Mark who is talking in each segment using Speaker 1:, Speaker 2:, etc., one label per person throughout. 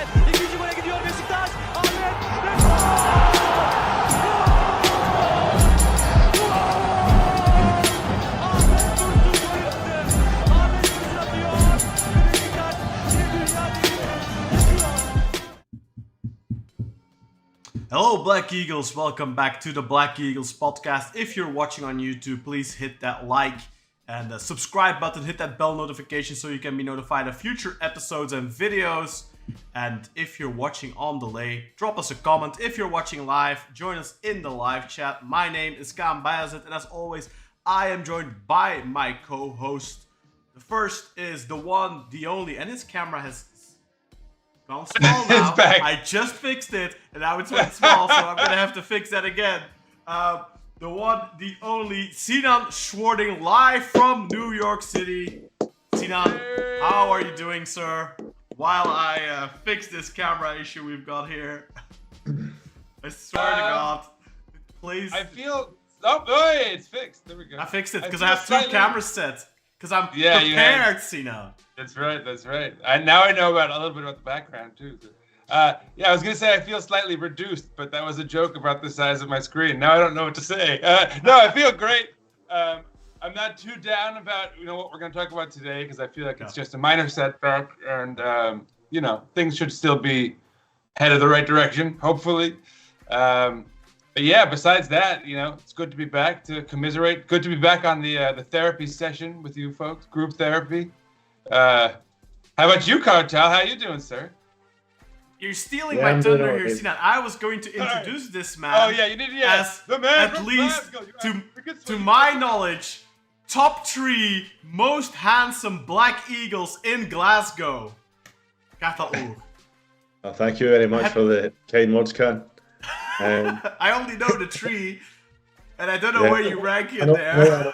Speaker 1: Ahmet. İkinci gole gidiyor Beşiktaş. Ahmet.
Speaker 2: Hello Black Eagles, welcome back to the Black Eagles podcast. If you're watching on YouTube, please hit that like and subscribe button, hit that bell notification so you can be notified of future episodes and videos. And if you're watching on delay, drop us a comment. If you're watching live, join us in the live chat. My name is Kaan Bayazit, and as always, I am joined by my co-host. The first is the one, the only, and his camera has gone small now.
Speaker 3: It's back.
Speaker 2: I just fixed it, and now it's went small, so I'm gonna have to fix that again. The one, the only, Sinan Schwarting, live from New York City. Sinan, how are you doing, sir? While I fix this camera issue we've got here. I swear to God. Please.
Speaker 3: I feel... Oh, hey, it's fixed. There we go.
Speaker 2: I fixed it because I have two cameras set. Because I'm
Speaker 3: Yeah,
Speaker 2: prepared, Sinan.
Speaker 3: That's right, that's right. Now I know about a little bit about the background, too. So, yeah, I was going to say I feel slightly reduced, but that was a joke about the size of my screen. Now I don't know what to say. No, I feel great. I'm not too down about what we're going to talk about today because I feel like it's just a minor setback, and things should still be headed the right direction, hopefully. But yeah, besides that, it's good to be back to commiserate. Good to be back on the therapy session with you folks, group therapy. How about you, Cartel? How you doing, sir?
Speaker 2: You're stealing my thunder here, Sinan. I was going to introduce this man.
Speaker 3: Oh yeah, you need
Speaker 2: as
Speaker 3: the man
Speaker 2: at
Speaker 3: from
Speaker 2: least
Speaker 3: Glasgow.
Speaker 2: to my knowledge, top 3 most handsome Black Eagles in Glasgow. Cartel.
Speaker 4: Well, thank you very much for the kind words, Kaan.
Speaker 2: I only know the 3, and I don't know where you rank in there.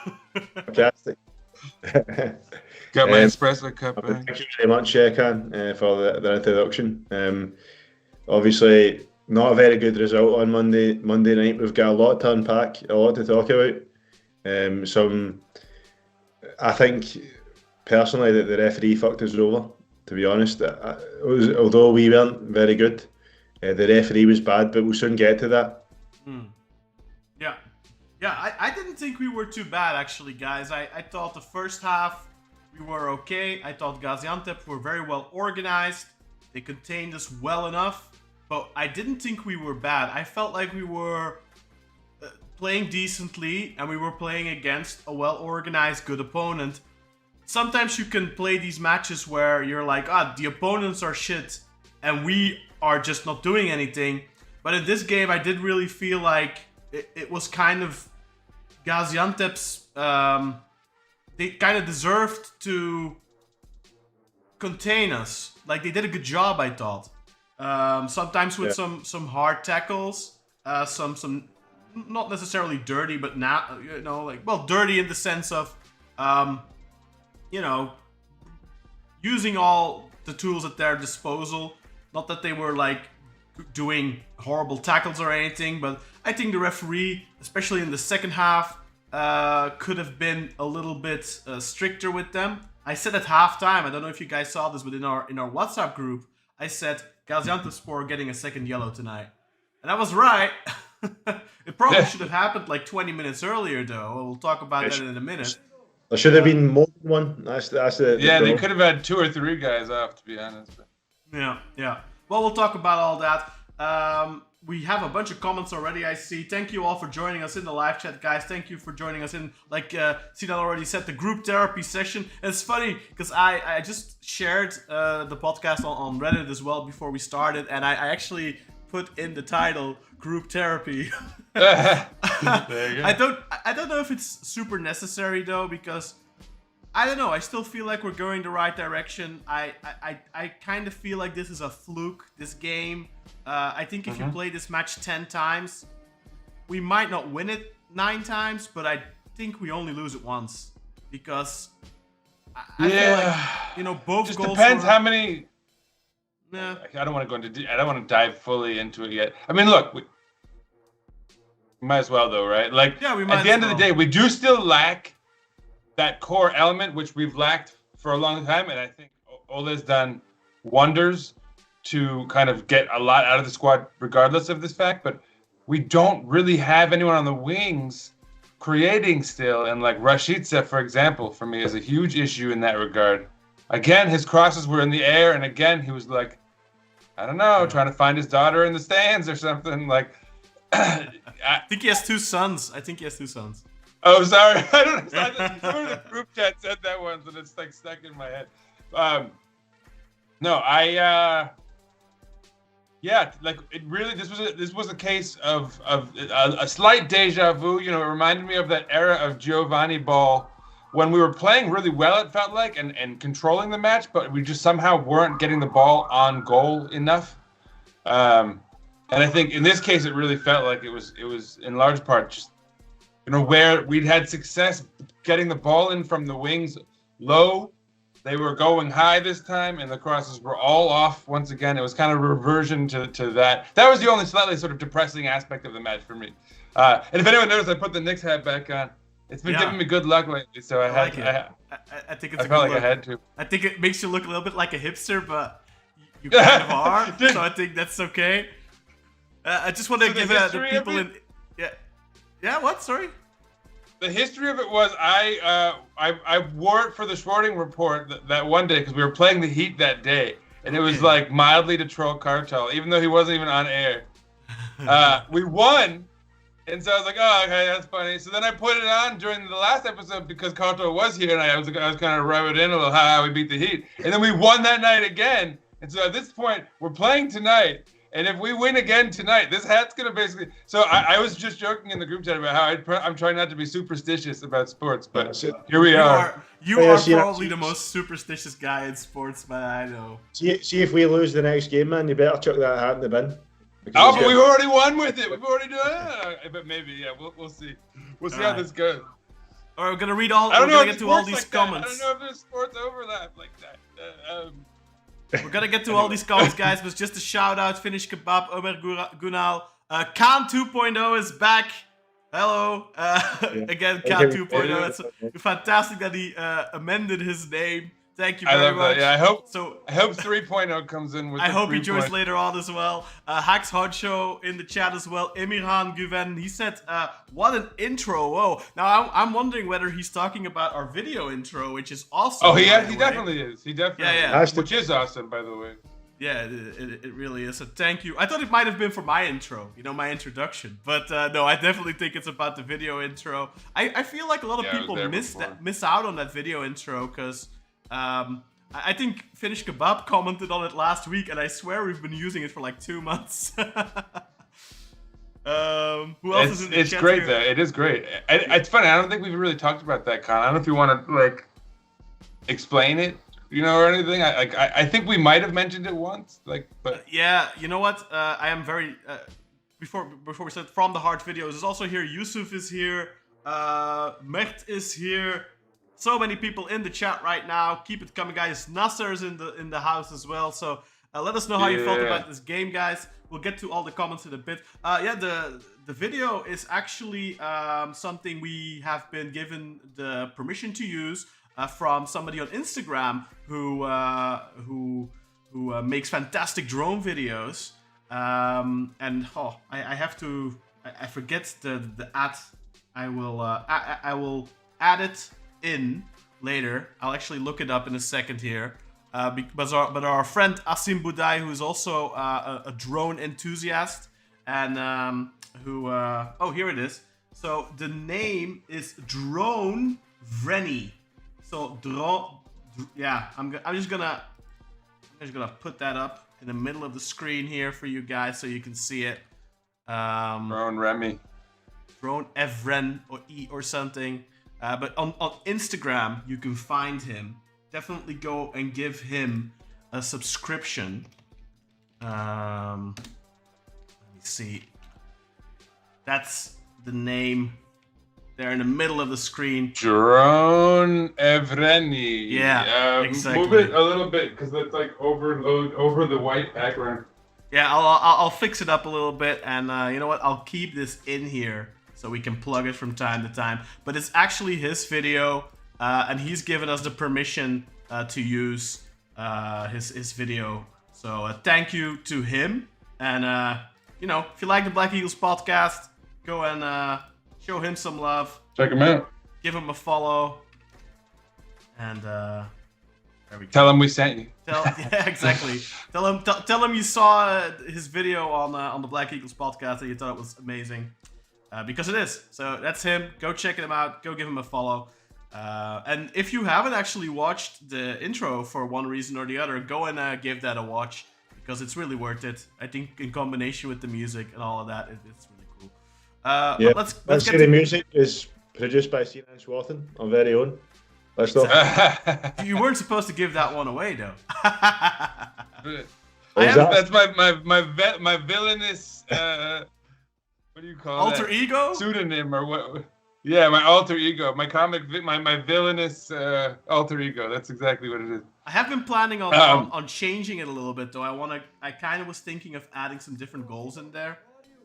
Speaker 4: Fantastic.
Speaker 3: Got my espresso cup back.
Speaker 4: Thank you very much, Kaan, for the introduction. Obviously, not a very good result on Monday night. We've got a lot to unpack, a lot to talk about. I think personally that the referee fucked us over. To be honest, although we weren't very good, the referee was bad. But we'll soon get to that.
Speaker 2: Yeah. I didn't think we were too bad actually, guys. I thought the first half we were okay. I thought Gaziantep were very well organized. They contained us well enough, but I didn't think we were bad. I felt like we were playing decently, and we were playing against a well-organized, good opponent. Sometimes you can play these matches where you're like, the opponents are shit, and we are just not doing anything. But in this game, I did really feel like it was kind of Gaziantep's... they kind of deserved to contain us. Like, they did a good job, I thought. Sometimes with some hard tackles, some not necessarily dirty, but now dirty in the sense of using all the tools at their disposal. Not that they were like doing horrible tackles or anything, but I think the referee, especially in the second half, could have been a little bit stricter with them. I said at halftime, I don't know if you guys saw this, but in our WhatsApp group, I said Gaziantepspor are getting a second yellow tonight, and I was right. It probably should have happened like 20 minutes earlier, though. We'll talk about that in a minute.
Speaker 4: There should have been more than one. That's
Speaker 3: they could have had 2 or 3 guys off, to be honest.
Speaker 2: Yeah. Well, we'll talk about all that. We have a bunch of comments already, I see. Thank you all for joining us in the live chat, guys. Thank you for joining us in, like Sinan already said, the group therapy session. And it's funny, because I just shared the podcast on Reddit as well before we started, and I actually put in the title, group therapy.
Speaker 3: There you go.
Speaker 2: I don't know if it's super necessary, though, because... I don't know. I still feel like we're going the right direction. I kind of feel like this is a fluke, this game. I think if you play this match 10 times, we might not win it 9 times, but I think we only lose it once. Because I feel like, both
Speaker 3: just
Speaker 2: goals
Speaker 3: depends
Speaker 2: were...
Speaker 3: how many...
Speaker 2: Yeah.
Speaker 3: I don't want to dive fully into it yet. I mean, look, we might as well, though, right? Like,
Speaker 2: yeah, we might
Speaker 3: at the end of the day, we do still lack that core element, which we've lacked for a long time, and I think Ole's done wonders to kind of get a lot out of the squad regardless of this fact, but we don't really have anyone on the wings creating still. And like Rashica, for example, for me is a huge issue in that regard. Again, his crosses were in the air, and again, he was like, I don't know, trying to find his daughter in the stands or something. Like,
Speaker 2: I think he has two sons.
Speaker 3: Oh, sorry. I don't know. Some of the group chat said that once, and it's like stuck in my head. Yeah, like it really. This was a case of a slight deja vu. You know, it reminded me of that era of Giovanni ball when we were playing really well. It felt like and controlling the match, but we just somehow weren't getting the ball on goal enough. And I think in this case, it really felt like it was in large part just, you know, where we'd had success getting the ball in from the wings low. They were going high this time, and the crosses were all off once again. It was kind of a reversion to that. That was the only slightly sort of depressing aspect of the match for me. And if anyone noticed, I put the Knicks hat back on. It's been giving me good luck lately, so I think it's I felt like I had to.
Speaker 2: I think it makes you look a little bit like a hipster, but you kind of are. So I think that's okay. I just want to give the people in. Yeah. What? Sorry.
Speaker 3: The history of it was I wore it for the Schwarting report that one day because we were playing the Heat that day, and it was like mildly to troll Cartel, even though he wasn't even on air. We won, and so I was like, oh, okay, that's funny. So then I put it on during the last episode because Cartel was here, and I was kind of rub it in a little, how we beat the Heat, and then we won that night again. And so at this point, we're playing tonight. And if we win again tonight, this hat's going to basically... So I was just joking in the group chat about how I'm trying not to be superstitious about sports, but here we are.
Speaker 2: You are probably the most superstitious guy in sports, man, I know.
Speaker 4: See if we lose the next game, man, you better chuck that hat in the bin.
Speaker 3: Oh, but we've already won with it. We've already done it. But maybe, yeah, we'll see. We'll see how this goes.
Speaker 2: All right, we're going to read all... We're going to get to all these comments.
Speaker 3: I don't know if there's sports overlap like that.
Speaker 2: We're gonna get to all these comments, guys, but just a shout out, Finnish Kebab, Omer Gunal. Khan 2.0 is back. Hello. Again, Khan 2.0. It's fantastic that he amended his name. Thank you very much.
Speaker 3: That. Yeah, I hope 3.0 comes in with
Speaker 2: I hope he joins later on as well. Hacks Hodjo in the chat as well. Emirhan Guven, he said, what an intro. Whoa. Now, I'm wondering whether he's talking about our video intro, which is awesome.
Speaker 3: Oh, he definitely is. He definitely is. Which is awesome, by the way.
Speaker 2: Yeah, it really is. So thank you. I thought it might have been for my intro, you know, my introduction. But no, I definitely think it's about the video intro. I feel like a lot of people miss out on that video intro because... I think Finnish Kebab commented on it last week, and I swear we've been using it for like 2 months. Who else is in the chat? It's
Speaker 3: great
Speaker 2: here?
Speaker 3: Though. It is great. It's funny. I don't think we've really talked about that, Con. I don't know if you want to like explain it, you know, or anything. I think we might have mentioned it once, like, but
Speaker 2: yeah. You know what? I am very before we start from the heart videos. Is also here. Yusuf is here. Mert is here. So many people in the chat right now. Keep it coming, guys. Nasser is in the house as well. So let us know how you felt about this game, guys. We'll get to all the comments in a bit. The video is actually something we have been given the permission to use from somebody on Instagram who makes fantastic drone videos. I forget the ad. I will add it in later. I'll actually look it up in a second here. But our friend Asim Budai, who's also a drone enthusiast, and here it is. So the name is Drone Vrenny. So I'm just gonna put that up in the middle of the screen here for you guys so you can see it.
Speaker 3: Drone Remy.
Speaker 2: Drone Evren or something. But on Instagram, you can find him. Definitely go and give him a subscription. Let me see. That's the name there in the middle of the screen.
Speaker 3: Drone Evreni.
Speaker 2: Yeah, exactly.
Speaker 3: Move it a little bit because it's like over the white background.
Speaker 2: Yeah, I'll fix it up a little bit, and you know what? I'll keep this in here so we can plug it from time to time. But it's actually his video, and he's given us the permission to use his video. So thank you to him. And, if you like the Black Eagles podcast, go and show him some love.
Speaker 3: Check him out.
Speaker 2: Give him a follow. And there we go.
Speaker 3: Tell him we sent you.
Speaker 2: Yeah, exactly. Tell him you saw his video on the Black Eagles podcast and you thought it was amazing. Because it is. So that's him. Go check him out. Go give him a follow. And if you haven't actually watched the intro for one reason or the other, go and give that a watch. Because it's really worth it. I think in combination with the music and all of that, it's really cool.
Speaker 4: Yeah,
Speaker 2: let's
Speaker 4: get
Speaker 2: get
Speaker 4: the music is produced by Sinan Schwarting, our very own. Let's go.
Speaker 2: You weren't supposed to give that one away, though.
Speaker 3: That's my villainous. What do you call
Speaker 2: alter
Speaker 3: that?
Speaker 2: ego?
Speaker 3: Pseudonym or what? Yeah, my alter ego, my villainous alter ego. That's exactly what it is.
Speaker 2: I have been planning on changing it a little bit, though. I kind of was thinking of adding some different goals in there,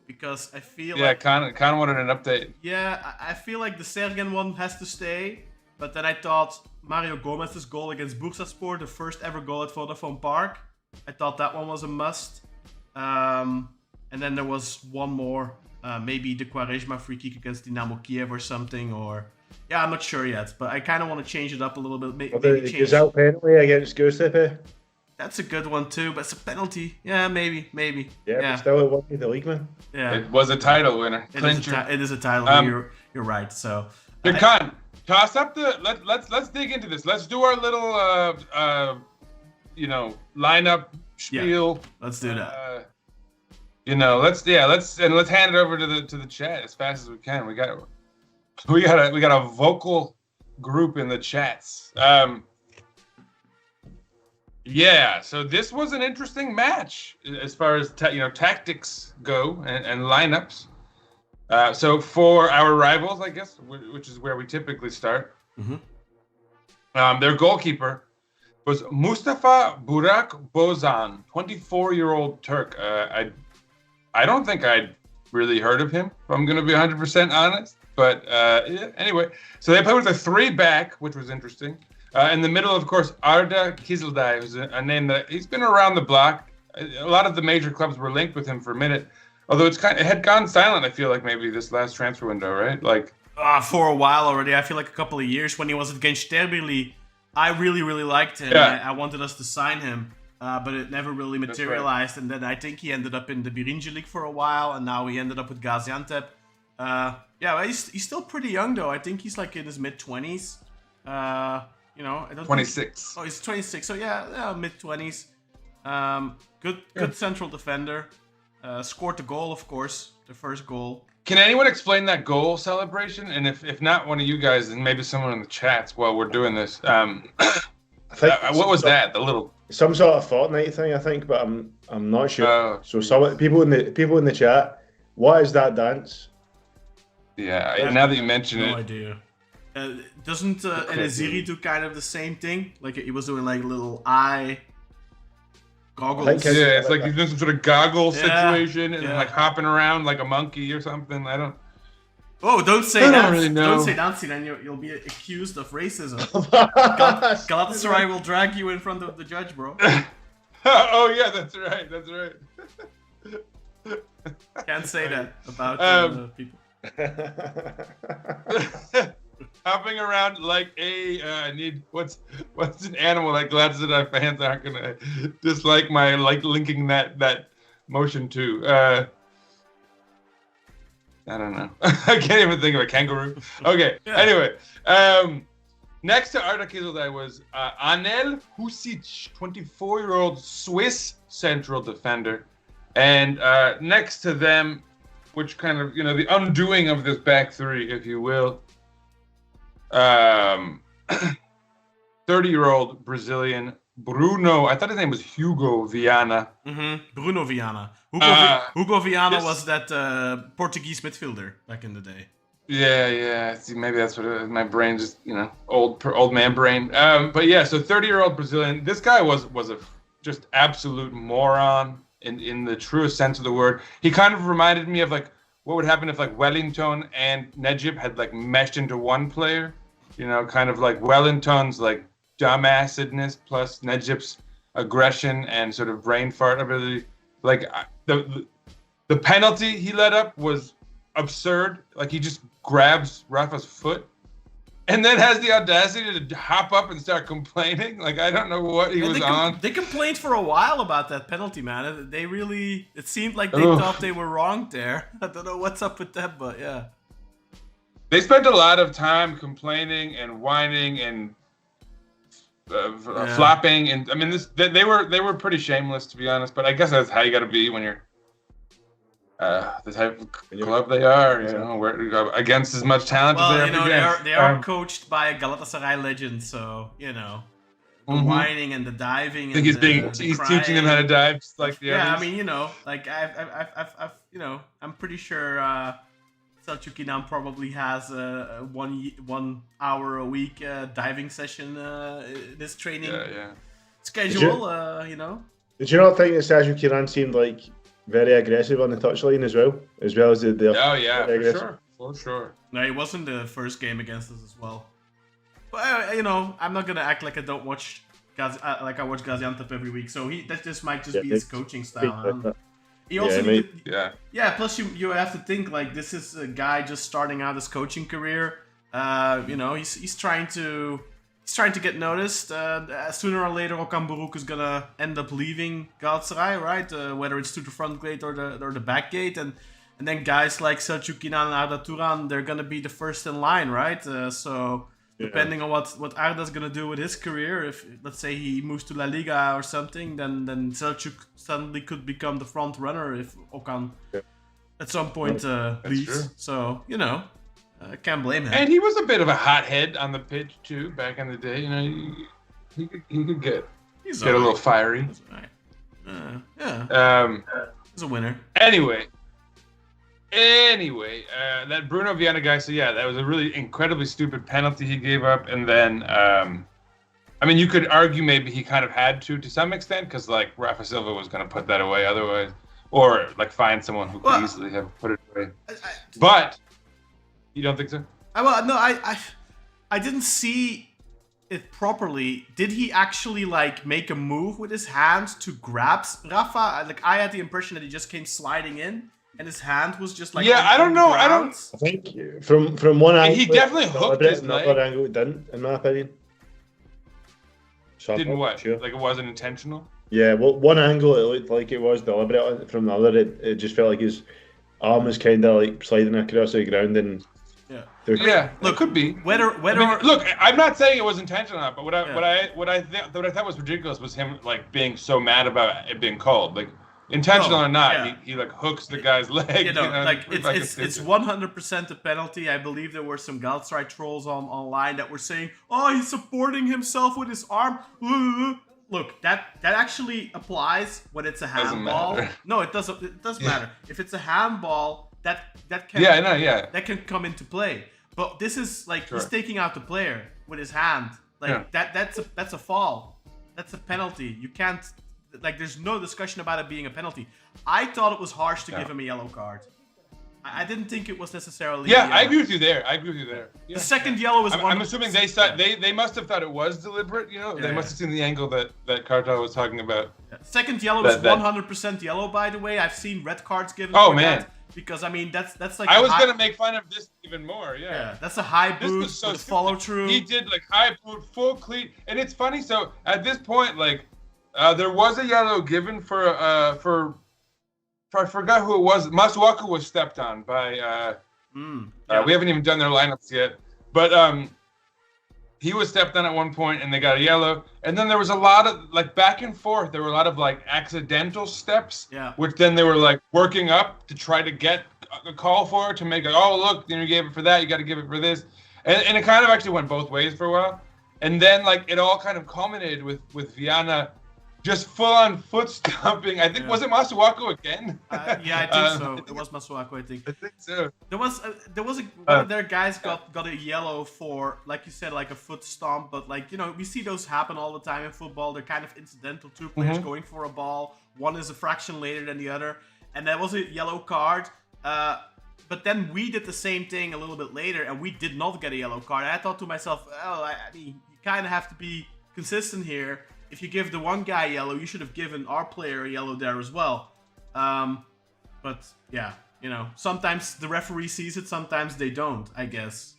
Speaker 2: because I feel
Speaker 3: kind of wanted an update.
Speaker 2: Yeah, I feel like the Sergen one has to stay, but then I thought Mario Gomez's goal against Bursaspor, the first ever goal at Vodafone Park, I thought that one was a must. And then there was one more. Maybe the Quaresma free kick against Dynamo Kiev or something, or I'm not sure yet, but I kind of want to change it up a little bit. Maybe change.
Speaker 4: Is that penalty against Gaziantep?
Speaker 2: That's a good one too, but it's a penalty. Yeah, maybe.
Speaker 4: Yeah, but still it won the league, man.
Speaker 2: Yeah,
Speaker 3: it was a title winner.
Speaker 2: It is a title. You're right. So,
Speaker 3: Khan, toss up the. Let's dig into this. Let's do our little lineup spiel.
Speaker 2: Yeah, let's do that.
Speaker 3: Let's hand it over to the chat as fast as we can. We got a vocal group in the chats. So this was an interesting match as far as tactics go and lineups. So for our rivals, I guess, which is where we typically start, their goalkeeper was Mustafa Burak Bozan, 24-year-old Turk. I don't think I'd really heard of him, if I'm going to be 100% honest. But anyway, so they played with a 3-back, which was interesting. In the middle, of course, Arda Kizildai, who's a name that he's been around the block. A lot of the major clubs were linked with him for a minute. Although it had gone silent, I feel like, maybe this last transfer window, right?
Speaker 2: For a while already. I feel like a couple of years when he was at Gençlerbirliği, I really, really liked him.
Speaker 3: Yeah.
Speaker 2: I wanted us to sign him. But it never really materialized, right. And then I think he ended up in the Birinci League for a while, and now he ended up with Gaziantep. He's still pretty young though. I think he's like in his mid-20s. I don't
Speaker 3: 26.
Speaker 2: He's 26. So mid-20s. Good central defender. Scored the goal, of course, the first goal.
Speaker 3: Can anyone explain that goal celebration? And if not one of you guys, then maybe someone in the chats while we're doing this. What was that? The little
Speaker 4: some sort of Fortnite thing, I think, but I'm not sure. So some people in the chat, what is that dance?
Speaker 3: Yeah, now that you mention it,
Speaker 2: no idea. Doesn't Eneziri do kind of the same thing? Like he was doing like little eye goggles.
Speaker 3: It's like he's doing some sort of goggle situation and like hopping around like a monkey or something. I don't.
Speaker 2: Oh, don't say
Speaker 3: I
Speaker 2: that.
Speaker 3: don't really know.
Speaker 2: Don't say that, then you'll be accused of racism. Galatasaray will drag you in front of the judge, bro.
Speaker 3: Oh yeah, that's right.
Speaker 2: Can't say that about people.
Speaker 3: Hopping around like what's an animal that Galatasaray fans aren't gonna dislike my linking that motion to. I don't know. I can't even think of a kangaroo. Okay. Yeah. Anyway, next to Arda Kizildai was Anel Husic, 24-year-old Swiss central defender, and next to them, which kind of the undoing of this back three, if you will, 30-year-old Brazilian Bruno. I thought his name was Hugo Viana.
Speaker 2: Bruno Viana. Hugo Viana was that Portuguese midfielder back in the day.
Speaker 3: Yeah. See, maybe that's what it is. My brain just, old man brain. But yeah, so 30-year-old Brazilian. This guy was a just absolute moron in the truest sense of the word. He kind of reminded me of like what would happen if like Wellington and Necip had like meshed into one player. Kind of like Wellington's like dumbassedness plus Necip's aggression and sort of brain fart ability. Like the penalty he let up was absurd. Like he just grabs Rafa's foot and then has the audacity to hop up and start complaining. Like I don't know what he was on.
Speaker 2: They complained for a while about that penalty, man. They really, it seemed like they thought they were wrong there. I don't know what's up with them, but yeah.
Speaker 3: They spent a lot of time complaining and whining and flapping, and I mean, they were pretty shameless, to be honest. But I guess that's how you got to be when you're the type of club they are. You know, where against as much talent as they have against.
Speaker 2: They are coached by a Galatasaray legend, so you know, the whining and the diving.
Speaker 3: I think he's teaching them how to dive, just like the others.
Speaker 2: Yeah, I mean, you know, like I've you know, I'm pretty sure. Selçuk İnan probably has a 1 hour a week diving session in his training schedule. You know.
Speaker 4: Did you not think that Selçuk İnan seemed like very aggressive on the touchline as well as the
Speaker 3: oh yeah, for sure.
Speaker 2: No, it wasn't the first game against us as well. But you know, I'm not gonna act like I don't watch like I watch Gaziantep every week. So that just might just be his coaching style. He also plus you have to think like this is a guy just starting out his coaching career. You know, he's trying to get noticed. Sooner or later, Okan Buruk is gonna end up leaving Galatasaray, right? Whether it's through the front gate or the back gate, and then guys like Selçuk İnan and Arda Turan, they're gonna be the first in line, right? So depending on what Arda's gonna do with his career, if let's say he moves to La Liga or something, then Selçuk suddenly could become the front runner if Okan at some point leaves.
Speaker 3: True.
Speaker 2: So you know, can't blame him.
Speaker 3: And he was a bit of a hothead on the pitch too back in the day. You know, he could get a little fiery.
Speaker 2: He's a winner.
Speaker 3: Anyway, that Bruno Viana guy, so yeah, that was a really incredibly stupid penalty he gave up. And then, I mean, you could argue maybe he kind of had to some extent, because like Rafa Silva was going to put that away otherwise, or like find someone who could easily have put it away. But you don't think so?
Speaker 2: I didn't see it properly. Did he actually like make a move with his hands to grab Rafa? Like I had the impression that he just came sliding in. And his hand was just like
Speaker 3: I don't know.
Speaker 4: I think from one angle
Speaker 3: he definitely hooked his leg.
Speaker 4: Another angle it didn't, in my opinion. So
Speaker 3: didn't what? Sure. Like it wasn't intentional?
Speaker 4: Yeah, well, one angle it looked like it was deliberate. From the other, it just felt like his arm was kind of like sliding across the ground and.
Speaker 3: Look, could be. Look, I'm not saying it was intentional, but what I thought was ridiculous was him like being so mad about it being called like. Intentional or not, he like hooks the guy's leg.
Speaker 2: You know, like it's 100% a penalty. I believe there were some Galatasaray trolls online that were saying, "Oh, he's supporting himself with his arm." Look, that actually applies when it's a handball. No, it doesn't. It doesn't matter if it's a handball. That can that can come into play. But this is like he's taking out the player with his hand. Like that's a foul. That's a penalty. You can't. Like, there's no discussion about it being a penalty. I thought it was harsh to give him a yellow card. I didn't think it was necessarily.
Speaker 3: Yeah, I agree with you there.
Speaker 2: The second yellow is.
Speaker 3: I'm assuming they must have thought it was deliberate. You know, they must have seen the angle that Cartel was talking about.
Speaker 2: Second yellow is 100% yellow. By the way, I've seen red cards given.
Speaker 3: Oh man.
Speaker 2: That because I mean that's like.
Speaker 3: I was gonna make fun of this even more. Yeah.
Speaker 2: That's a high boot with follow through.
Speaker 3: He did like high boot, full cleat, and it's funny. So at this point, like. There was a yellow given for I forgot who it was. Masuaku was stepped on by we haven't even done their lineups yet, but he was stepped on at one point and they got a yellow. And then there was a lot of like back and forth. There were a lot of like accidental steps, which then they were like working up to try to get a call for it to make like, oh look, you gave it for that, you got to give it for this, and it kind of actually went both ways for a while. And then like it all kind of culminated with Viana. Just full-on foot stomping. I think was it Masuaku again?
Speaker 2: I think so. It was Masuaku. I think
Speaker 3: so.
Speaker 2: There was one of their guys got a yellow for, like you said, like a foot stomp. But like you know, we see those happen all the time in football. They're kind of incidental. Two players going for a ball. One is a fraction later than the other, and that was a yellow card. But then we did the same thing a little bit later, and we did not get a yellow card. And I thought to myself, I mean, you kind of have to be consistent here. if you give the one guy yellow, you should have given our player a yellow there as well. But yeah, sometimes the referee sees it, sometimes they don't, I guess,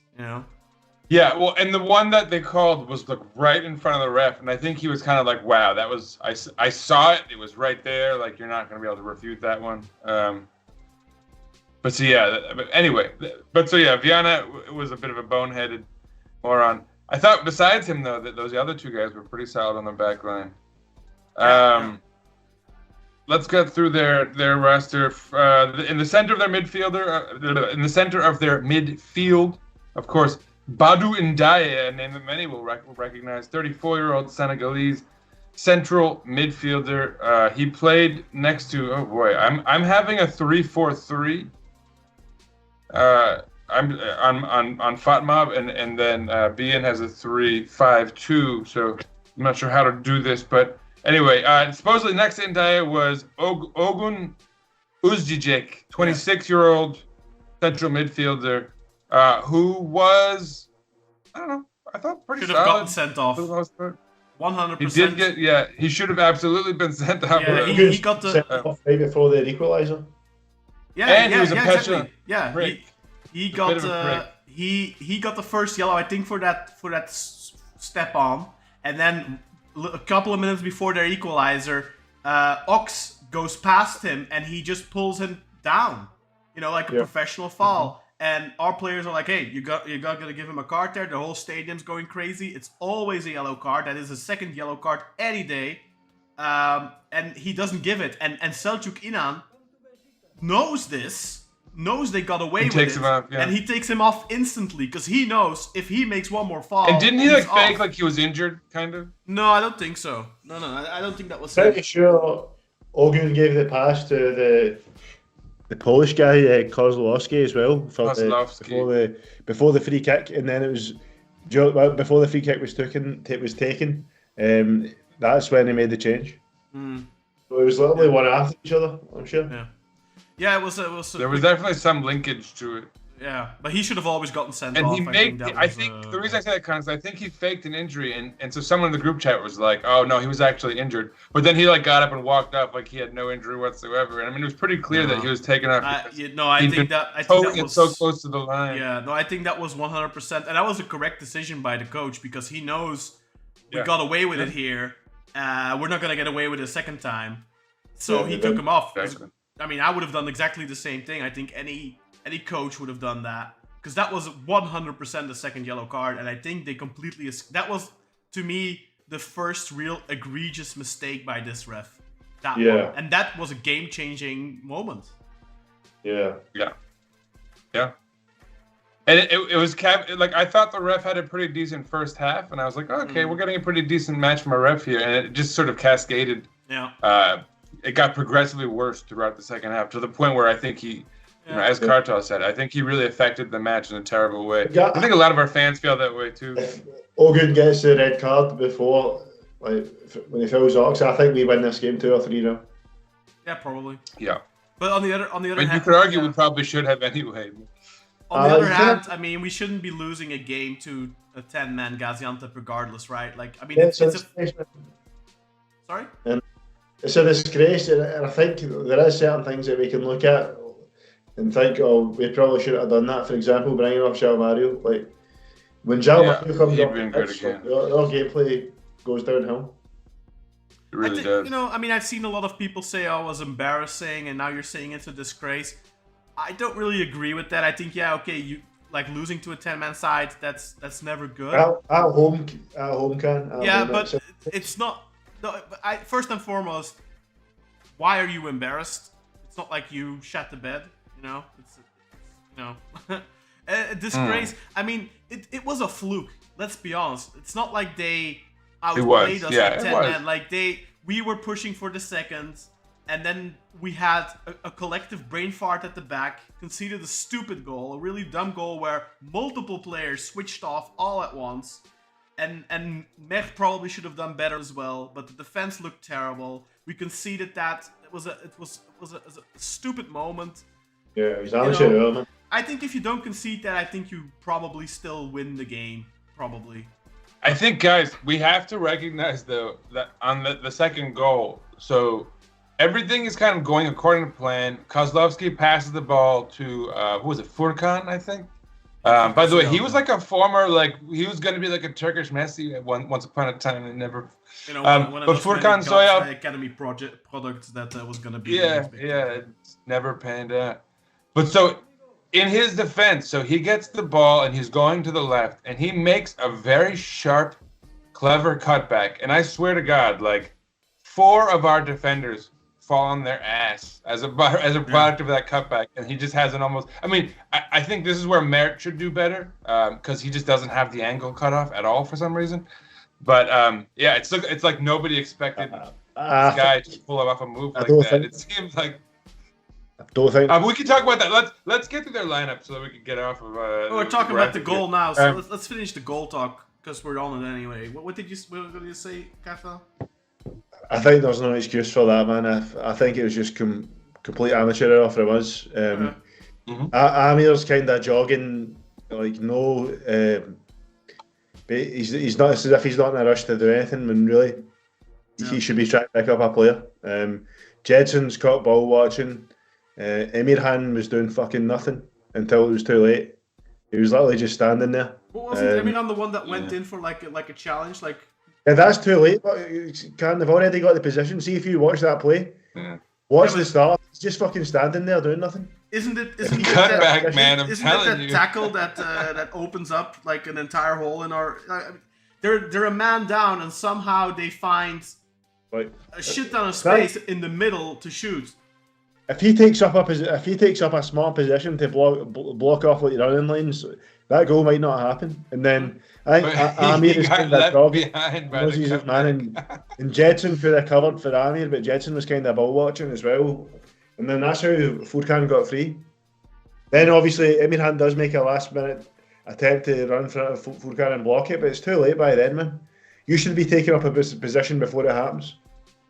Speaker 3: Yeah, well, and the one that they called was like right in front of the ref, and I think he was kind of like, "Wow, that was I saw it. It was right there. Like you're not going to be able to refute that one." But so yeah, but anyway, Viana was a bit of a boneheaded moron. I thought besides him though that those other two guys were pretty solid on the back line. Let's get through their roster. In the center of their midfield, of course, Badou Ndiaye, a name that many will recognize, 34-year-old Senegalese central midfielder. He played next to, oh boy, I'm having a 3-4-3. I'm on FOTMOB, and then Bian has a 3-5-2. So I'm not sure how to do this, but anyway, supposedly next to Ndiaye was Ogun Uzdijek, 26-year-old central midfielder, who was, I don't know, I thought pretty solid.
Speaker 2: Should have gotten sent off. 100%.
Speaker 3: He did get, he should have absolutely been sent off.
Speaker 2: Yeah, he got the
Speaker 4: sent off right before their equaliser.
Speaker 3: He was a petulant.
Speaker 2: Exactly. Yeah,
Speaker 3: prick.
Speaker 2: he got he got the first yellow, I think, for that step on, and then a couple of minutes before their equalizer, Ox goes past him and he just pulls him down, like a professional foul. And our players are like, hey, you got to give him a card there. The whole stadium's going crazy. It's always a yellow card. That is a second yellow card any day. And he doesn't give it. And Selçuk İnan knows this, knows they got away with it. Him off, and he takes him off instantly because he knows if he makes one more foul.
Speaker 3: And didn't he fake like he was injured, kind of?
Speaker 2: No, I don't think so. No, I don't think that was
Speaker 4: pretty sure Ogun gave the pass to the Polish guy, Kozlowski, as well, before the free kick, and then it was before the free kick was taken. That's when he made the change. So it was literally one after each other, I'm sure.
Speaker 2: Yeah, it was.
Speaker 3: There was definitely some linkage to it.
Speaker 2: Yeah, but he should have always gotten sent
Speaker 3: and
Speaker 2: off.
Speaker 3: I think the reason I say that, Connor, is I think he faked an injury, and so someone in the group chat was like, "Oh no, he was actually injured." But then he got up and walked off like he had no injury whatsoever. And I mean, it was pretty clear that he was taken off.
Speaker 2: I think that was
Speaker 3: so close to the line.
Speaker 2: Yeah, no, I think that was 100%, and that was a correct decision by the coach because he knows we got away with it here. We're not gonna get away with it a second time, so he took him off.
Speaker 3: Exactly.
Speaker 2: I mean, I would have done exactly the same thing. I think any coach would have done that because that was 100% the second yellow card, and I think they completely. That was, to me, the first real egregious mistake by this ref. That one. And that was a game-changing moment.
Speaker 3: Yeah. And it was I thought the ref had a pretty decent first half, and I was like, okay, we're getting a pretty decent match from a ref here, and it just sort of cascaded.
Speaker 2: Yeah.
Speaker 3: It got progressively worse throughout the second half to the point where I think he, as Kartal said, I think he really affected the match in a terrible way. I think a lot of our fans feel that way too.
Speaker 4: If Ogun gets the red card before, when he fouls Ox, I think we win this game 2 or 3-0.
Speaker 2: Yeah, probably.
Speaker 3: Yeah.
Speaker 2: But on the other hand,
Speaker 3: you could argue we probably should have anyway.
Speaker 2: On the other hand, I mean, we shouldn't be losing a game to a 10-man Gaziantep regardless, right? Sorry?
Speaker 4: It's a disgrace, and I think there is certain things that we can look at and think, we probably should have done that. For example, bringing off João Mario. When João Mario comes up, our gameplay goes downhill.
Speaker 3: It really does.
Speaker 2: I mean, I've seen a lot of people say, it was embarrassing, and now you're saying it's a disgrace. I don't really agree with that. I think, you losing to a 10-man side, that's never good.
Speaker 4: At home can.
Speaker 2: But it's not. No, first and foremost, why are you embarrassed? It's not like you shat the bed, It's a disgrace. I mean, it was a fluke. Let's be honest. It's not like they outplayed us at 10 man. We were pushing for the second, and then we had a collective brain fart at the back, conceded a stupid goal, a really dumb goal where multiple players switched off all at once. And Mech probably should have done better as well, but the defense looked terrible. We conceded that. It was a stupid moment.
Speaker 4: Yeah, it was amateur, man.
Speaker 2: I think if you don't concede that, I think you probably still win the game. Probably.
Speaker 3: I think, guys, we have to recognize, though, that on the second goal, so everything is kind of going according to plan. Kozlowski passes the ball to, who was it, Furkan, I think? By the way, he was like a former, he was going to be like a Turkish Messi once upon a time and never...
Speaker 2: One
Speaker 3: but
Speaker 2: of those
Speaker 3: Furkan Soya...
Speaker 2: Academy products that was going to be...
Speaker 3: Yeah, it's never panned out. But so... In his defense, so he gets the ball and he's going to the left and he makes a very sharp, clever cutback. And I swear to God, 4 of our defenders fall on their ass as a product of that cutback. And he just has an almost, I think this is where Mert should do better because he just doesn't have the angle cut off at all for some reason. But it's like nobody expected this guy to pull off a move like that. It seems like.
Speaker 4: Don't think
Speaker 3: we can talk about that. Let's get through their lineup so that we can get off of.
Speaker 2: We're talking about the goal now, so let's finish the goal talk because we're on it anyway. What did you say, Katha?
Speaker 4: I think there's no excuse for that, man. I think it was just complete amateur off it was. Amir's kind of jogging, he's not as if he's not in a rush to do anything when really he should be trying to pick up a player. Jedson's caught ball watching. Emirhan was doing fucking nothing until it was too late. He was literally just standing there.
Speaker 2: What wasn't Emirhan the one that went in for like a challenge?
Speaker 4: Yeah, that's too late. But they've already got the position. See if you watch that play. Watch the start. He's just fucking standing there doing nothing.
Speaker 2: Isn't it
Speaker 3: cutback, man? I'm telling you.
Speaker 2: Tackle that opens up like an entire hole in our. They're a man down and somehow they find a shit ton of space in the middle to shoot.
Speaker 4: If he takes up a small position to block off like running lanes, that goal might not happen. And then I think Amir is kind of dog. And Jedson could have covered for Amir, but Jedson was kind of ball watching as well. And then that's how Furkan got free. Then obviously Emirhan does make a last minute attempt to run in front of Furkan and block it, but it's too late by then, man. You should be taking up a position before it happens.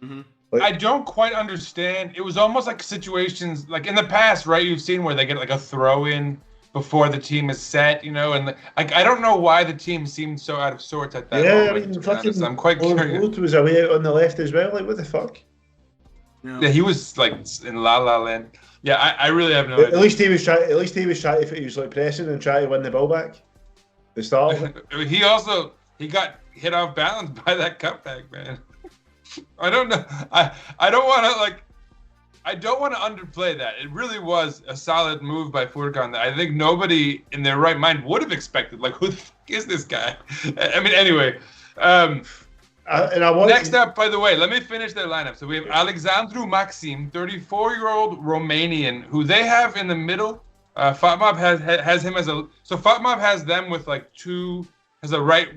Speaker 2: Mm-hmm.
Speaker 3: I don't quite understand. It was almost like situations like in the past, right? You've seen where they get like a throw in before the team is set, and I don't know why the team seemed so out of sorts at that moment.
Speaker 4: Fucking
Speaker 3: I'm quite curious.
Speaker 4: Holt was away out on the left as well. Like, what the fuck?
Speaker 3: Yeah, he was like in La La Land. Yeah, I really have no idea.
Speaker 4: At least he was trying. He was like pressing and trying to win the ball back. The start.
Speaker 3: He got hit off balance by that cutback, man. I don't know. I don't want to underplay that. It really was a solid move by Furkan that I think nobody in their right mind would have expected. Like, who the fuck is this guy? Anyway. Next up, by the way, let me finish their lineup. So we have Alexandru Maxim, 34-year-old Romanian, who they have in the middle. Fatmov has him as a. So Fatmov has them with has a right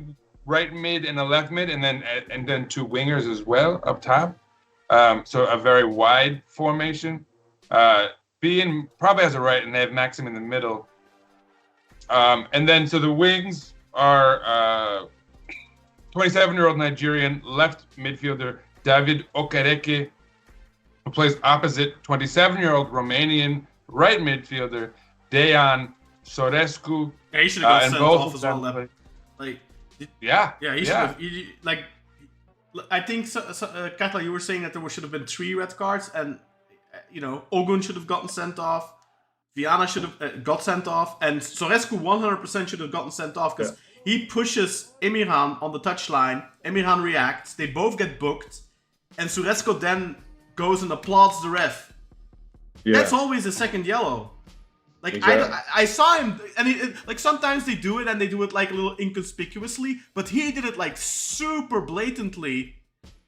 Speaker 3: mid and a left mid, and then 2 wingers as well up top. So a very wide formation. Bean probably has a right, and they have Maxim in the middle. And then so the wings are 27-year-old Nigerian left midfielder David Okereke, who plays opposite 27-year-old Romanian right midfielder Dejan Sorescu.
Speaker 2: Yeah, he should have got sent off as well. He should have. I think, Katla, you were saying that there should have been 3 red cards, and Ogun should have gotten sent off, Viana should have got sent off, and Sorescu 100% should have gotten sent off because he pushes Emirhan on the touchline. Emirhan reacts, they both get booked, and Sorescu then goes and applauds the ref. Yeah. That's always a second yellow. Exactly. I saw him, and sometimes they do it and they do it a little inconspicuously, but he did it super blatantly,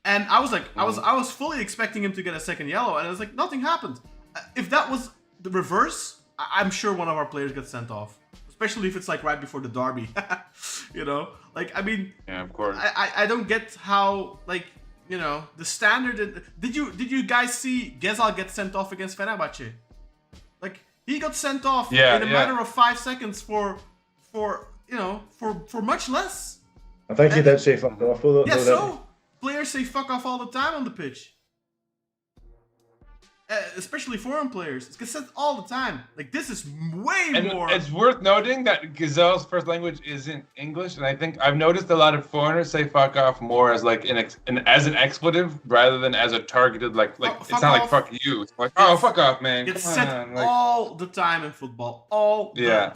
Speaker 2: and I was I was fully expecting him to get a second yellow, and it was nothing happened. If that was the reverse, I'm sure one of our players gets sent off, especially if it's right before the derby.
Speaker 3: Yeah, of course.
Speaker 2: I don't get how the standard. Did you guys see Gezal get sent off against Fenerbahce? He got sent off in a matter of 5 seconds for much less.
Speaker 4: I think he did say fuck off.
Speaker 2: Yeah, so players say fuck off all the time on the pitch. especially foreign players. It's said all the time. Like, this is way more.
Speaker 3: It's worth noting that Gazelle's first language isn't English, and I think I've noticed a lot of foreigners say "fuck off" more as like as an expletive rather than as a targeted like it's not like "fuck you." It's like, oh, fuck off, man.
Speaker 2: It's said all the time in football, all the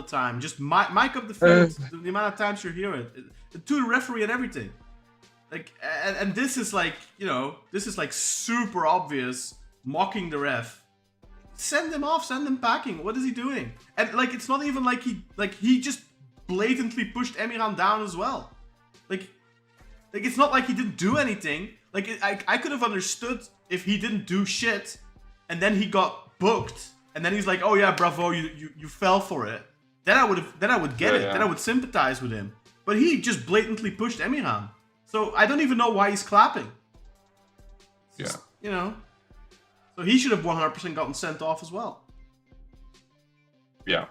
Speaker 2: time. Just mic up the field. The amount of times you hear it to the referee and everything. Like, and this is like, this is like super obvious. Mocking the ref. Send him off, send him packing. What is he doing? And like, it's not even like he just blatantly pushed Emirhan down as well. Like it's not like he didn't do anything. Like, I could have understood if he didn't do shit and then he got booked and then he's like, oh yeah, bravo, you fell for it. Then I would get it. Then I would sympathize with him. But he just blatantly pushed Emirhan. So I don't even know why he's clapping. Just, So he should have 100% gotten sent off as well.
Speaker 3: Yeah.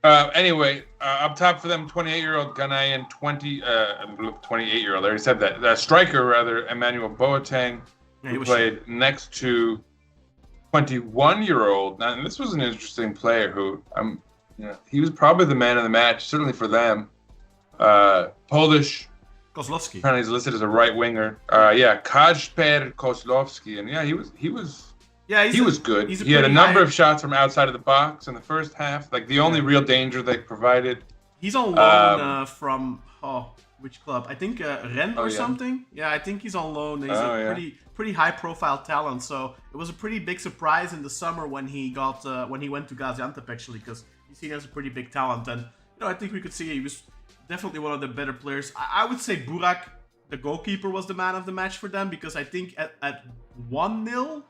Speaker 3: Anyway, up top for them, 28-year-old Ghanaian, 28-year-old. I already said that. The striker, rather, Emmanuel Boateng, who played next to 21-year-old. Now, this was an interesting player who, he was probably the man of the match, certainly for them. Polish.
Speaker 2: Kozlowski.
Speaker 3: Apparently he's listed as a right winger. Kacper Kozlowski, and he was good. He had a number of shots from outside of the box in the first half. Like the only real danger they provided.
Speaker 2: He's on loan from which club? I think Rennes or something. Yeah, I think he's on loan. He's a pretty high profile talent. So it was a pretty big surprise in the summer when he went to Gaziantep actually, because he's seen as a pretty big talent, and I think we could see he was definitely one of the better players. I would say Burak, the goalkeeper, was the man of the match for them, because I think at 1-0,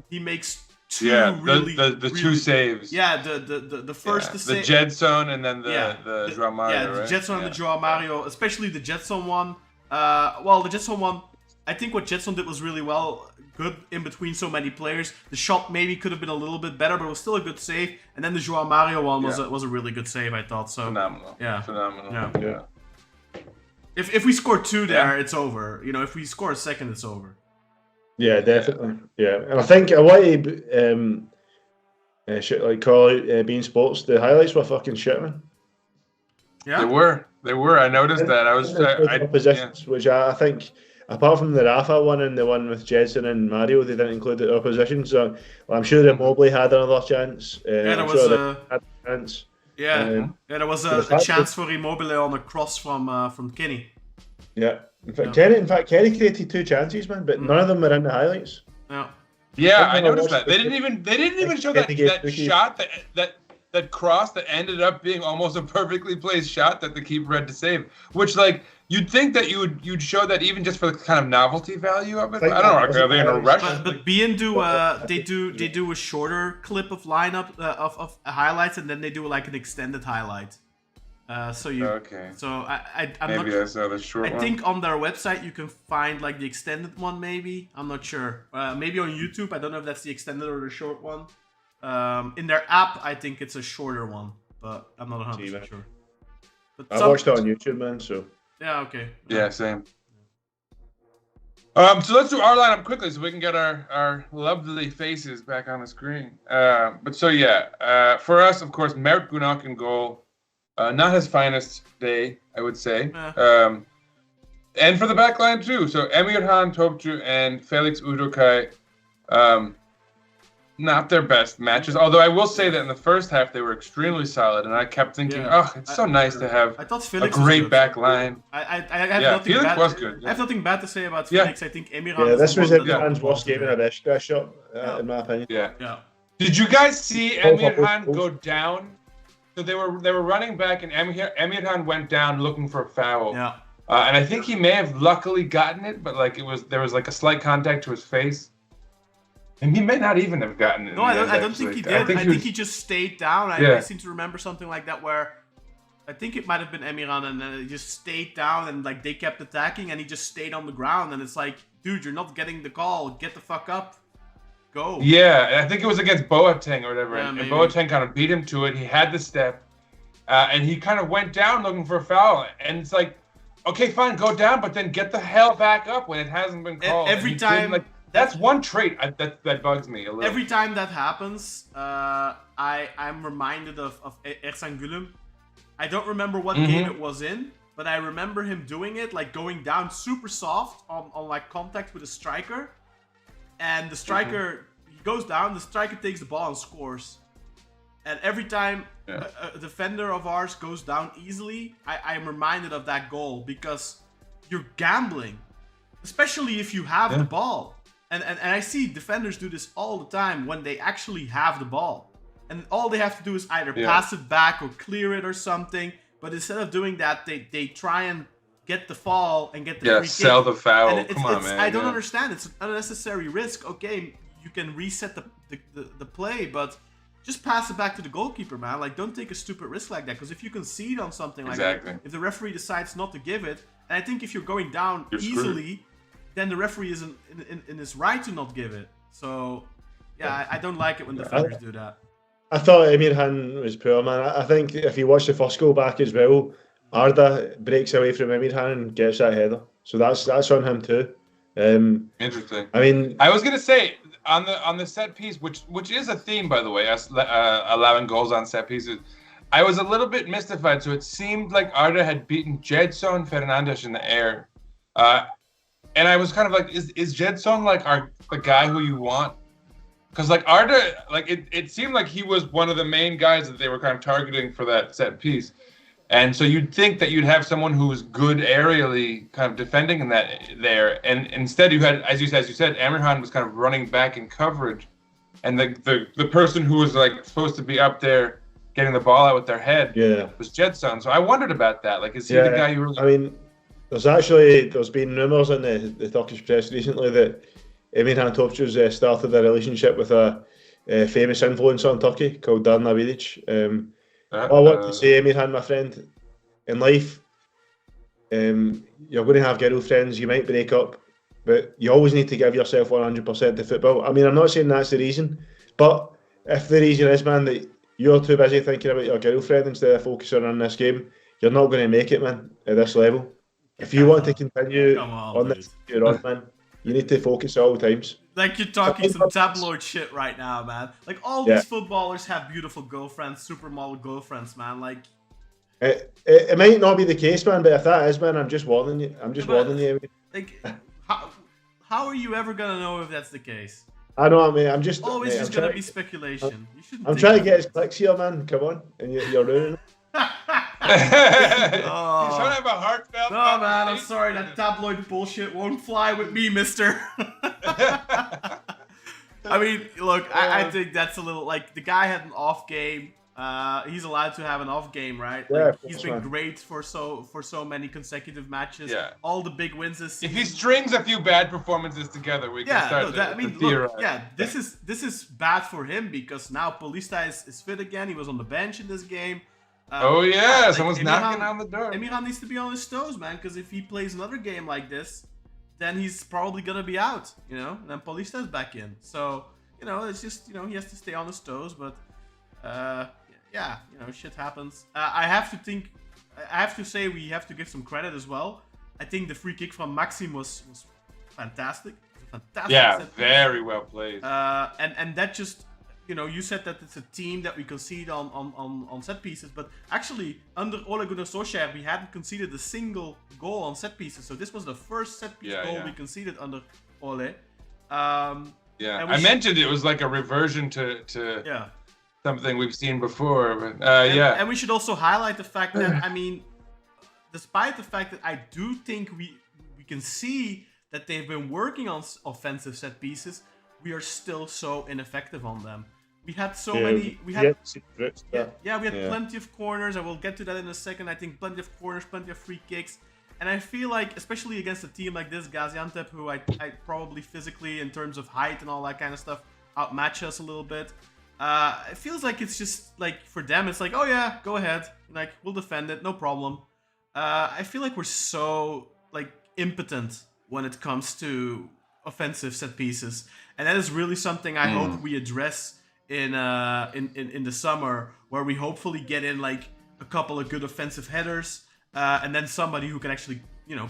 Speaker 2: he makes two
Speaker 3: the two saves.
Speaker 2: Yeah, the first
Speaker 3: the Jedson and then the Joao Mario.
Speaker 2: Yeah, the Jedson and the Joao Mario, especially the Jedson one. The Jedson one, I think what Jedson did was really good in between so many players. The shot maybe could have been a little bit better, but it was still a good save. And then the Joao Mario one was a really good save, I thought. So
Speaker 3: phenomenal.
Speaker 2: Yeah. If we score two there, it's over. If we score a second, it's over.
Speaker 4: Yeah, definitely. Yeah, and I think I want to call out being sports. The highlights were fucking shit, man.
Speaker 3: Yeah, they were. I noticed that. I was
Speaker 4: positions, which I think. Apart from the Rafa one and the one with Jedson and Mario, they didn't include the opposition. So I'm sure Immobile had another chance.
Speaker 2: There was a chance for Immobile on a cross from Kenny.
Speaker 4: Yeah, in fact, Kenny created two chances, man, but none of them were in the highlights.
Speaker 3: Yeah, I noticed that they didn't even show that shot that cross that ended up being almost a perfectly placed shot that the keeper had to save, which you'd think that you'd show that even just for the kind of novelty value of it. I don't know. Are they in a rush?
Speaker 2: But BN they do a shorter clip of lineup of highlights, and then they do like an extended highlight. I'm
Speaker 3: maybe
Speaker 2: not.
Speaker 3: I saw the short one.
Speaker 2: I think on their website you can find like the extended one. Maybe I'm not sure. Maybe on YouTube. I don't know if that's the extended or the short one. In their app, I think it's a shorter one, but I'm not 100% sure. But
Speaker 4: I watched it on YouTube, man. So.
Speaker 2: Yeah, okay.
Speaker 3: Yeah, same. So let's do our lineup quickly so we can get our lovely faces back on the screen. For us, of course, Mert Gunak in goal. Not his finest day, I would say. And for the back line, too. So Emirhan Topçu and Felix Udokai. Not their best matches, although I will say that in the first half they were extremely solid, and I kept thinking, it's so nice to have a great back line.
Speaker 2: Felix
Speaker 3: was good.
Speaker 2: I have nothing bad to say about Felix. I think Emirhan.
Speaker 4: Yeah, this was Emirhan's worst game in a Beşiktaş shot, in my opinion.
Speaker 3: Yeah. Did you guys see Emirhan go down? So they were running back, and Emirhan went down looking for a foul.
Speaker 2: Yeah.
Speaker 3: And I think he may have luckily gotten it, but there was a slight contact to his face. And he may not even have gotten it.
Speaker 2: No, I don't think he did. I think he just stayed down. I seem to remember something like that where I think it might have been Emirhan, and then he just stayed down, and like they kept attacking, and he just stayed on the ground. And it's like, dude, you're not getting the call. Get the fuck up. Go.
Speaker 3: Yeah, I think it was against Boateng or whatever. And Boateng kind of beat him to it. He had the step, and he kind of went down looking for a foul. And it's like, okay, fine, go down, but then get the hell back up when it hasn't been called.
Speaker 2: Every time,
Speaker 3: like, that's one trait that bugs me a little.
Speaker 2: Every time that happens, I'm reminded of Ersan Gülüm. I don't remember what game it was in, but I remember him doing it, like going down super soft on like contact with a striker, and the striker he goes down, the striker takes the ball and scores. And every time a defender of ours goes down easily, I am reminded of that goal because you're gambling, especially if you have the ball. And I see defenders do this all the time when they actually have the ball. And all they have to do is either pass it back or clear it or something. But instead of doing that, they try and get the fall and get the free kick.
Speaker 3: Sell the foul.
Speaker 2: And
Speaker 3: Come on, man.
Speaker 2: I don't understand. It's an unnecessary risk. Okay, you can reset the play, but just pass it back to the goalkeeper, man. Like, don't take a stupid risk like that. Because if you concede on something like that, if the referee decides not to give it, and I think if you're going down easily, then the referee is in his right to not give it. So, yeah, I don't like it when defenders do that.
Speaker 4: I thought Emirhan was poor, man. I think if you watch the first goal back as well, Arda breaks away from Emirhan and gets that header. So that's on him too.
Speaker 3: Interesting.
Speaker 4: I mean,
Speaker 3: I was gonna say on the set piece, which is a theme, by the way, us allowing goals on set pieces. I was a little bit mystified. So it seemed like Arda had beaten Gedson Fernandes in the air, and I was kind of like, is Gedson like the guy who you want? Because like Arda, like it seemed like he was one of the main guys that they were kind of targeting for that set piece. And so you'd think that you'd have someone who was good aerially kind of defending in that there. And instead you had, as you said, Emirhan was kind of running back in coverage. And the person who was like supposed to be up there getting the ball out with their head was Gedson. So I wondered about that. Like, is he the guy you really...
Speaker 4: I mean, there's been rumours in the Turkish press recently that Emirhan Topçu's started a relationship with a famous influencer in Turkey called Darna Bilic. I want to say, Emirhan, my friend, in life, you're going to have girlfriends, you might break up, but you always need to give yourself 100% to football. I mean, I'm not saying that's the reason, but if the reason is, man, that you're too busy thinking about your girlfriend instead of focusing on this game, you're not going to make it, man, at this level. If you want to continue on this, you're on, man. You need to focus at all times.
Speaker 2: Like, you're talking some tabloid shit right now, man. Like, all these footballers have beautiful girlfriends, supermodel girlfriends, man. Like,
Speaker 4: it might not be the case, man. But if that is, man, I'm just warning you. Warning you.
Speaker 2: Like, how are you ever gonna know if that's the case?
Speaker 4: I know, I mean, I'm just
Speaker 2: always just gonna be speculation.
Speaker 4: I'm trying to get his clicks here, man. Come on, and you're ruining it.
Speaker 3: He's trying to have a heartfelt.
Speaker 2: No, man, I'm sorry. That tabloid bullshit won't fly with me, mister. I mean, look, I think that's a little, like, the guy had an off game. He's allowed to have an off game, right? Like, he's been great for so many consecutive matches. Yeah. All the big wins this season.
Speaker 3: If he strings a few bad performances together, we can start
Speaker 2: this is bad for him because now Paulista is fit again. He was on the bench in this game.
Speaker 3: Someone's knocking on the door.
Speaker 2: Emirhan needs to be on his toes, man, because if he plays another game like this, then he's probably gonna be out, you know. And then Paulista's back in, so it's just he has to stay on his toes. But shit happens. I have to say we have to give some credit as well. I think the free kick from Maxim was fantastic. It was a fantastic.
Speaker 3: Very well played.
Speaker 2: And that just. You said that it's a team that we concede on set pieces, but actually under Ole Gunnar Solskjaer we hadn't conceded a single goal on set pieces. So this was the first set piece goal we conceded under Ole.
Speaker 3: I mentioned it was like a reversion to something we've seen before. But,
Speaker 2: and we should also highlight the fact that, I mean, despite the fact that I do think we can see that they've been working on offensive set pieces, we are still so ineffective on them. We had so many. We had plenty of corners. I will get to that in a second. I think plenty of corners, plenty of free kicks, and I feel like, especially against a team like this, Gaziantep, who I probably physically, in terms of height and all that kind of stuff, outmatch us a little bit. It feels like it's just like for them, it's like, oh yeah, go ahead, like we'll defend it, no problem. I feel like we're so like impotent when it comes to offensive set pieces, and that is really something I hope we address in the summer, where we hopefully get in like a couple of good offensive headers, and then somebody who can actually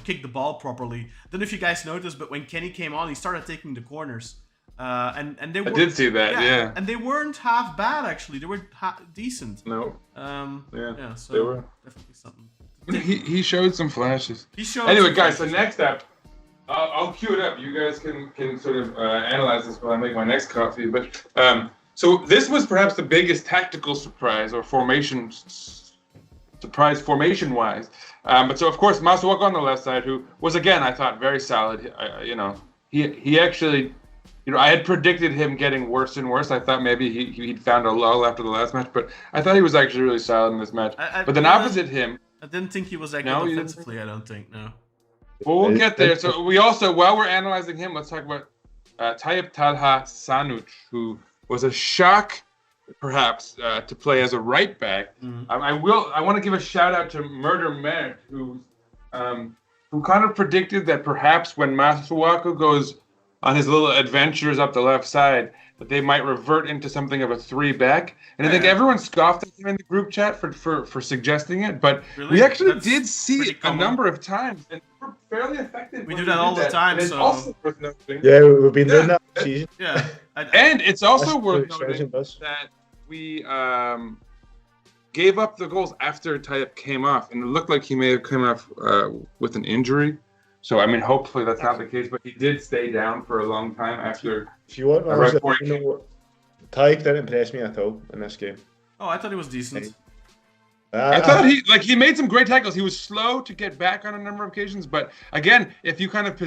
Speaker 2: kick the ball properly. I don't know if you guys noticed, but when Kenny came on, he started taking the corners. And they
Speaker 3: I did see that, yeah.
Speaker 2: And they weren't half bad, actually. They were decent.
Speaker 3: No.
Speaker 2: Yeah, so
Speaker 3: they were.
Speaker 2: definitely something.
Speaker 3: He showed some flashes.
Speaker 2: Anyway,
Speaker 3: guys, so next up, I'll cue it up. You guys can sort of analyze this while I make my next coffee. But so this was perhaps the biggest tactical surprise or surprise formation-wise. But so, of course, Masuaku on the left side, who was, again, I thought, very solid. He actually... I had predicted him getting worse and worse. I thought maybe he'd found a lull after the last match, but I thought he was actually really solid in this match. But then opposite him...
Speaker 2: I didn't think he was that good offensively, I don't think, no.
Speaker 3: Well, we'll get there. So we also, while we're analyzing him, let's talk about Tayyip Talha Sanuc, who was a shock, perhaps, to play as a right back. I want to give a shout out to Murder Mert, who kind of predicted that perhaps when Masuaku goes on his little adventures up the left side, that they might revert into something of a 3-back. And I think everyone scoffed at him in the group chat for suggesting it, but really? We actually did see it a number of times, and we're fairly effective.
Speaker 2: We do that all the time, so...
Speaker 3: It's also worth noting.
Speaker 4: Yeah, we've been doing that this season.
Speaker 2: Yeah.
Speaker 3: And it's also worth noting that we gave up the goals after Tayyip came off, and it looked like he may have come off with an injury. So, I mean, hopefully that's not the case, but he did stay down for a long time after...
Speaker 4: If you want, Tayyip didn't impress me at all in this game.
Speaker 2: Oh, I thought he was decent.
Speaker 3: I thought he made some great tackles. He was slow to get back on a number of occasions, but again, if you kind of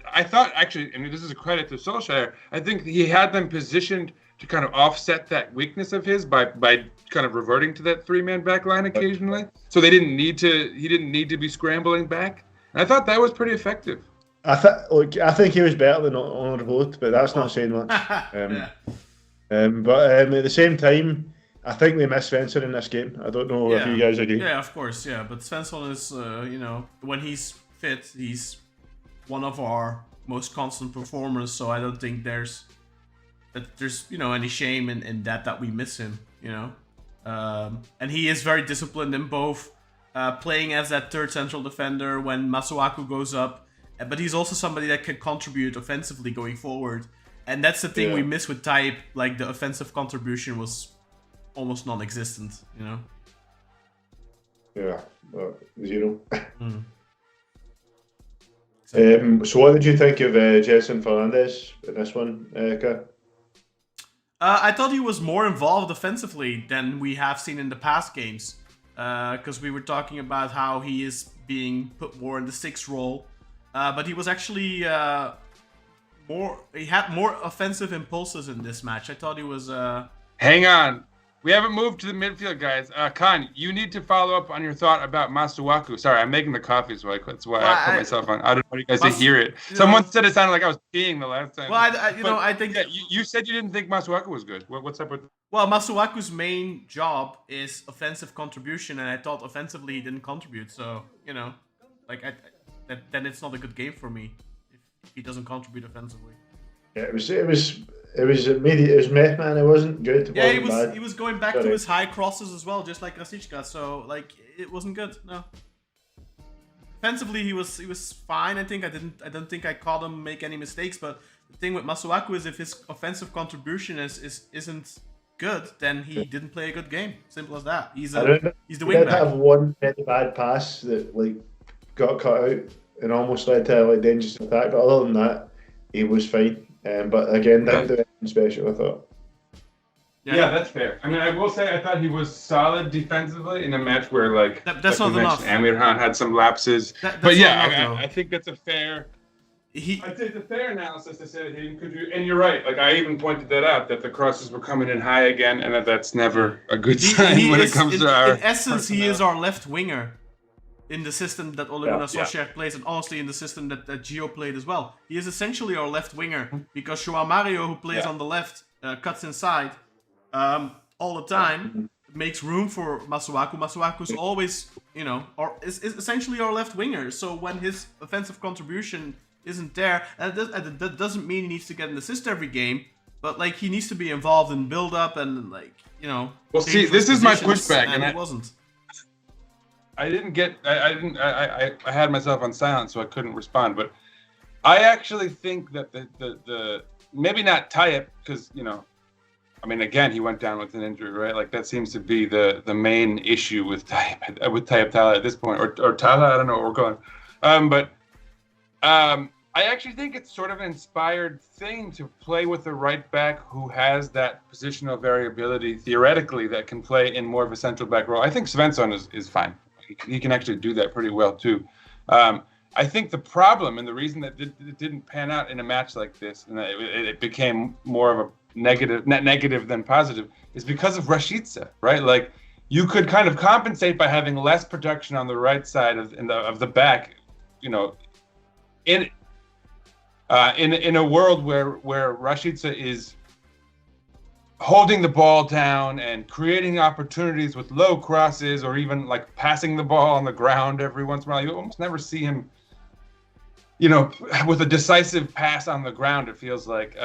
Speaker 3: I thought actually, and this is a credit to Solskjaer, I think he had them positioned to kind of offset that weakness of his by kind of reverting to that 3-man back line occasionally. So he didn't need to be scrambling back. And I thought that was pretty effective.
Speaker 4: I think he was better than on both, but that's not saying much. But at the same time, I think we missed Svensson in this game. I don't know if you guys agree.
Speaker 2: Yeah, of course, yeah. But Svensson is, when he's fit, he's one of our most constant performers. So I don't think there's any shame in that we miss him. And he is very disciplined in both. Playing as that third central defender when Masuaku goes up, but he's also somebody that can contribute offensively going forward, and that's the thing we miss with Tayyip. Like the offensive contribution was almost non-existent,
Speaker 4: Yeah, 0. So what did you think of Jason Fernandez in this one, Eka?
Speaker 2: I thought he was more involved offensively than we have seen in the past games. Because we were talking about how he is being put more in the 6 role, but he was actually he had more offensive impulses in this match. I thought he was.
Speaker 3: Hang on, we haven't moved to the midfield, guys. Khan, you need to follow up on your thought about Masuaku. Sorry, I'm making the coffee, so that's why I put myself on. I don't want you guys to hear it. Someone said it sounded like I was peeing the last time.
Speaker 2: Well, I think
Speaker 3: you said you didn't think Masuaku was good. What's up with?
Speaker 2: Well, Masuaku's main job is offensive contribution, and I thought offensively he didn't contribute. So then it's not a good game for me if he doesn't contribute offensively.
Speaker 4: Yeah, it was man. It wasn't good.
Speaker 2: Yeah, he was going back to his high crosses as well, just like Rasicka. So it wasn't good. No. Offensively, he was fine. I don't think I caught him make any mistakes. But the thing with Masuaku is if his offensive contribution isn't good, then he didn't play a good game. Simple as that. He's the wingback.
Speaker 4: He did have one very bad pass that got cut out and almost led to dangerous attack. But other than that, he was fine. But again, didn't do anything special, I thought.
Speaker 3: Yeah, that's fair. I mean, I will say I thought he was solid defensively in a match where
Speaker 2: that's not enough.
Speaker 3: Amirhan had some lapses. But yeah, I think that's a fair. I'd say it's a fair analysis to say that he didn't contribute. And you're right. I even pointed that out, that the crosses were coming in high again, and that's never a good sign when it comes to our.
Speaker 2: In essence, he is our left winger in the system that Ole Gunnar Solskjaer plays, and honestly in the system that Gio played as well. He is essentially our left winger because Joao Mario, who plays on the left, cuts inside all the time, makes room for Masuaku. Masuaku's always, is essentially our left winger. So when his offensive contribution isn't there, and that doesn't mean he needs to get an assist every game, but he needs to be involved in build up and
Speaker 3: Well, see, this is my pushback,
Speaker 2: and it wasn't.
Speaker 3: I had myself on silent, so I couldn't respond. But I actually think that the maybe not Tayyip, because I mean, again, he went down with an injury, right? Like that seems to be the main issue with Tayyip Talha at this point, or Talha. I don't know where we're going. I actually think it's sort of an inspired thing to play with a right back who has that positional variability theoretically that can play in more of a central back role. I think Svensson is fine. He can actually do that pretty well too. I think the problem and the reason that it didn't pan out in a match like this, and it became more of a net negative than positive, is because of Rashica, right? Like you could kind of compensate by having less production on the right side of the back, in a world where Rashica is holding the ball down and creating opportunities with low crosses, or even like passing the ball on the ground every once in a while. You almost never see him, with a decisive pass on the ground, it feels like.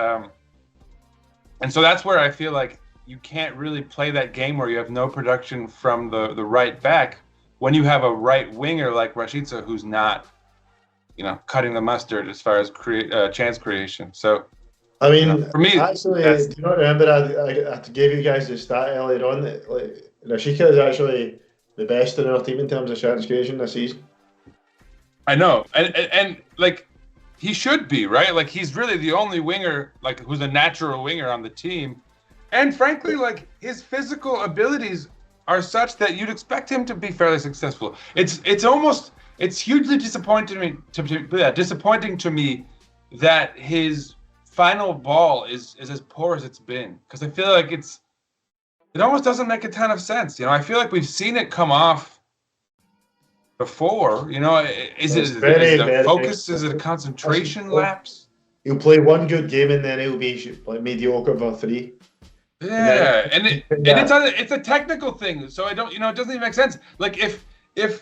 Speaker 3: And so that's where I feel like you can't really play that game where you have no production from the right back when you have a right winger like Rashica who's not, cutting the mustard as far as chance creation. So,
Speaker 4: I mean,
Speaker 3: for me,
Speaker 4: actually, do you not remember I gave you guys the stat earlier on that like Rashica is actually the best in our team in terms of chance creation this season?
Speaker 3: I know, and like he should be, right? Like he's really the only winger, like who's a natural winger on the team, and frankly, like his physical abilities are such that you'd expect him to be fairly successful. It's hugely disappointing to me that his final ball is as poor as it's been, because I feel like it almost doesn't make a ton of sense. I feel like we've seen it come off before. Is it a focus? Is it a concentration lapse?
Speaker 4: He'll play one good game and then he'll be like mediocre for 3.
Speaker 3: Yeah, and it's a technical thing, so it doesn't even make sense. Like if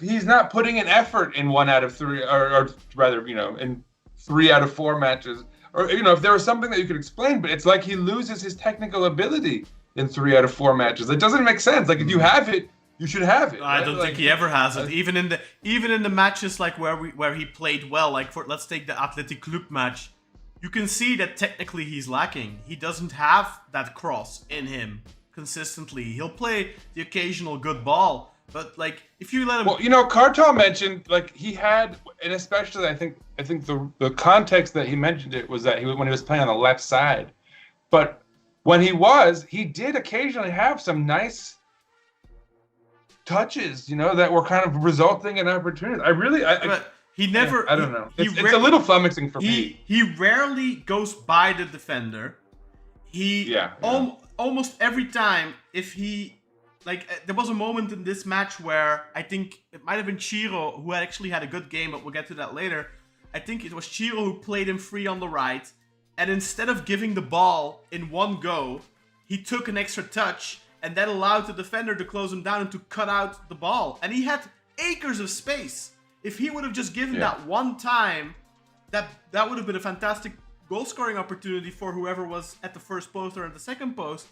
Speaker 3: he's not putting an effort in 1 out of 3, or rather, in 3 out of 4 matches, or if there was something that you could explain, but it's like he loses his technical ability in 3 out of 4 matches. It doesn't make sense. Like if you have it, you should have it.
Speaker 2: I
Speaker 3: right?
Speaker 2: don't think he ever has it. Even in the matches like where he played well, like let's take the Athletic Club match, you can see that technically he's lacking. He doesn't have that cross in him consistently. He'll play the occasional good ball. But like, if you let him,
Speaker 3: well, Kartal mentioned like he had, and especially I think the context that he mentioned it was that when he was playing on the left side, but when he did occasionally have some nice touches, that were kind of resulting in opportunities.
Speaker 2: But he never.
Speaker 3: I don't know. It's a little flummoxing for me.
Speaker 2: He rarely goes by the defender. Almost every time, if he. Like, there was a moment in this match where I think it might have been Ciro who actually had a good game, but we'll get to that later. I think it was Ciro who played him free on the right, and instead of giving the ball in one go, he took an extra touch, and that allowed the defender to close him down and to cut out the ball. And he had acres of space. If he would have just given that one time, that would have been a fantastic goal-scoring opportunity for whoever was at the first post or at the second post.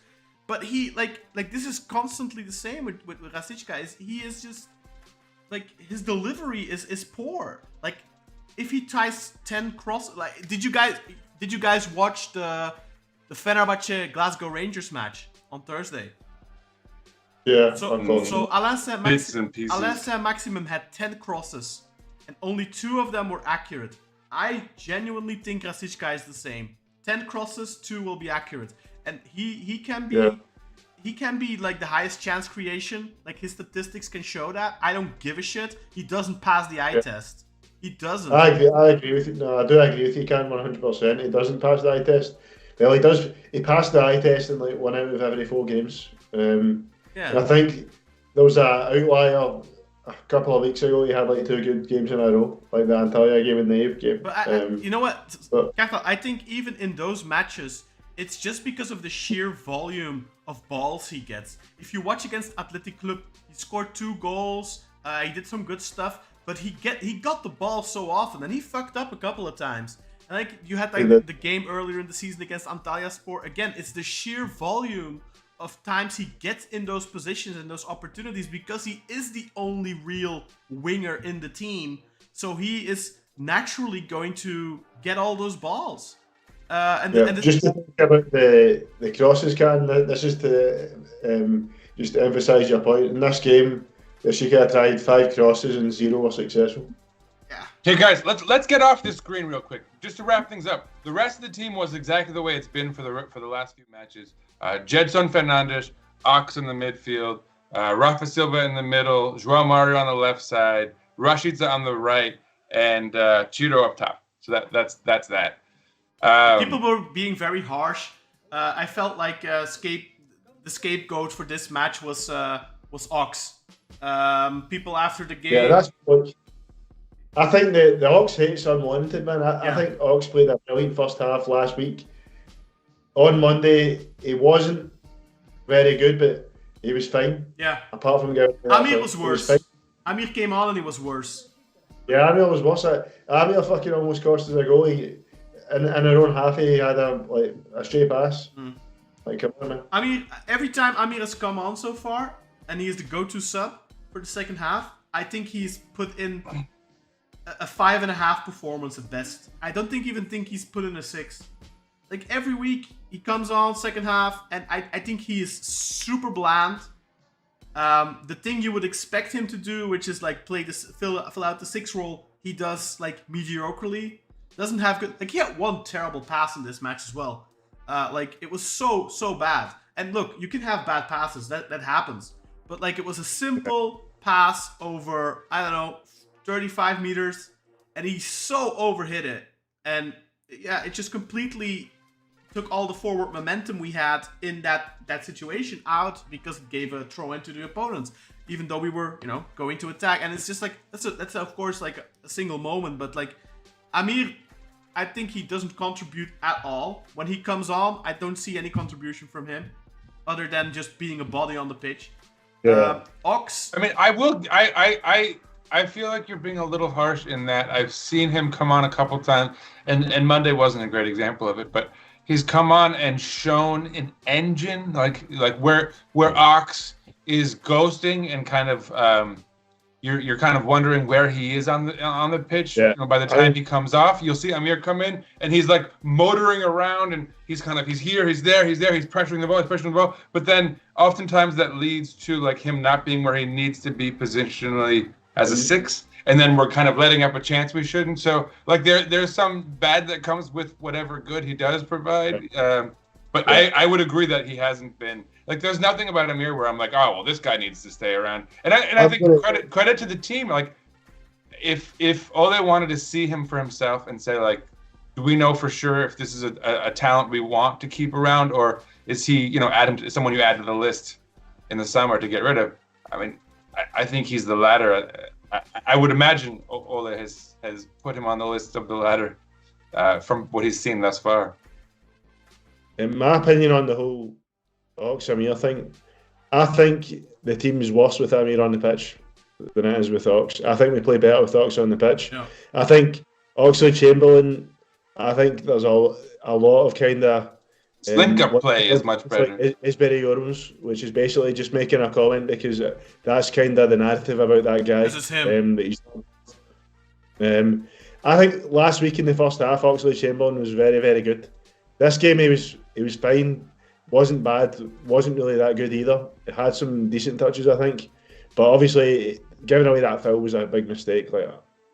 Speaker 2: But he, like this is constantly the same with Rashica. He is just, like, his delivery is poor. Like, if he ties 10 crosses, like, did you guys watch the Fenerbahce Glasgow Rangers match on Thursday?
Speaker 4: Yeah.
Speaker 2: So Alain Saint-Maximin had 10 crosses, and only 2 of them were accurate. I genuinely think Rashica is the same. 10 crosses, 2 will be accurate. And he can be like the highest chance creation. Like his statistics can show that. I don't give a shit. He doesn't pass the eye test. He doesn't. I
Speaker 4: agree with you. No, I do agree with you, Can, 100%. He doesn't pass the eye test. Well, he does. He passed the eye test in like 1 out of every 4 games. And I think there was an outlier a couple of weeks ago. He had like 2 good games in a row, like the Antalya game and the Abe game.
Speaker 2: But you know what, Kaka, I think even in those matches, it's just because of the sheer volume of balls he gets. If you watch against Athletic Club, he scored 2 goals. He did some good stuff, but he got the ball so often, and he fucked up a couple of times. And like you had like the game earlier in the season against Antalyaspor. Again, it's the sheer volume of times he gets in those positions and those opportunities because he is the only real winger in the team. So he is naturally going to get all those balls.
Speaker 4: Just to think about the crosses, Can, this is to just to emphasise your point. In this game, Beşiktaş tried 5 crosses and 0 were successful.
Speaker 2: Yeah.
Speaker 3: Okay, guys, let's get off this screen real quick. Just to wrap things up, the rest of the team was exactly the way it's been for the last few matches. Gedson Fernandes, Ox in the midfield, Rafa Silva in the middle, João Mario on the left side, Rashica on the right, and Ciro up top. So that's that.
Speaker 2: People were being very harsh. I felt like the scapegoat for this match was Ox. People after the game.
Speaker 4: Yeah, that's. I think the Ox hate's unwarranted, man. I think Ox played a brilliant first half last week. On Monday, he wasn't very good, but he was fine.
Speaker 2: Yeah.
Speaker 4: Apart from getting
Speaker 2: Amir was worse. Amir came on and he was worse.
Speaker 4: Yeah, Amir was worse. Amir fucking almost cost us a goal. In our own half, he had a straight pass. Like, come on, man.
Speaker 2: I mean, every time Amir has come on so far, and he is the go-to sub for the second half, I think he's put in a 5.5 performance at best. I don't even think he's put in a 6. Like, every week, he comes on second half, and I think he is super bland. The thing you would expect him to do, which is like play this, fill out the 6 role, he does like mediocrely. Doesn't have good. Like, he had one terrible pass in this match as well. Like, it was so bad. And look, you can have bad passes. That happens. But like, it was a simple pass over, I don't know, 35 meters, and he so overhit it. And yeah, it just completely took all the forward momentum we had in that situation out, because it gave a throw into the opponents, even though we were, going to attack. And it's just like, that's of course like a single moment, but like, Amir, I think he doesn't contribute at all. When he comes on, I don't see any contribution from him other than just being a body on the pitch.
Speaker 4: Yeah.
Speaker 3: Ox. I mean, I feel like you're being a little harsh in that I've seen him come on a couple times, and Monday wasn't a great example of it, but he's come on and shown an engine, like where Ox is ghosting and kind of you're kind of wondering where he is on the pitch.
Speaker 4: Yeah.
Speaker 3: By the time he comes off, you'll see Amir come in and he's like motoring around, and he's here, he's there, he's pressuring the ball, but then oftentimes that leads to like him not being where he needs to be positionally as a 6, and then we're kind of letting up a chance we shouldn't. So like there's some bad that comes with whatever good he does provide. But I would agree that he hasn't been, like, there's nothing about Amir where I'm like, oh well, this guy needs to stay around. And I think credit to the team. Like, if Ole wanted to see him for himself and say, like, do we know for sure if this is a talent we want to keep around, or is he, someone you add to the list in the summer to get rid of? I mean, I think he's the latter. I would imagine Ole has put him on the list of the latter from what he's seen thus far.
Speaker 4: In my opinion on the whole Ox Amir thing, I think the team is worse with Amir on the pitch than it is with Ox. I think we play better with Ox on the pitch. Yeah. I think Oxlade-Chamberlain, I think there's a lot of kind of
Speaker 3: link-up play is much better.
Speaker 4: Like Isbury Euros, which is basically just making a comment because that's kind of the narrative about that guy.
Speaker 2: This is him.
Speaker 4: I think last week in the first half, Oxlade-Chamberlain was very, very good. This game, he was fine. Wasn't bad. Wasn't really that good either. It had some decent touches, I think. But obviously, giving away that foul was a big mistake.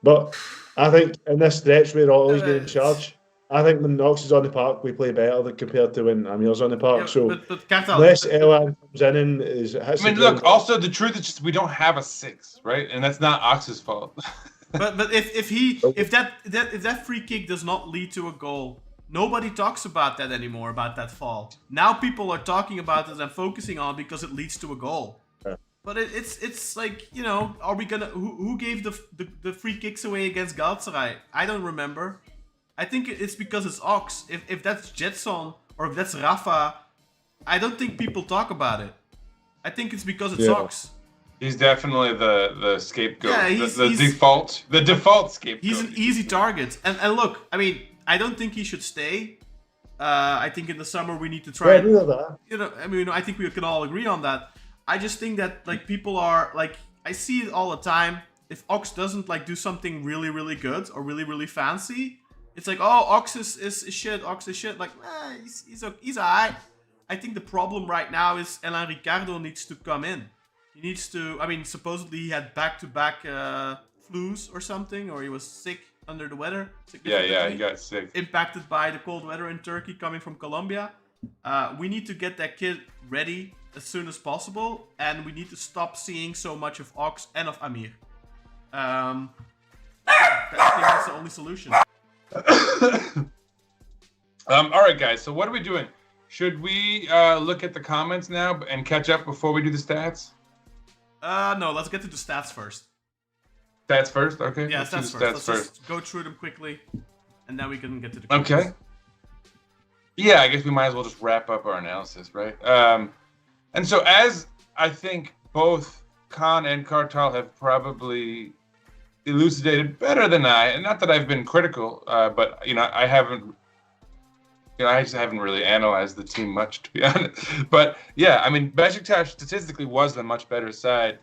Speaker 4: But I think in this stretch where Ollie's been in charge, I think when Ox is on the park, we play better than compared to when Amir's on the park. Yeah, so unless Elan comes in and
Speaker 3: look. Also, the truth is just we don't have a 6, right? And that's not Ox's fault.
Speaker 2: but if that free kick does not lead to a goal, nobody talks about that anymore, about that fall. Now people are talking about it and focusing on it because it leads to a goal. Yeah. But it's like, are we gonna who gave the free kicks away against Galatasaray? I don't remember. I think it's because it's Ox. If that's Gedson or if that's Rafa, I don't think people talk about it. I think it's because it's Ox.
Speaker 3: He's definitely the scapegoat. Yeah, the default scapegoat.
Speaker 2: He's an easy target. And look, I mean, I don't think he should stay. I think in the summer we need to try.
Speaker 4: Yeah, I do know that.
Speaker 2: You know, I mean, I think we can all agree on that. I just think that like people are like, I see it all the time. If Ox doesn't like do something really, really good or really, really fancy, it's like, oh, Ox is shit. Ox is shit. Like, he's alright. I think the problem right now is Elan Ricardo needs to come in. He needs to. I mean, supposedly he had back-to-back flus or something, or he was sick under the weather.
Speaker 3: Yeah, he got sick.
Speaker 2: Impacted by the cold weather in Turkey coming from Colombia. We need to get that kid ready as soon as possible, and we need to stop seeing so much of Ox and of Amir. I think that's the only solution.
Speaker 3: All right, guys. So what are we doing? Should we look at the comments now and catch up before we do the stats?
Speaker 2: No, let's get to the stats first.
Speaker 3: Stats first? Okay.
Speaker 2: Yeah, stats first. Let's just go through them quickly, and then we can get to the comments.
Speaker 3: Okay. Yeah, I guess we might as well just wrap up our analysis, right? And so as I think both Khan and Kartal have probably elucidated better than I, and not that I've been critical, but I just haven't really analyzed the team much, to be honest. But yeah, I mean, Beşiktaş statistically was the much better side.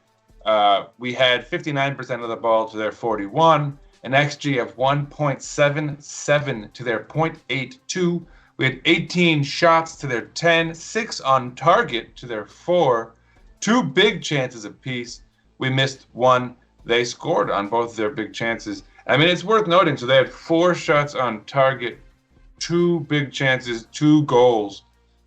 Speaker 3: We had 59% of the ball to their 41, an XG of 1.77 to their 0.82. We had 18 shots to their 10, 6 on target to their 4, 2 big chances apiece. We missed 1. They scored on both their big chances. I mean, it's worth noting. So they had 4 shots on target, 2 big chances, 2 goals.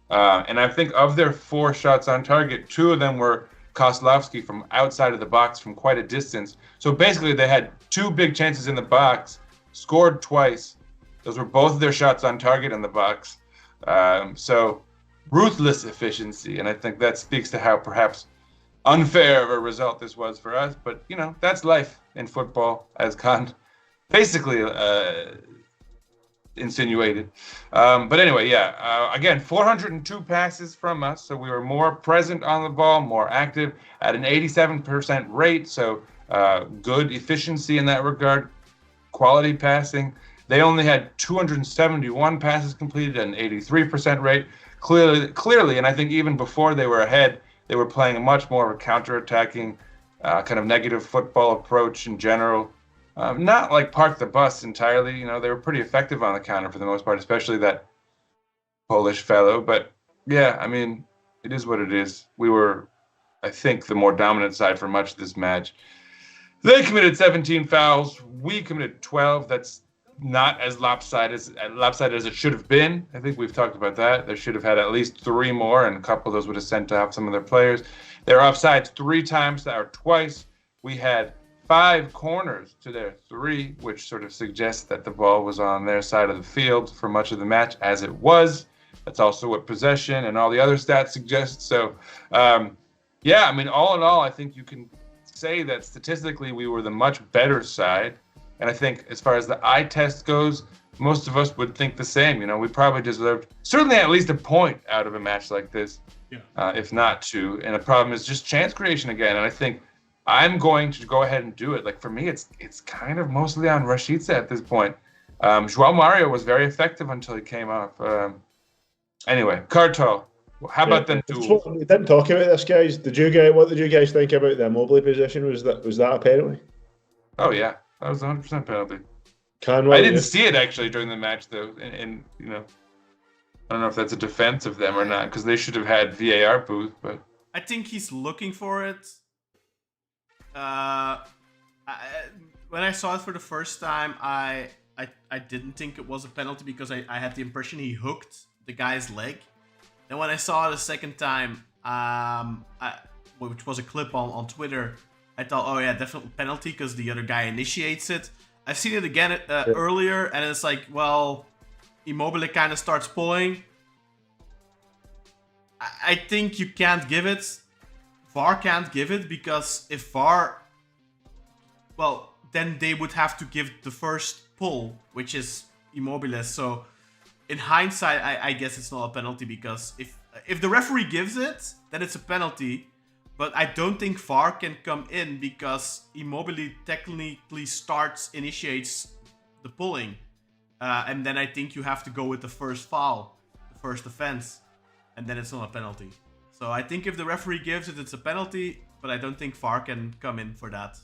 Speaker 3: And I think of their 4 shots on target, 2 of them were Kozlowski from outside of the box from quite a distance. So basically they had 2 big chances in the box, scored twice. Those were both of their shots on target in the box. So ruthless efficiency. And I think that speaks to how perhaps unfair of a result this was for us. But, that's life in football, as Khan basically insinuated. But anyway, again, 402 passes from us. So we were more present on the ball, more active at an 87% rate. So good efficiency in that regard, quality passing. They only had 271 passes completed at an 83% rate. Clearly, and I think even before they were ahead, they were playing a much more of a counter-attacking, kind of negative football approach in general. Not like park the bus entirely. They were pretty effective on the counter for the most part, especially that Polish fellow. But yeah, I mean, it is what it is. We were, I think, the more dominant side for much of this match. They committed 17 fouls. We committed 12. That's not as lopsided as it should have been. I think we've talked about that. They should have had at least 3 more, and a couple of those would have sent off some of their players. They were offsides 3 times or twice. We had 5 corners to their 3, which sort of suggests that the ball was on their side of the field for much of the match, as it was. That's also what possession and all the other stats suggest. So, I mean, all in all, I think you can say that statistically we were the much better side. And I think as far as the eye test goes, most of us would think the same. We probably deserved certainly at least a point out of a match like this, if not 2. And the problem is just chance creation again. And I think I'm going to go ahead and do it. Like for me, it's kind of mostly on Rashica at this point. João Mario was very effective until he came off. Anyway, Kartal, how about them duels?
Speaker 4: We didn't talk about this, guys. What did you guys think about the Immobile position? Was that a penalty?
Speaker 3: Oh yeah. That was 100% penalty.
Speaker 4: I
Speaker 3: didn't see it actually during the match though, and I don't know if that's a defense of them or not, because they should have had VAR booth. But
Speaker 2: I think he's looking for it. When I saw it for the first time, I didn't think it was a penalty because I had the impression he hooked the guy's leg. Then when I saw it a second time, which was a clip on Twitter, I thought, oh yeah, definitely penalty because the other guy initiates it. I've seen it again earlier, and it's like, well, Immobile kind of starts pulling. I think you can't give it. VAR can't give it because if VAR, well, then they would have to give the first pull, which is Immobile. So in hindsight, I guess it's not a penalty because if the referee gives it, then it's a penalty. But I don't think VAR can come in because Immobile technically initiates the pulling. And then I think you have to go with the first foul. first offense, and then it's not a penalty. So I think if the referee gives it, it's a penalty, but I don't think VAR can come in for that.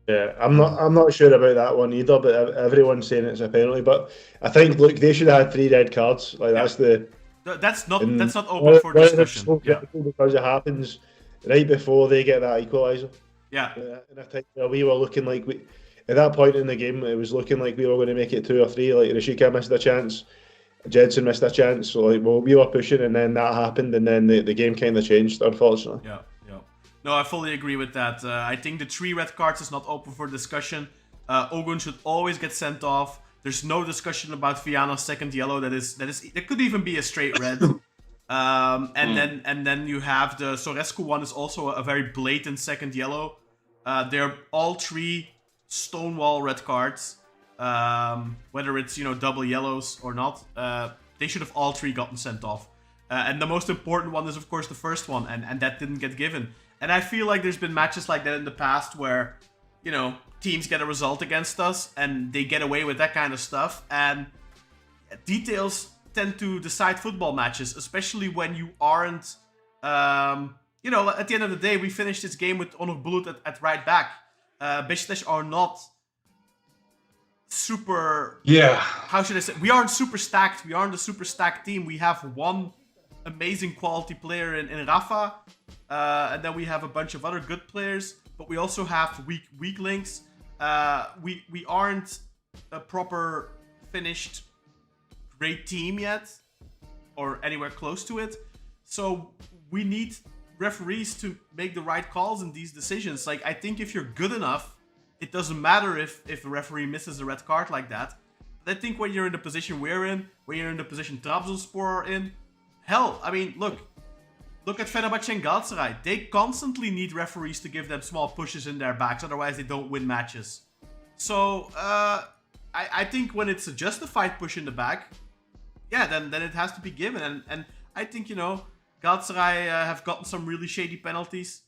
Speaker 4: Yeah, I'm not sure about that one either, but everyone's saying it's a penalty. But I think, look, they should have had 3 red cards. Like that's not
Speaker 2: open for discussion.
Speaker 4: Because it happens right before they get that equaliser.
Speaker 2: Yeah.
Speaker 4: And I think we were looking like at that point in the game, it was looking like we were going to make it 2 or 3. Like Rashika missed a chance, Jedson missed a chance. So like, we were pushing, and then that happened, and then the game kind of changed, unfortunately.
Speaker 2: Yeah. No, I fully agree with that. I think the 3 red cards is not open for discussion. Ogun should always get sent off. There's no discussion about Viana's second yellow. That could even be a straight red. And then you have the Sorescu one is also a very blatant second yellow. They're all 3 stonewall red cards. Whether it's double yellows or not, they should have all 3 gotten sent off. And the most important one is of course the first one, and that didn't get given. And I feel like there's been matches like that in the past where, teams get a result against us and they get away with that kind of stuff. And details tend to decide football matches, especially when you aren't, at the end of the day, we finished this game with Onur Bulut at right back. Beşiktaş are not super...
Speaker 3: Yeah.
Speaker 2: How should I say? We aren't super stacked. We aren't a super stacked team. We have one amazing quality player in Rafa. And then we have a bunch of other good players, but we also have weak links. We aren't a proper finished great team yet, or anywhere close to it. So we need referees to make the right calls in these decisions. Like, I think if you're good enough, it doesn't matter if a referee misses a red card like that. But I think when you're in the position we're in, when you're in the position Trabzonspor are in, hell, I mean, look at Fenerbahce and Galatasaray. They constantly need referees to give them small pushes in their backs, otherwise they don't win matches. So, I think when it's a justified push in the back, yeah, then it has to be given. And I think, Galatasaray have gotten some really shady penalties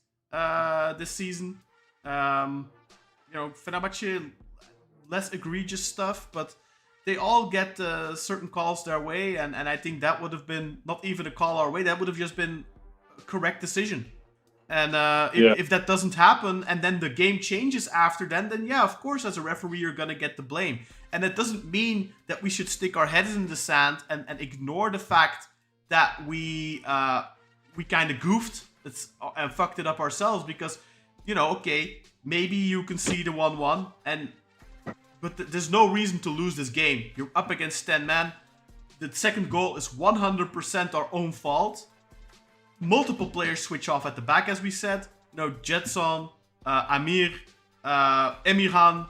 Speaker 2: this season. Fenerbahce, less egregious stuff, but they all get certain calls their way, and I think that would have been not even a call our way, that would have just been a correct decision. And if that doesn't happen, and then the game changes after then yeah, of course, as a referee, you're going to get the blame. And that doesn't mean that we should stick our heads in the sand and ignore the fact that we kind of goofed and fucked it up ourselves, because, okay, maybe you can see the 1-1, but there's no reason to lose this game. You're up against 10 men. The second goal is 100% our own fault. Multiple players switch off at the back, as we said. Jetson, Amir, Emirhan,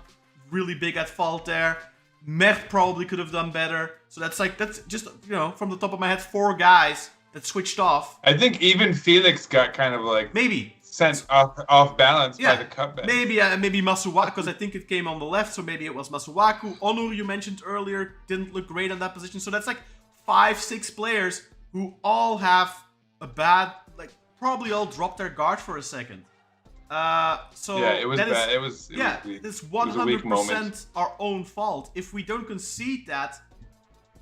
Speaker 2: really big at fault there. Mert probably could have done better. So that's just, from the top of my head, 4 guys that switched off.
Speaker 3: I think even Felix got kind of
Speaker 2: maybe
Speaker 3: sent off balance by the cutback.
Speaker 2: Maybe Masuaku, because I think it came on the left, so maybe it was Masuaku. Onur, you mentioned earlier, didn't look great on that position. So that's 5-6 players who all have a bad, probably all dropped their guard for a second. So
Speaker 3: yeah, it was bad. It was weak.
Speaker 2: It's 100% our own fault. If we don't concede that,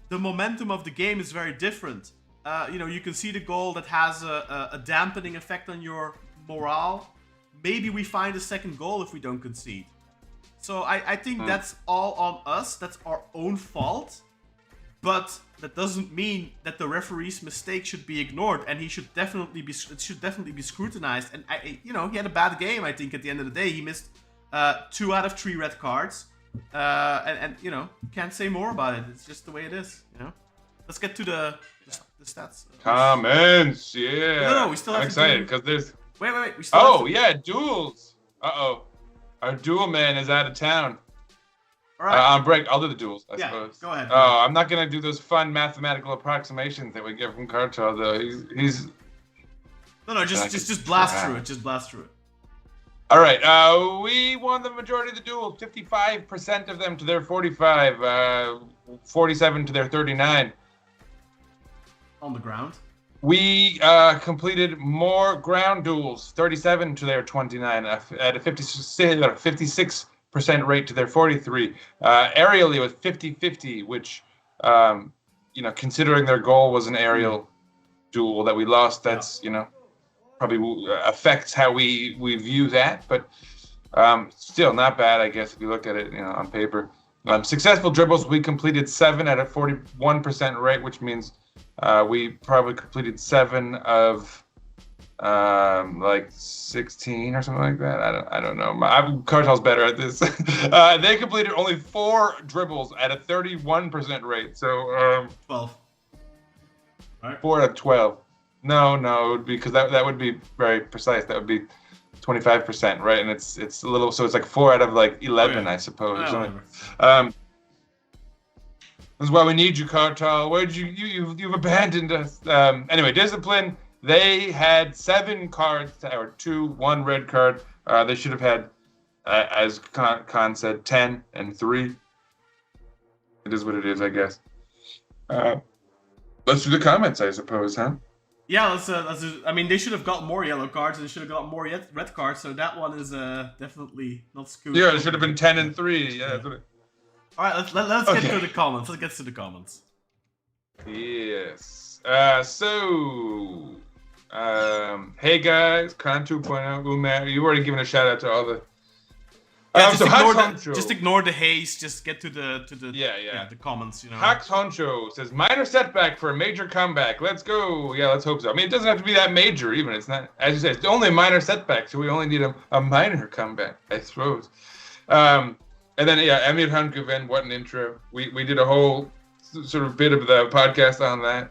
Speaker 2: the momentum of the game is very different. You can see the goal that has a dampening effect on your morale. Maybe we find a second goal if we don't concede. So I think that's all on us. That's our own fault. But that doesn't mean that the referee's mistake should be ignored, and it should definitely be scrutinized. And he had a bad game. I think at the end of the day, he missed 2 out of 3 red cards, and can't say more about it. It's just the way it is. Let's get to the stats.
Speaker 3: Comments, yeah.
Speaker 2: No, we still have.
Speaker 3: I'm excited because there's.
Speaker 2: Wait. We still.
Speaker 3: Duels. Our duel man is out of town.
Speaker 2: All right.
Speaker 3: On break, I'll do the duels, I suppose.
Speaker 2: Go ahead.
Speaker 3: Oh, I'm not gonna do those fun mathematical approximations that we get from Kartal, though. He's.
Speaker 2: No, just blast through it. Just blast through it.
Speaker 3: All right. We won the majority of the duels. 55% of them to their 45. 47 to their 39.
Speaker 2: On the ground.
Speaker 3: We completed more ground duels. 37 to their 29. At a 56% rate to their 43. Aerially was 50-50, which considering their goal was an aerial duel that we lost, that's probably affects how we view that. But still not bad, I guess, if you look at it on paper. Successful dribbles, we completed 7 at a 41% rate, which means we probably completed 7 of like 16 or something like that. I don't know. Cartel's better at this. They completed only 4 dribbles at a 31% rate. So
Speaker 2: 12. Right.
Speaker 3: 4 out of 12. No, because that would be very precise. That would be 25%, right? And it's a little, so it's like 4 out of like 11, I suppose. Or something. That's why we need you, Cartel. Where'd you've abandoned us? Anyway, discipline. They had 7 cards, or 1 red card. They should have had, as Khan said, 10 and 3. It is what it is, I guess. Let's do the comments, I suppose, huh?
Speaker 2: Yeah, let's do, I mean, they should have got more yellow cards, and they should have got more red cards, so that one is definitely not scooped.
Speaker 3: Yeah, it should have been 10 and 3. Yeah.
Speaker 2: Alright, let's get to the comments. Let's get to the comments.
Speaker 3: Yes. Hey guys, Khan 2.0, Umer, you already given a shout out to all the.
Speaker 2: Just ignore the haze. Just get to the the comments.
Speaker 3: Hax Honcho says minor setback for a major comeback. Let's go. Yeah, let's hope so. I mean, it doesn't have to be that major. Even it's not, as you said, it's only a minor setback, so we only need a minor comeback, I suppose. And then Emir Hankoven, what an intro. We did a whole sort of bit of the podcast on that.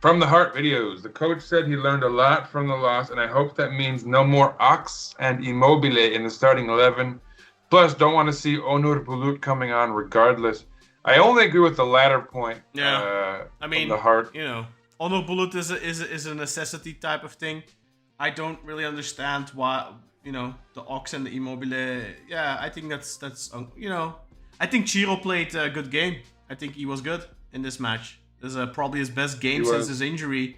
Speaker 3: From the Heart videos, the coach said he learned a lot from the loss, and I hope that means no more Ox and Immobile in the starting 11. Plus, don't want to see Onur Bulut coming on regardless. I only agree with the latter point.
Speaker 2: Yeah, I mean,
Speaker 3: the Heart.
Speaker 2: Onur Bulut is a necessity type of thing. I don't really understand why the Ox and the Immobile. Yeah, I think that's I think Ciro played a good game. I think he was good in this match. This is probably his best game since his injury.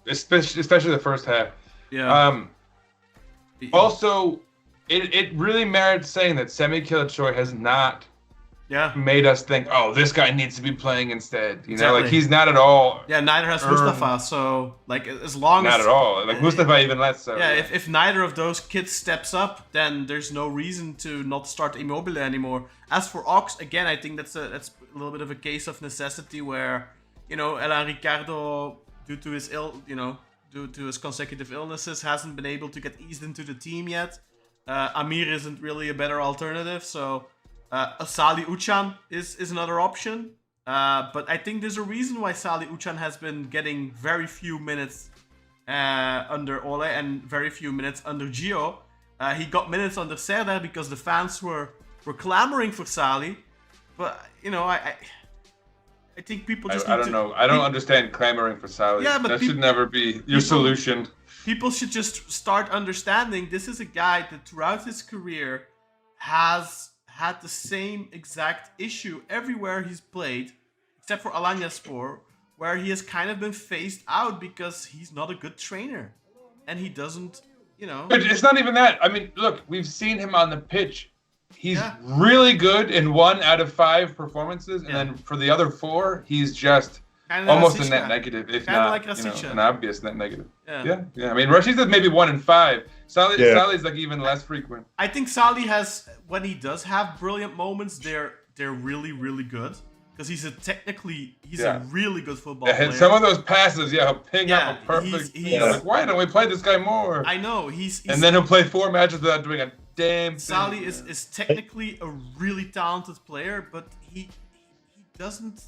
Speaker 3: Especially the first half.
Speaker 2: Yeah.
Speaker 3: Also, it really merits saying that Semi Kılıçsoy has not made us think, oh, this guy needs to be playing instead. Like he's not at all.
Speaker 2: Yeah, neither has Mustafa. So like as long
Speaker 3: as not at all. Like Mustafa even less so.
Speaker 2: Yeah, if neither of those kids steps up, then there's no reason to not start Immobile anymore. As for Ox, again, I think that's a little bit of a case of necessity where Elan Ricardo, due to his consecutive illnesses, hasn't been able to get eased into the team yet. Amir isn't really a better alternative, so Salih Uçan is another option. But I think there's a reason why Salih Uçan has been getting very few minutes under Ole and very few minutes under Gio. He got minutes under Serdar because the fans were clamoring for Salih. But I think people just
Speaker 3: I don't know. I don't understand clamoring for Salih. Yeah, but that should never be your solution.
Speaker 2: People should just start understanding this is a guy that throughout his career has had the same exact issue everywhere he's played, except for Alanyaspor, where he has kind of been phased out because he's not a good trainer. And he doesn't,
Speaker 3: But it's not even that. I mean, look, we've seen him on the pitch. He's really good in 1 out of 5 performances, and then for the other 4, he's just almost a net negative, if not like an obvious net negative. Yeah. I mean, Rashida's maybe 1 in 5. Salih's like even less frequent.
Speaker 2: I think Salih has, when he does have brilliant moments, they're really, really good. Because he's a really good football player.
Speaker 3: Some of those passes, he'll ping up a perfect. Like, why don't we play this guy more?
Speaker 2: I know
Speaker 3: and then he'll play 4 matches without doing a damn thing.
Speaker 2: Salih is technically a really talented player, but he doesn't.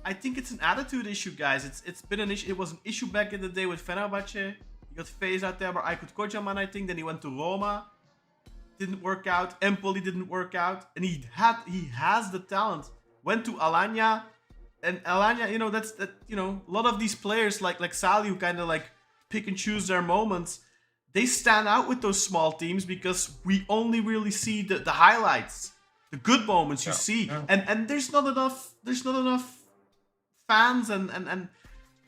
Speaker 2: I think it's an attitude issue, guys. It's been an issue. It was an issue back in the day with Fenerbahce. He got phased out there by Aykut Kocaman, I think. Then he went to Roma. Didn't work out. Empoli didn't work out. And he has the talent. Went to Alanya. And Alanya, a lot of these players like Salih, who kind of like pick and choose their moments, they stand out with those small teams because we only really see the highlights, the good moments you see. Yeah. And there's not enough fans and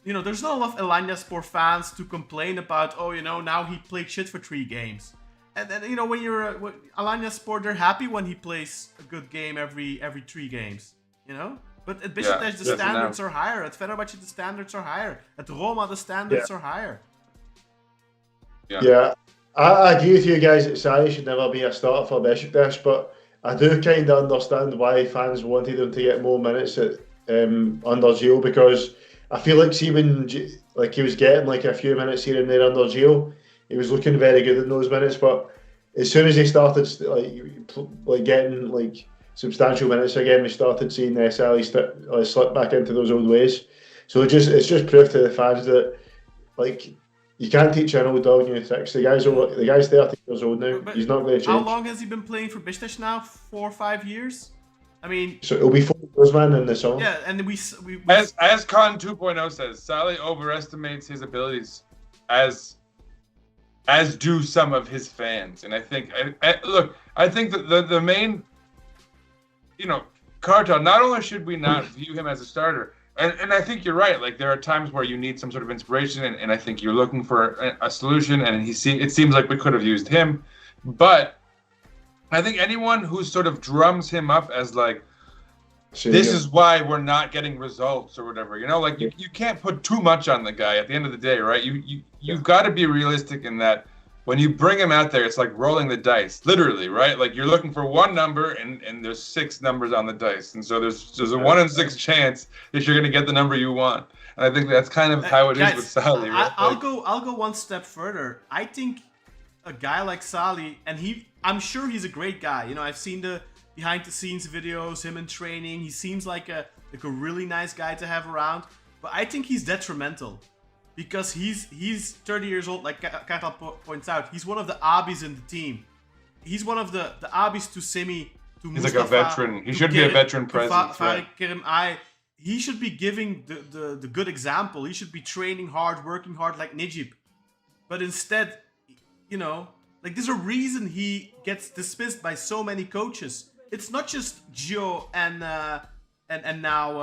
Speaker 2: there's not enough Alanyaspor fans to complain about, now he played shit for 3 games. And then, you know, when you're Alanyaspor, they're happy when he plays a good game every 3 games, you know? But at Beşiktaş, the standards are higher. At Fenerbahçe, the standards are higher. At Roma, the standards are higher.
Speaker 4: Yeah, I agree with you guys that Sarri should never be a starter for Beşiktaş, but I do kind of understand why fans wanted him to get more minutes at, under Gio, because I feel like he was getting like a few minutes here and there under Gio. He was looking very good in those minutes, but as soon as he started like getting like substantial minutes again, we started seeing Sarri slip back into those old ways. So it's just proof to the fans that like you can't teach an old dog new tricks. The guy's 30 years old now.
Speaker 2: But
Speaker 4: he's not going to change.
Speaker 2: How long has he been playing for Beşiktaş now? 4 or 5 years? I mean,
Speaker 4: so it'll be 4 years, man, in the song.
Speaker 2: Yeah, and we
Speaker 3: as Con 2.0 says, Sarri overestimates his abilities, as do some of his fans. And I think, I think that the main, you know, Kartal, not only should we not view him as a starter, and I think you're right, like there are times where you need some sort of inspiration, and I think you're looking for a solution, and it seems like we could have used him. But I think anyone who sort of drums him up as like, this is why we're not getting results or whatever, you know, like you can't put too much on the guy at the end of the day, right? You've got to be realistic in that when you bring him out there, it's like rolling the dice, literally, right? Like you're looking for one number and there's 6 numbers on the dice. And so there's a 1 in 6 chance that you're going to get the number you want. And I think that's kind of how it is with Sarri, right?
Speaker 2: I'll go one step further. I think a guy like Sarri, and I'm sure he's a great guy. You know, I've seen the behind the scenes videos, him in training. He seems like a really nice guy to have around. But I think he's detrimental because he's 30 years old, like Kartal points out. He's one of the Abis in the team. He's one of the Abis to Simi, to
Speaker 3: He's
Speaker 2: Mustafa,
Speaker 3: like a veteran. He should be a veteran presence.
Speaker 2: Right? He should be giving the good example. He should be training hard, working hard like Necip. But instead, you know, like there's a reason he gets dismissed by so many coaches. It's not just Gio and now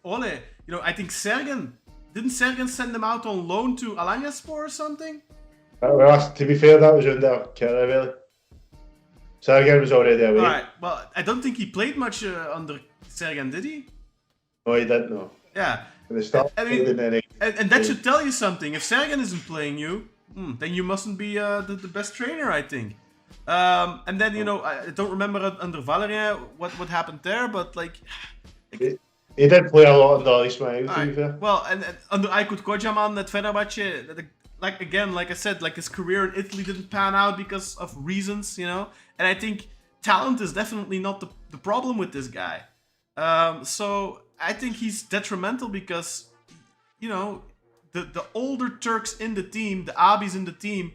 Speaker 2: Ole. You know, I think didn't Sergen send him out on loan to Alanyaspor or something?
Speaker 4: Well, to be fair, that was under Caravelli. Sergen was already away.
Speaker 2: All right. Well, I don't think he played much under Sergen, did he?
Speaker 4: No, he didn't. No.
Speaker 2: Yeah.
Speaker 4: And
Speaker 2: that should tell you something. If Sergen isn't playing you, then you mustn't be the best trainer, I think. And then, you know, I don't remember under Valérien what happened there, but like...
Speaker 4: He did play a lot under Ismail, to be fair.
Speaker 2: Well, and under Aykut Kocaman at Fenerbahçe, like I said, like his career in Italy didn't pan out because of reasons, you know? And I think talent is definitely not the problem with this guy. So I think he's detrimental because, you know, the older Turks in the team, the Abis in the team,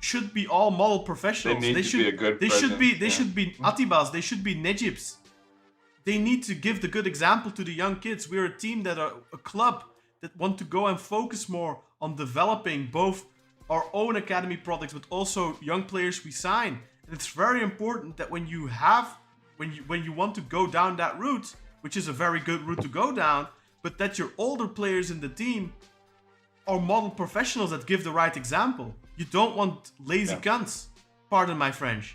Speaker 2: should be all model professionals.
Speaker 3: They should be a good presence.
Speaker 2: They should be Atibas. They should be Necips. They need to give the good example to the young kids. We're a team that are a club that want to go and focus more on developing both our own academy products, but also young players we sign. And it's very important that when you want to go down that route, which is a very good route to go down, but that your older players in the team are model professionals that give the right example. You don't want lazy cunts, pardon my French.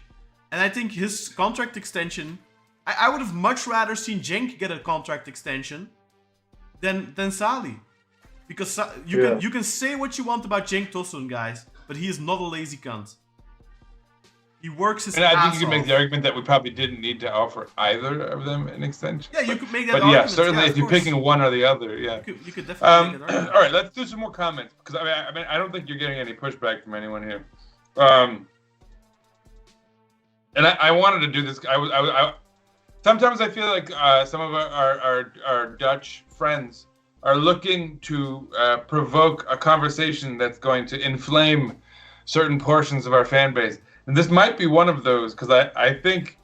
Speaker 2: And I think his contract extension, I would have much rather seen Cenk get a contract extension than Sarri. Because you can say what you want about Cenk Tosun, guys, but he is not a lazy cunt. He works his ass off.
Speaker 3: And I think you can make the argument that we probably didn't need to offer either of them an extension.
Speaker 2: Yeah, you could make that argument.
Speaker 3: But yeah, certainly if you're picking one or the other, yeah.
Speaker 2: You could definitely make that argument.
Speaker 3: All right, let's do some more comments. Because I mean, I don't think you're getting any pushback from anyone here. And I wanted to do this. Sometimes I feel like some of our Dutch friends are looking to provoke a conversation that's going to inflame certain portions of our fan base. And this might be one of those, because I think...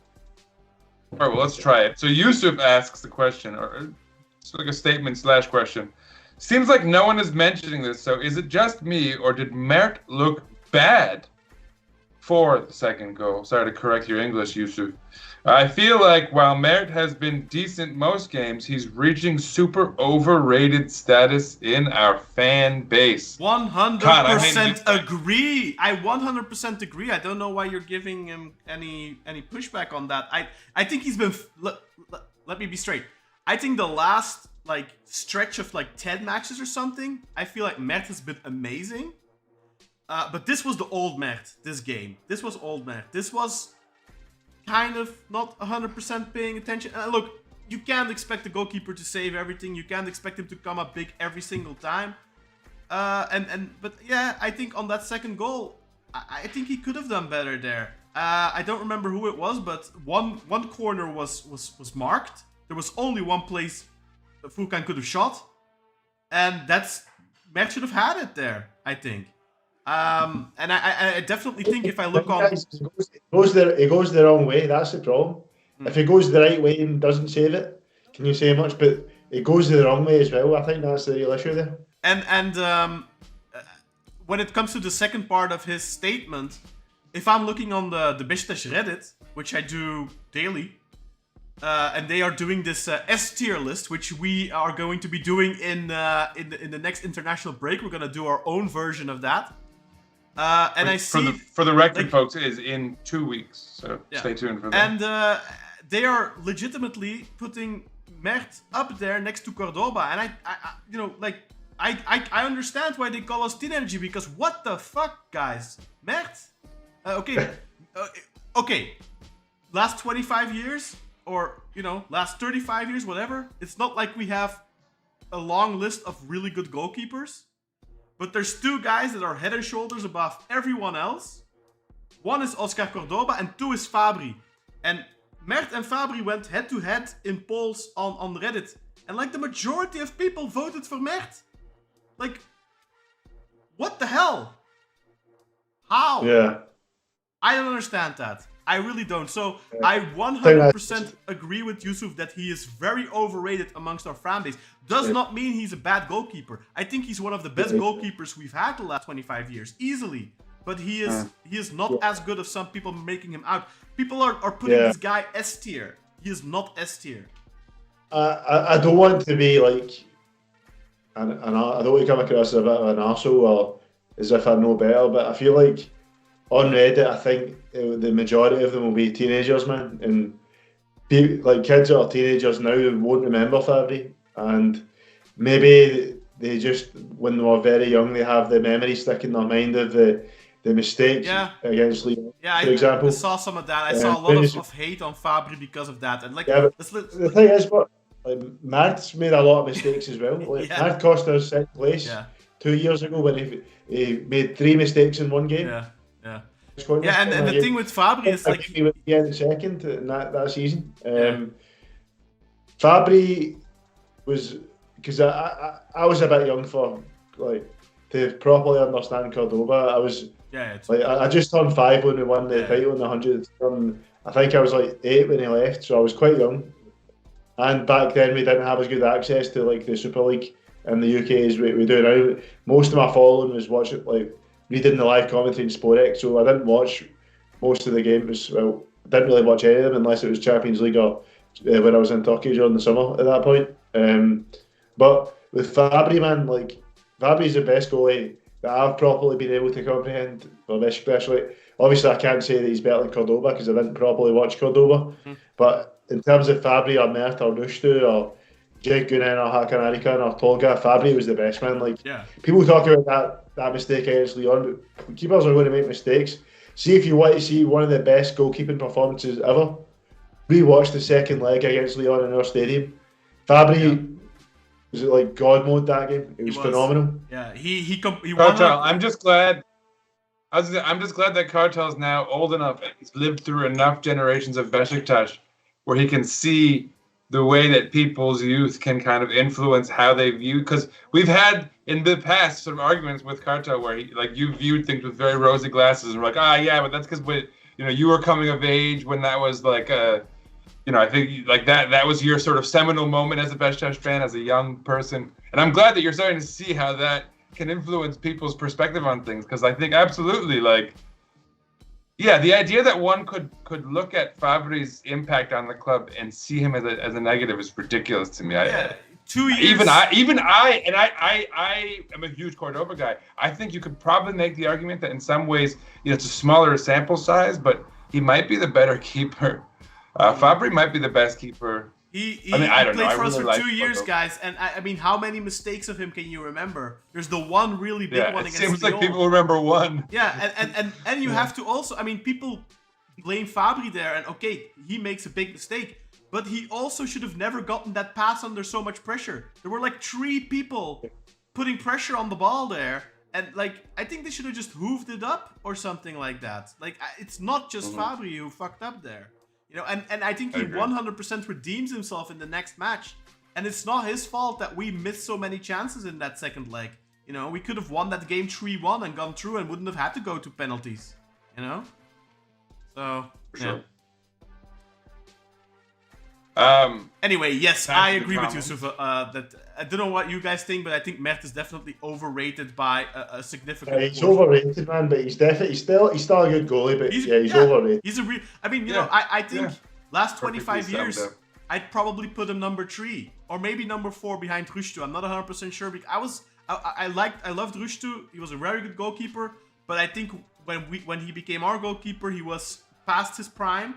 Speaker 3: All right, well, let's try it. So Yusuf asks the question, or it's like a statement / question. Seems like no one is mentioning this, so is it just me, or did Mert look bad? for the second goal. Sorry to correct your English, Yusuf. I feel like while Mert has been decent most games, he's reaching super overrated status in our fan base.
Speaker 2: 100% agree. I 100% agree. I don't know why you're giving him any pushback on that. I think he's been. Let me be straight. I think the last like stretch of like 10 matches or something, I feel like Mert has been amazing. But this was the old Mert. This game. This was old Mert. This was kind of not 100% paying attention. Look, you can't expect the goalkeeper to save everything. You can't expect him to come up big every single time. But yeah, I think on that second goal, I think he could have done better there. I don't remember who it was, but one corner was marked. There was only one place Furkan could have shot, and Mert should have had it there, I think. And I definitely think if I look on...
Speaker 4: It goes the wrong way, that's the problem. If it goes the right way and doesn't save it, can you say much? But it goes the wrong way as well. I think that's the real issue there.
Speaker 2: And when it comes to the second part of his statement, if I'm looking on the Beşiktaş Reddit, which I do daily, and they are doing this S tier list, which we are going to be doing in the next international break. We're gonna do our own version of that. And I see
Speaker 3: for the record, like, folks, it is in 2 weeks, so yeah. Stay tuned for that.
Speaker 2: And they are legitimately putting Mert up there next to Cordoba, and I understand why they call us Teenergy, because what the fuck, guys, Mert? Okay, last 25 years, or last 35 years, whatever. It's not like we have a long list of really good goalkeepers. But there's two guys that are head and shoulders above everyone else. One is Oscar Cordoba and two is Fabri. And Mert and Fabri went head to head in polls on Reddit. And like the majority of people voted for Mert. Like, what the hell? How?
Speaker 4: Yeah.
Speaker 2: I don't understand that. I really don't. So I 100% agree with Yusuf that he is very overrated amongst our fan base. Does not mean he's a bad goalkeeper. I think he's one of the best goalkeepers we've had the last 25 years, easily. But he is not as good as some people making him out. People are putting this guy S tier. He is not S tier.
Speaker 4: I don't want to be like, I don't want to come across as a bit of an arsehole or as if I know better, but I feel like on Reddit, I think the majority of them will be teenagers, man, and like kids that are teenagers now won't remember Fabri, and maybe they just, when they were very young, they have the memory stuck in their mind of the mistakes against Leon, for example.
Speaker 2: I saw some of that. I saw a lot of hate on Fabri because of that, and like
Speaker 4: the thing is, but Mert's made a lot of mistakes as well. Like Mert cost us second place 2 years ago when he made 3 mistakes in one game.
Speaker 2: Yeah, and the thing with Fabri is like
Speaker 4: he was in second in that season. Fabri was, because I was a bit young for like to properly understand Cordoba. I was I just turned 5 when we won the title in the 100th. I think I was like 8 when he left, so I was quite young. And back then we didn't have as good access to like the Super League in the UK as we do now. Most of my following was watching, like, reading the live commentary in SportX, so I didn't watch most of the games. Well, I didn't really watch any of them unless it was Champions League or when I was in Turkey during the summer at that point. But with Fabri, man, like, Fabri's the best goalie that I've properly been able to comprehend for Beşiktaş. Like, obviously, I can't say that he's better than Cordoba because I didn't properly watch Cordoba. But in terms of Fabri or Mert or Rushtu or Cenk Günen or Hakan Arikan or Tolga, Fabri was the best, man. Like, people talk about that mistake against Leon, but keepers are going to make mistakes. See, if you want to see one of the best goalkeeping performances ever, rewatch the second leg against Leon in our stadium. Fabri was like God mode that game. It was phenomenal.
Speaker 2: Yeah, he
Speaker 3: Cartel, I'm just glad that Cartel's now old enough and he's lived through enough generations of Beşiktaş where he can see the way that people's youth can kind of influence how they view, because we've had in the past sort of arguments with Cartel where you viewed things with very rosy glasses and we're like, but that's because you were coming of age when that was like I think like that was your sort of seminal moment as a Beşiktaş fan, as a young person. And I'm glad that you're starting to see how that can influence people's perspective on things, because I think absolutely, like, Yeah, the idea that one could look at Fabri's impact on the club and see him as a negative is ridiculous to me.
Speaker 2: Yeah, 2 years.
Speaker 3: Even I am a huge Cordoba guy. I think you could probably make the argument that in some ways, it's a smaller sample size, but he might be the better keeper. Fabri might be the best keeper.
Speaker 2: He
Speaker 3: I don't know.
Speaker 2: played for us
Speaker 3: really
Speaker 2: for 2 years, guys, and I mean, how many mistakes of him can you remember? There's the one really big one against Lyon.
Speaker 3: It seems like people remember one.
Speaker 2: Yeah, and you have to also, I mean, people blame Fabri there, and okay, he makes a big mistake, but he also should have never gotten that pass under so much pressure. There were like 3 people putting pressure on the ball there, and like, I think they should have just hooved it up or something like that. Like, it's not just Fabri who fucked up there. And I think he 100% redeems himself in the next match. And it's not his fault that we missed so many chances in that second leg. We could have won that game 3-1 and gone through and wouldn't have had to go to penalties. So,
Speaker 3: For sure.
Speaker 2: Anyway, yes, I agree with you, Sufa. That I don't know what you guys think, but I think Mert is definitely overrated by a significant.
Speaker 4: He's overrated, man. But he's still a good goalie. But he's overrated.
Speaker 2: He's a real. I mean, I think last 25 years, I'd probably put him number 3 or maybe number 4 behind Rushtu. I'm not 100% sure. Because I loved Rushtu. He was a very good goalkeeper. But I think when he became our goalkeeper, he was past his prime.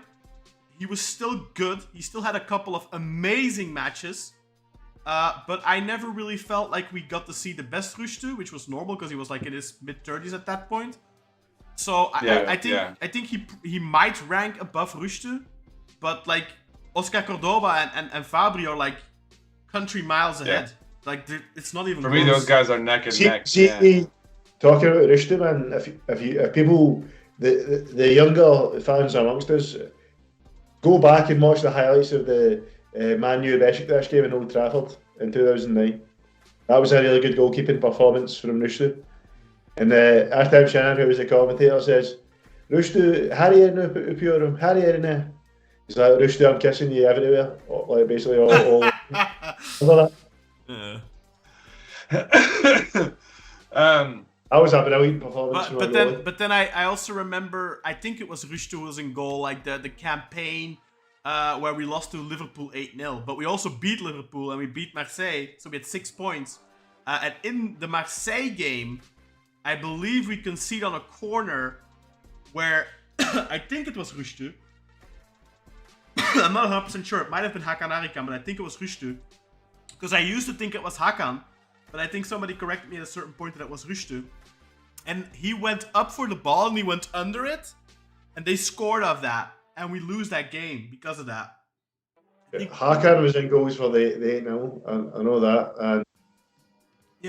Speaker 2: He was still good. He still had a couple of amazing matches. But I never really felt like we got to see the best Rushtu, which was normal because he was like in his mid-30s at that point. So I think he might rank above Rushtu, but like Oscar Cordoba and Fabri are like country miles ahead. Like it's not even.
Speaker 3: For me, those guys are neck and neck.
Speaker 4: Talking about Rushtu, man. If people, the younger fans amongst us, go back and watch the highlights of the Man U Beşiktaş game in Old Trafford in 2009. That was a really good goalkeeping performance from Rushtu. And Artem Shannon, who was the commentator, says, Rushtu, her yerine öpüyorum, her yerine. He's like, Rushtu, I'm kissing you everywhere. Like basically all that. That was a brilliant performance.
Speaker 2: But then I also remember, I think it was Rushtu who was in goal, like the campaign where we lost to Liverpool 8-0. But we also beat Liverpool and we beat Marseille, so we had 6 points. And in the Marseille game, I believe we conceded on a corner where I think it was Rushtu. I'm not 100% sure. It might have been Hakan Arikan, but I think it was Rushtu. Because I used to think it was Hakan, but I think somebody corrected me at a certain point that it was Rushtu. And he went up for the ball and he went under it. And they scored off that. And we lose that game because of that.
Speaker 4: Hakan was in goals for the 8-0. I know that. And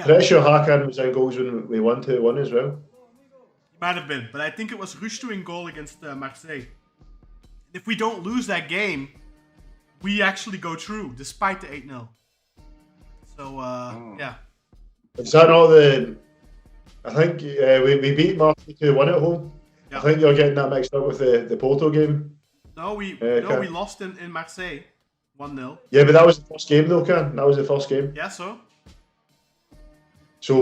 Speaker 4: pretty sure Hakan was in goals when we won 2-1 as well.
Speaker 2: He might have been. But I think it was Rushtu in goal against Marseille. If we don't lose that game, we actually go through despite the 8-0. So, yeah.
Speaker 4: Is that not the... I think we beat Marseille 2-1 at home. Yeah. I think you're getting that mixed up with the Porto game.
Speaker 2: No, we lost in Marseille 1-0.
Speaker 4: Yeah, but that was the first game though, Ken. That was the first game.
Speaker 2: Yeah, so,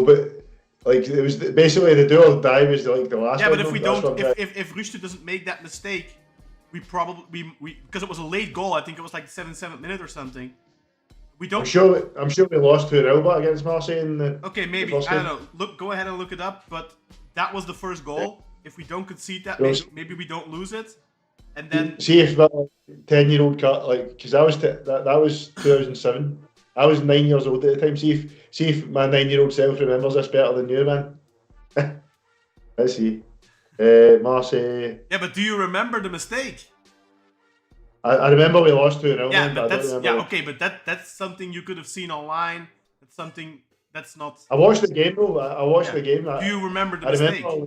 Speaker 4: but like it was basically the do or die was like the last.
Speaker 2: Yeah, but if we don't, if Rushtu doesn't make that mistake, we probably because it was a late goal. I think it was like the 77th minute or something. We don't.
Speaker 4: I'm sure we lost 2-0 against Marseille in the.
Speaker 2: Okay, maybe I don't know. Go ahead and look it up. But that was the first goal. If we don't concede that, maybe we don't lose it. And then
Speaker 4: see if that 10-year-old cut because that was 2007. I was 9 years old at the time. See if my 9-year-old self remembers this better than you, man. Let's see. Marseille.
Speaker 2: Yeah, but do you remember the mistake?
Speaker 4: I remember we lost 2-0.
Speaker 2: Yeah, but okay, but that's something you could have seen online. That's something that's not.
Speaker 4: I watched the game though. I watched the game.
Speaker 2: Do you remember the mistake?
Speaker 4: I remember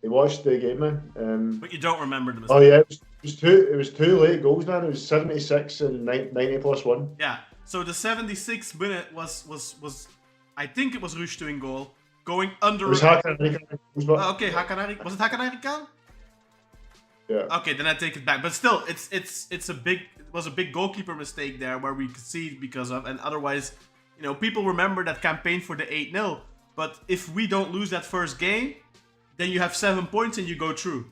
Speaker 4: we watched the game, man.
Speaker 2: But you don't remember the mistake.
Speaker 4: Oh yeah, it was two late goals, man. It was 76 and 90 plus 1.
Speaker 2: Yeah. So the 76th minute was I think it was Rushtu in goal, going under.
Speaker 4: It was Hakan Arikan.
Speaker 2: Okay, Hakan Arikan. Was it Hakan Arikan?
Speaker 4: Yeah.
Speaker 2: Okay, then I take it back. But still, it was a big goalkeeper mistake there where we conceded because of, and otherwise, people remember that campaign for the 8-0. But if we don't lose that first game, then you have 7 points and you go through.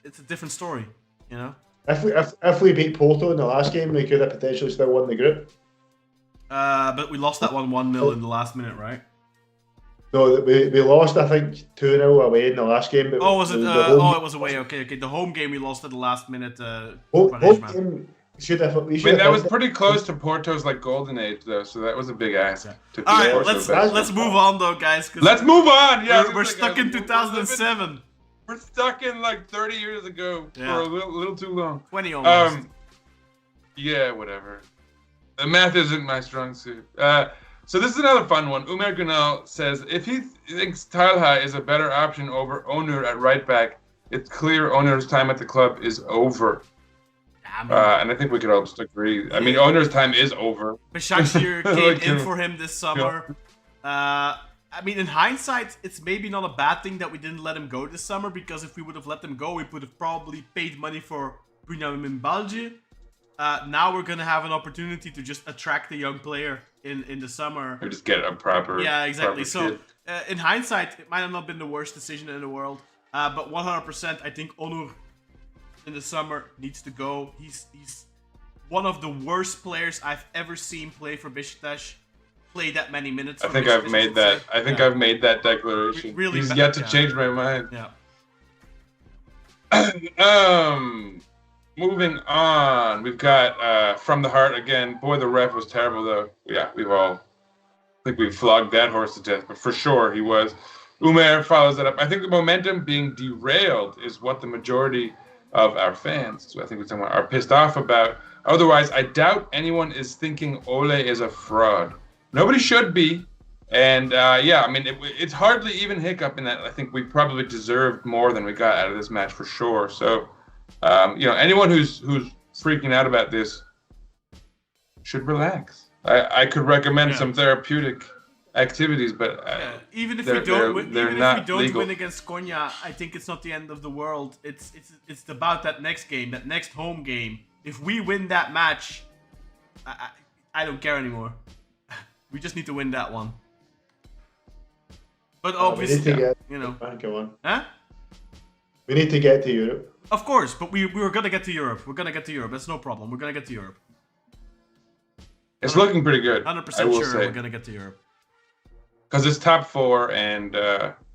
Speaker 2: It's a different story, you know.
Speaker 4: If we beat Porto in the last game, we could have potentially still won the group.
Speaker 2: But we lost that one 1-0 in the last minute, right?
Speaker 4: No, we lost, I think, 2-0 away in the last game.
Speaker 2: Oh, was it? It was away. Okay. The home game we lost at the last minute.
Speaker 4: Home game
Speaker 3: that was pretty close to Porto's like golden age, though. So that was a big ask.
Speaker 2: Yeah. All right, let's move on though, guys.
Speaker 3: Let's move on. Yeah,
Speaker 2: we're stuck in 2007.
Speaker 3: We're stuck in like 30 years ago for a little too long.
Speaker 2: 20 almost.
Speaker 3: Yeah, whatever. The math isn't my strong suit. So this is another fun one. Umer Gunal says, if he thinks Talha is a better option over Onur at right back, it's clear Onur's time at the club is over. And I think we could all just agree. I mean, Onur's time is over.
Speaker 2: Başakşehir came in for him this summer. I mean, in hindsight, it's maybe not a bad thing that we didn't let him go this summer, because if we would have let him go, we would have probably paid money for Bunyamin Balci. Now we're going to have an opportunity to just attract a young player in the summer.
Speaker 3: Or just get a proper...
Speaker 2: Yeah, exactly.
Speaker 3: Proper
Speaker 2: So, in hindsight, it might have not been the worst decision in the world. But 100%, I think Onur in the summer needs to go. He's one of the worst players I've ever seen play for Beşiktaş. Play that many minutes.
Speaker 3: I think I've made that. I think I've made that declaration.
Speaker 2: Really
Speaker 3: He's yet to change my mind.
Speaker 2: Yeah.
Speaker 3: Moving on, we've got From the Heart again. Boy, the ref was terrible, though. Yeah, I think we've flogged that horse to death, but for sure he was. Umer follows it up. I think the momentum being derailed is what the majority of our fans, so I think are pissed off about. Otherwise, I doubt anyone is thinking Ole is a fraud. Nobody should be. And yeah, I mean, it's hardly even hiccup in that. I think we probably deserved more than we got out of this match for sure. So, you know, anyone who's freaking out about this should relax. I could recommend some therapeutic activities, but
Speaker 2: even if we don't win against Konya, I think it's not the end of the world. It's about that next game, that next home game. If we win that match, I don't care anymore. We just need to win that one. But obviously, you know.
Speaker 4: Go on.
Speaker 2: Huh?
Speaker 4: We need to get to Europe.
Speaker 2: Of course, but we were gonna get to Europe. We're gonna get to Europe. That's no problem. We're gonna get to Europe.
Speaker 3: It's looking pretty good.
Speaker 2: 100% sure we're gonna get to Europe.
Speaker 3: Because it's top 4 and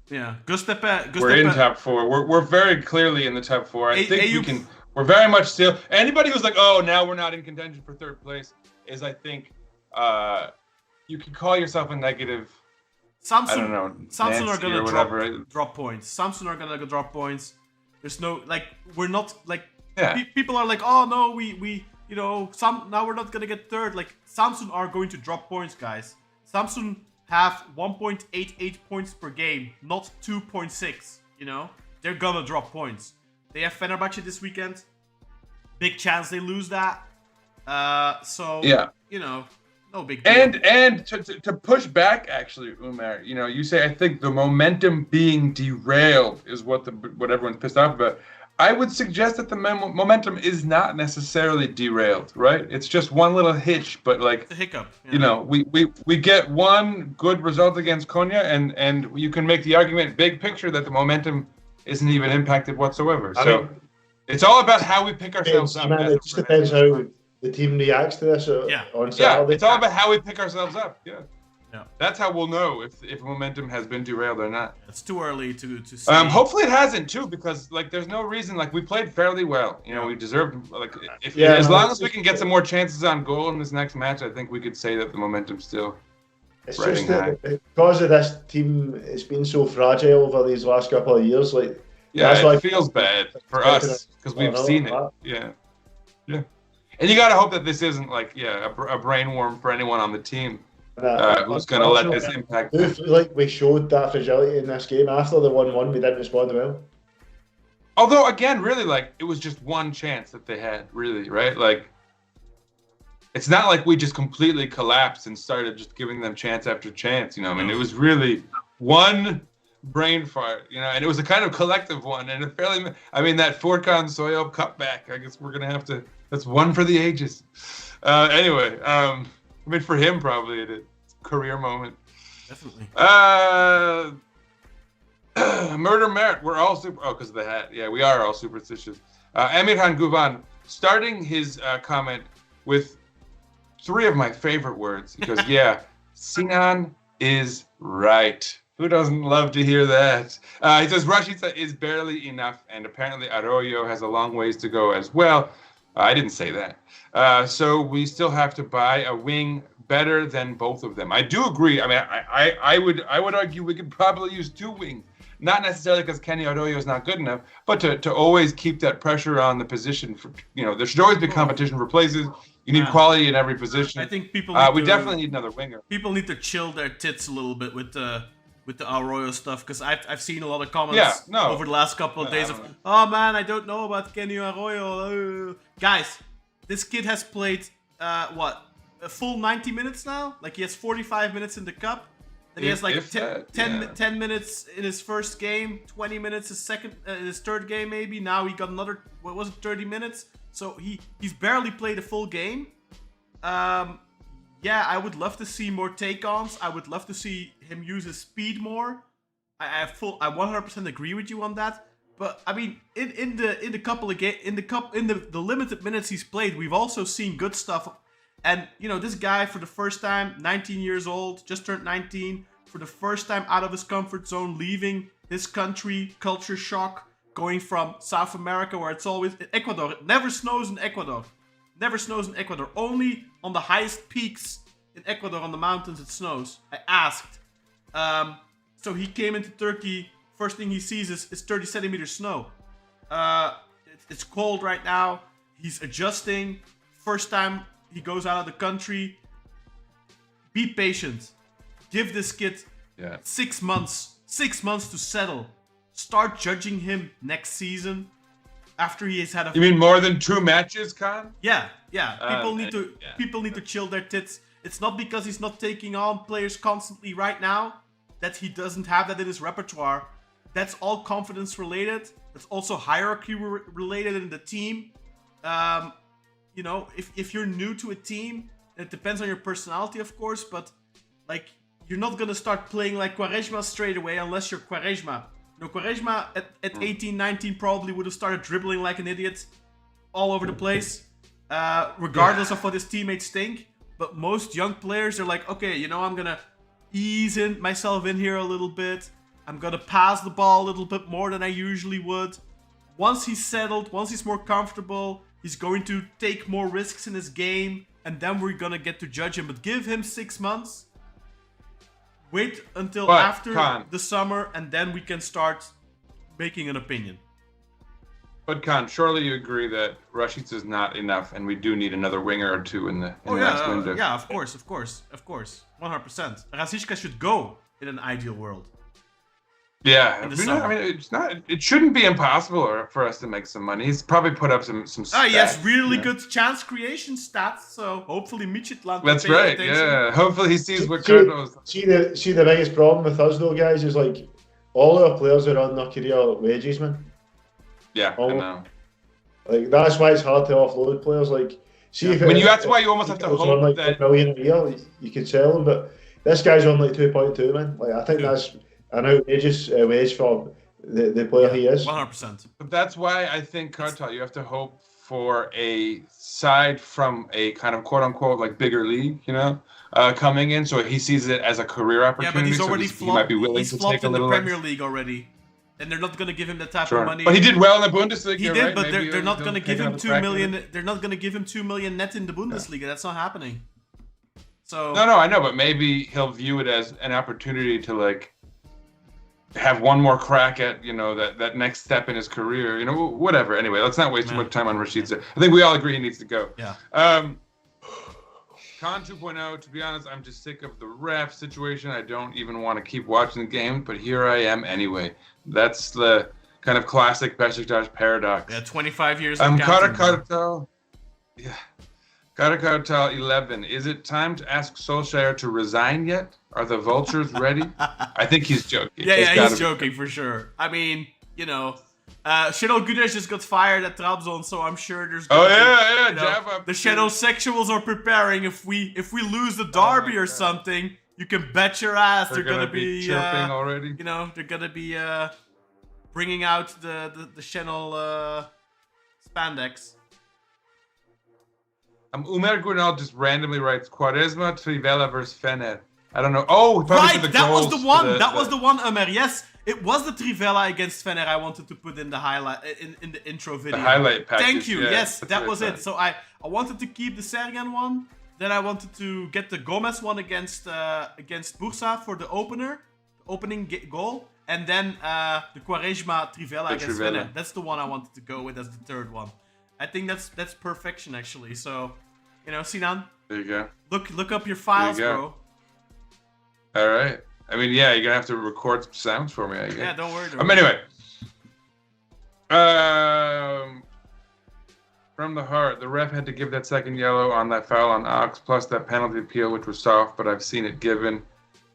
Speaker 2: yeah,
Speaker 3: we're in top 4. We're very clearly in the top 4. I think we can. We're very much still. Anybody who's like, oh, now we're not in contention for 3rd place, is I think you can call yourself a negative.
Speaker 2: Samsung,
Speaker 3: I don't know.
Speaker 2: Samsung are gonna drop points. Samsung are gonna drop points. There's no we're not people are like, oh no, we you know, now we're not gonna get 3rd. Like, Samsung are going to drop points, guys. Samsung have 1.88 points per game, not 2.6. You know, they're gonna drop points. They have Fenerbahce this weekend. Big chance they lose that. So yeah, you know, no big deal.
Speaker 3: And to push back, actually, Umer, you know, you say I think the momentum being derailed is what everyone's pissed off about. I would suggest that the momentum is not necessarily derailed, right? It's just one little hitch, but like
Speaker 2: it's a hiccup. Yeah.
Speaker 3: You know, we get one good result against Konya, and you can make the argument, big picture, that the momentum isn't even impacted whatsoever. So it's all about how we pick ourselves up.
Speaker 4: It just depends how the team reacts to this on Saturday.
Speaker 3: Yeah, it's all about how we pick ourselves up. Yeah. That's how we'll know if momentum has been derailed or not.
Speaker 2: It's too early to say.
Speaker 3: Hopefully it hasn't too, because like there's no reason. Like, we played fairly well. You know, we deserved as long as we can get some more chances on goal in this next match, I think we could say that the momentum's still.
Speaker 4: It's just that because of this team, it's been so fragile over these last couple of years. Like,
Speaker 3: that's why it feels bad for us because we've seen it. Yeah. And you gotta hope that this isn't like a brain worm for anyone on the team. Who's going to let this impact them.
Speaker 4: I feel like we showed that fragility in this game. After the 1-1, we didn't respond well.
Speaker 3: Although, again, really, like, it was just one chance that they had, really, right? Like, it's not like we just completely collapsed and started just giving them chance after chance, you know? I mean, it was really one brain fart, you know, and it was a kind of collective one. And that Furkan Soyop cutback, I guess we're going to have to, that's one for the ages. Anyway, I mean, for him, probably it's a career moment.
Speaker 2: Definitely.
Speaker 3: Murder Merit. We're all super. Oh, because of the hat. Yeah, we are all superstitious. Emirhan Guvan starting his comment with 3 of my favorite words. He goes, "Yeah, Sinan is right." Who doesn't love to hear that? He says Rashica is barely enough, and apparently Arroyo has a long ways to go as well. I didn't say that. So we still have to buy a wing better than both of them. I do agree. I mean, I would argue we could probably use 2 wings. Not necessarily because Kenny Arroyo is not good enough, but to always keep that pressure on the position. For, there should always be competition for places. You need quality in every position.
Speaker 2: I think people.
Speaker 3: We definitely need another winger.
Speaker 2: People need to chill their tits a little bit with the Arroyo stuff, because I've seen a lot of comments over the last couple of days of, oh man, I don't know about Kenny Arroyo. Guys, this kid has played a full 90 minutes now. Like, he has 45 minutes in the cup. Then he has like 10 minutes in his first game, 20 minutes his third game maybe. Now he got another, 30 minutes. So he's barely played a full game. Yeah, I would love to see more take-ons. I would love to see him use his speed more. I 100% agree with you on that. But I mean, in the couple of the limited minutes he's played, we've also seen good stuff. And this guy, for the first time, 19 years old, just turned 19, for the first time out of his comfort zone, leaving his country, culture shock, going from South America, where it's always Ecuador. It never snows in Ecuador. Never snows in Ecuador. Only on the highest peaks in Ecuador, on the mountains, it snows. I asked. So he came into Turkey. First thing he sees is 30 centimeters snow. It's cold right now. He's adjusting. First time he goes out of the country. Be patient. Give this kid 6 months. 6 months to settle. Start judging him next season. After he has had a...
Speaker 3: You mean more than 2 matches, Khan?
Speaker 2: Yeah. People need to chill their tits. It's not because he's not taking on players constantly right now that he doesn't have that in his repertoire. That's all confidence related. It's also hierarchy related in the team. If you're new to a team, it depends on your personality, of course, but like, you're not gonna start playing like Quaresma straight away unless you're Quaresma. Quaresma at 18, 19 probably would have started dribbling like an idiot all over the place, regardless of what his teammates think. But most young players are like, okay, I'm gonna ease myself in here a little bit. I'm gonna pass the ball a little bit more than I usually would. Once he's settled, once he's more comfortable, he's going to take more risks in his game, and then we're gonna get to judge him. But give him 6 months. Wait until after the summer, and then we can start making an opinion.
Speaker 3: But Khan, surely you agree that Rashica is not enough, and we do need another winger or 2 in the next window.
Speaker 2: Yeah, of course, 100%. Rashica should go in an ideal world.
Speaker 3: Yeah, it shouldn't be impossible for us to make some money. He's probably put up some stats.
Speaker 2: He has really good chance creation stats, so hopefully Midfield.
Speaker 3: That's right, attention. Yeah. Hopefully he sees what Carlos...
Speaker 4: See the biggest problem with us though, guys, is like, all our players are on their career wages, man.
Speaker 3: Yeah, I know.
Speaker 4: Like, that's why it's hard to offload players. Like,
Speaker 3: that's why you almost have to hope
Speaker 4: like
Speaker 3: that...
Speaker 4: $1 million a year, you could sell them, but this guy's on like 2.2, man. Like, I think that's an outrageous wage for the player he is.
Speaker 2: 100%.
Speaker 3: But that's why I think, Kartal, you have to hope for a side from a kind of quote-unquote like bigger league, coming in, so he sees it as a career opportunity.
Speaker 2: Yeah, but he's already flopped.
Speaker 3: He might be willing to take a little...
Speaker 2: in the Premier League already. And they're not going to give him that type of money.
Speaker 3: But he did well in the Bundesliga.
Speaker 2: He did, but they're not going to give him 2 million. They're not going to give him 2 million net in the Bundesliga. That's not happening. So
Speaker 3: no, I know, but maybe he'll view it as an opportunity to like have one more crack at that next step in his career. Whatever. Anyway, let's not waste too much time on Rashica. I think we all agree he needs to go.
Speaker 2: Yeah.
Speaker 3: Con 2.0, to be honest, I'm just sick of the ref situation. I don't even want to keep watching the game, but here I am anyway. That's the kind of classic Beşiktaş paradox.
Speaker 2: Yeah, 25 years.
Speaker 3: Karakartal 11. Is it time to ask Solskjaer to resign yet? Are the vultures ready? I think he's joking.
Speaker 2: Yeah, he's joking for sure. I mean, Shadow Gudesh just got fired at Trabzon, so I'm sure there's.
Speaker 3: Java.
Speaker 2: The Shadow Sexuals are preparing if we lose the derby or something. You can bet your ass they're gonna
Speaker 3: be chirping already.
Speaker 2: You know, they're gonna be bringing out the channel spandex.
Speaker 3: Umer Gunal just randomly writes Quaresma Trivela versus Fener. I don't know. Oh,
Speaker 2: right, that was the one. That was the one, Umer. Yes, it was the Trivela against Fener I wanted to put in the highlight in the intro video.
Speaker 3: The highlight package.
Speaker 2: Thank you.
Speaker 3: Yeah,
Speaker 2: yes, that was it. So I wanted to keep the Sergen one. Then I wanted to get the Gomez one against Bursa for the opening goal, and then the Quaresma Trivela against Fener. That's the one I wanted to go with as the third one. I think that's perfection actually. So, you know, Sinan.
Speaker 3: There you go.
Speaker 2: Look up your files, bro.
Speaker 3: All right. I mean, yeah, you're gonna have to record some sounds for me, I guess.
Speaker 2: Yeah, don't worry.
Speaker 3: Anyway. From the heart, the ref had to give that second yellow on that foul on Ox, plus that penalty appeal, which was soft, but I've seen it given.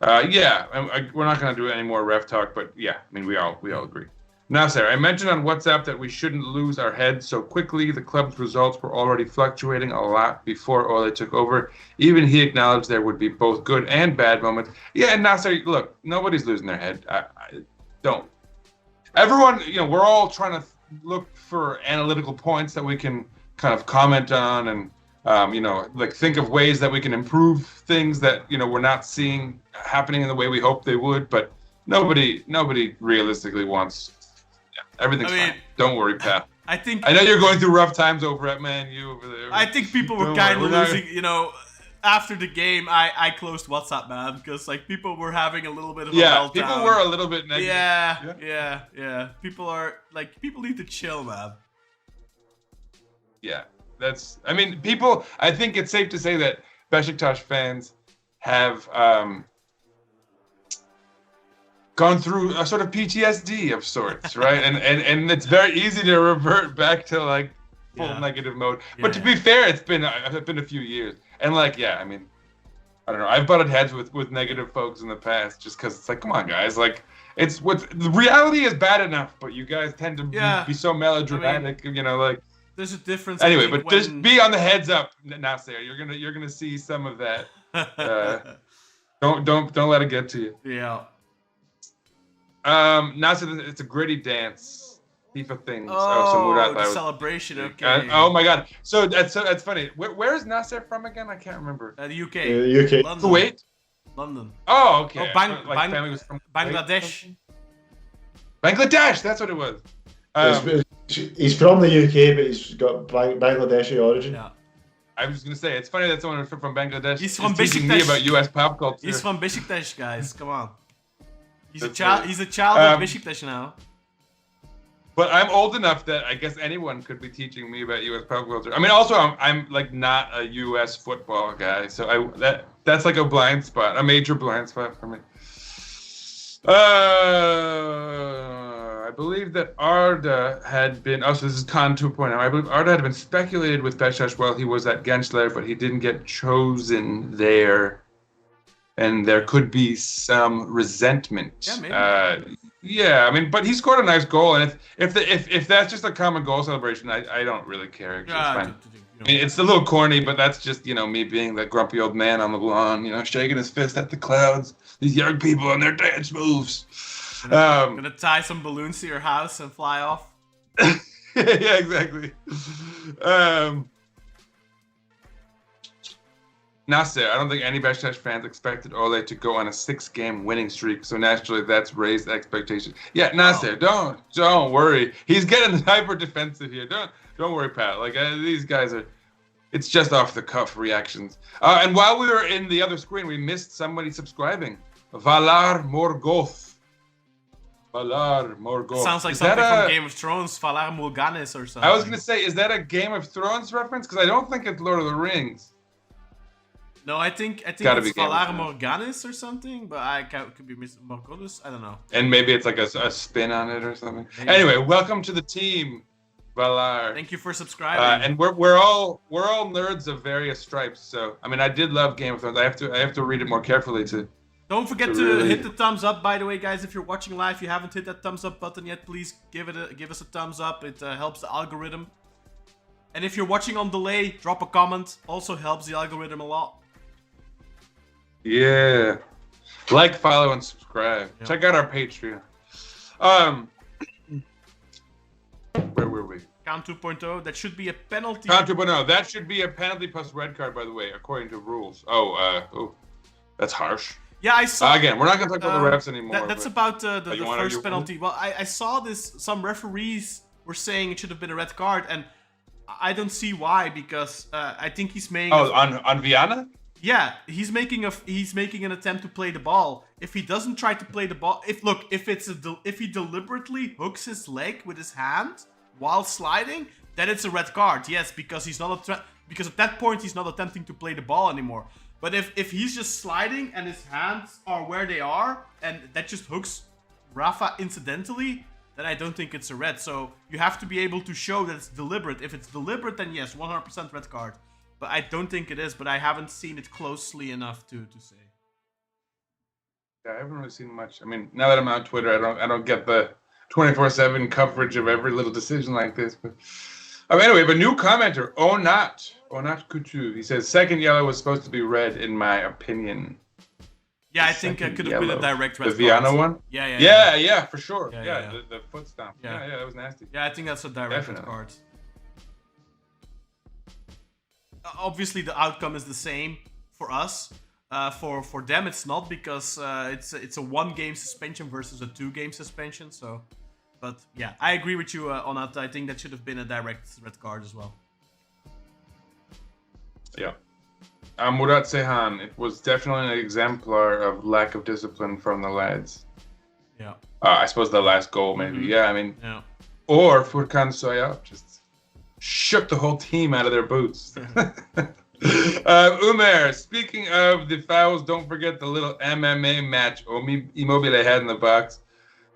Speaker 3: Yeah, we're not gonna do any more ref talk, but yeah, I mean, we all agree. Now, Sarah, I mentioned on WhatsApp that we shouldn't lose our heads so quickly. The club's results were already fluctuating a lot before Ole took over. Even he acknowledged there would be both good and bad moments. Yeah, and Nasser, look, nobody's losing their head. I don't. Everyone, you know, we're all trying to look for analytical points that we can kind of comment on and, you know, like think of ways that we can improve things that, you know, we're not seeing happening in the way we hope they would. But nobody realistically wants. Everything's fine. Don't worry, Pat. I know you're going through rough times over at Man U over there.
Speaker 2: I think people were kind of losing, you know, after the game. I closed WhatsApp, man, because like people were having a little bit of a meltdown.
Speaker 3: Yeah, people were a little bit negative.
Speaker 2: Yeah. People need to chill, man.
Speaker 3: Yeah, I mean, I think it's safe to say that Beşiktaş fans have gone through a sort of PTSD of sorts, right? and it's very easy to revert back to like full negative mode. But to be fair, it's been a few years, and like I mean, I don't know. I've butted heads with negative folks in the past just because it's like, come on, guys, like the reality is bad enough, but you guys tend to be so melodramatic, you know, like.
Speaker 2: There's a difference.
Speaker 3: Anyway, but just be on the heads up, Nasser. You're gonna see some of that. Don't let it get to you.
Speaker 2: Yeah.
Speaker 3: Nasser, it's a gritty dance. FIFA things.
Speaker 2: Oh, the celebration. Okay.
Speaker 3: Oh my God. So that's funny. Where is Nasser from again? I can't remember.
Speaker 2: The UK.
Speaker 4: UK.
Speaker 2: London.
Speaker 3: Kuwait.
Speaker 2: London.
Speaker 3: Oh, okay.
Speaker 2: Oh,
Speaker 3: family was from
Speaker 2: Bangladesh.
Speaker 3: Bangladesh. That's what it was.
Speaker 4: He's from the UK, but he's got Bangladeshi origin.
Speaker 2: Yeah.
Speaker 3: I was gonna say, it's funny that someone from Bangladesh
Speaker 2: He's from
Speaker 3: teaching
Speaker 2: Beşiktaş.
Speaker 3: me about US pop culture.
Speaker 2: He's from Beşiktaş, guys. Come on. He's a child of Beşiktaş now.
Speaker 3: But I'm old enough that I guess anyone could be teaching me about US pop culture. I mean, also I'm like not a US football guy, so that's like a blind spot, a major blind spot for me. I believe that Arda had been. Oh, so this is Khan 2.0. I believe Arda had been speculated with Beşiktaş while he was at Gençler, but he didn't get chosen there, and there could be some resentment.
Speaker 2: Yeah, maybe.
Speaker 3: Yeah, I mean, but he scored a nice goal, and if that's just a common goal celebration, I don't really care. It's fine. I mean, it's a little corny, but that's just, you know, me being the grumpy old man on the lawn, you know, shaking his fist at the clouds. These young people and their dance moves.
Speaker 2: Gonna tie some balloons to your house and fly off.
Speaker 3: Yeah, exactly. Nasser, I don't think any Beşiktaş fans expected Ole to go on a 6-game winning streak, so naturally that's raised expectations. Yeah, Nasser, don't worry. He's getting hyper defensive here. Don't worry, Pat. Like these guys are. It's just off the cuff reactions. And while we were in the other screen, we missed somebody subscribing. Valar Morgoth. Valar Morgoth.
Speaker 2: Sounds like something from Game of Thrones. Valar Morghulis or something.
Speaker 3: I was gonna say, is that a Game of Thrones reference? Because I don't think it's Lord of the Rings.
Speaker 2: No, I think it's Valar Morghulis or something, but I could be missing Morghulis. I don't know.
Speaker 3: And maybe it's like a spin on it or something. Maybe. Anyway, welcome to the team, Valar.
Speaker 2: Thank you for subscribing.
Speaker 3: And we're all nerds of various stripes. So I mean, I did love Game of Thrones. I have to read it more carefully to.
Speaker 2: Don't forget to hit the thumbs up. By the way, guys, if you're watching live, if you haven't hit that thumbs up button yet, please give us a thumbs up. It helps the algorithm. And if you're watching on delay, drop a comment. Also helps the algorithm a lot.
Speaker 3: Yeah. Like, follow, and subscribe.
Speaker 2: Yeah.
Speaker 3: Check out our Patreon. Where were we?
Speaker 2: Count 2.0. That should be a penalty.
Speaker 3: Count 2.0. That should be a penalty plus red card, by the way, according to rules. Oh, that's harsh.
Speaker 2: Yeah, I saw.
Speaker 3: Again, we're not going to talk about the refs anymore.
Speaker 2: That's about the
Speaker 3: wanna
Speaker 2: first penalty. Well, I saw this. Some referees were saying it should have been a red card, and I don't see why, because I think he's making.
Speaker 3: Oh, on Viana?
Speaker 2: Yeah, he's making an attempt to play the ball. If he doesn't try to play the ball, if he deliberately hooks his leg with his hand while sliding, then it's a red card. Yes, because because at that point he's not attempting to play the ball anymore. But if he's just sliding and his hands are where they are and that just hooks Rafa incidentally, then I don't think it's a red. So you have to be able to show that it's deliberate. If it's deliberate, then yes, 100% red card. But I don't think it is, but I haven't seen it closely enough to say.
Speaker 3: Yeah, I haven't really seen much. I mean, now that I'm on Twitter, I don't get the 24/7 coverage of every little decision like this. But anyway, but new commenter, Onat Kutu. He says second yellow was supposed to be red, in my opinion.
Speaker 2: Yeah, I think it could have been a direct red card.
Speaker 3: The Viana one?
Speaker 2: Yeah,
Speaker 3: for sure.
Speaker 2: Yeah.
Speaker 3: The foot stomp. Yeah, that was nasty.
Speaker 2: Yeah, I think that's a direct red card. Obviously, the outcome is the same for us. For them, it's not, because it's a 1-game suspension versus a 2-game suspension. So, but yeah, I agree with you on that. I think that should have been a direct red card as well.
Speaker 3: Yeah. Murat Sehan, it was definitely an exemplar of lack of discipline from the lads.
Speaker 2: Yeah.
Speaker 3: I suppose the last goal, maybe.
Speaker 2: Mm-hmm.
Speaker 3: Yeah, I mean.
Speaker 2: Yeah.
Speaker 3: Or Furkan Soyap just shook the whole team out of their boots. Umer, speaking of the fouls, don't forget the little MMA match Immobile had in the box.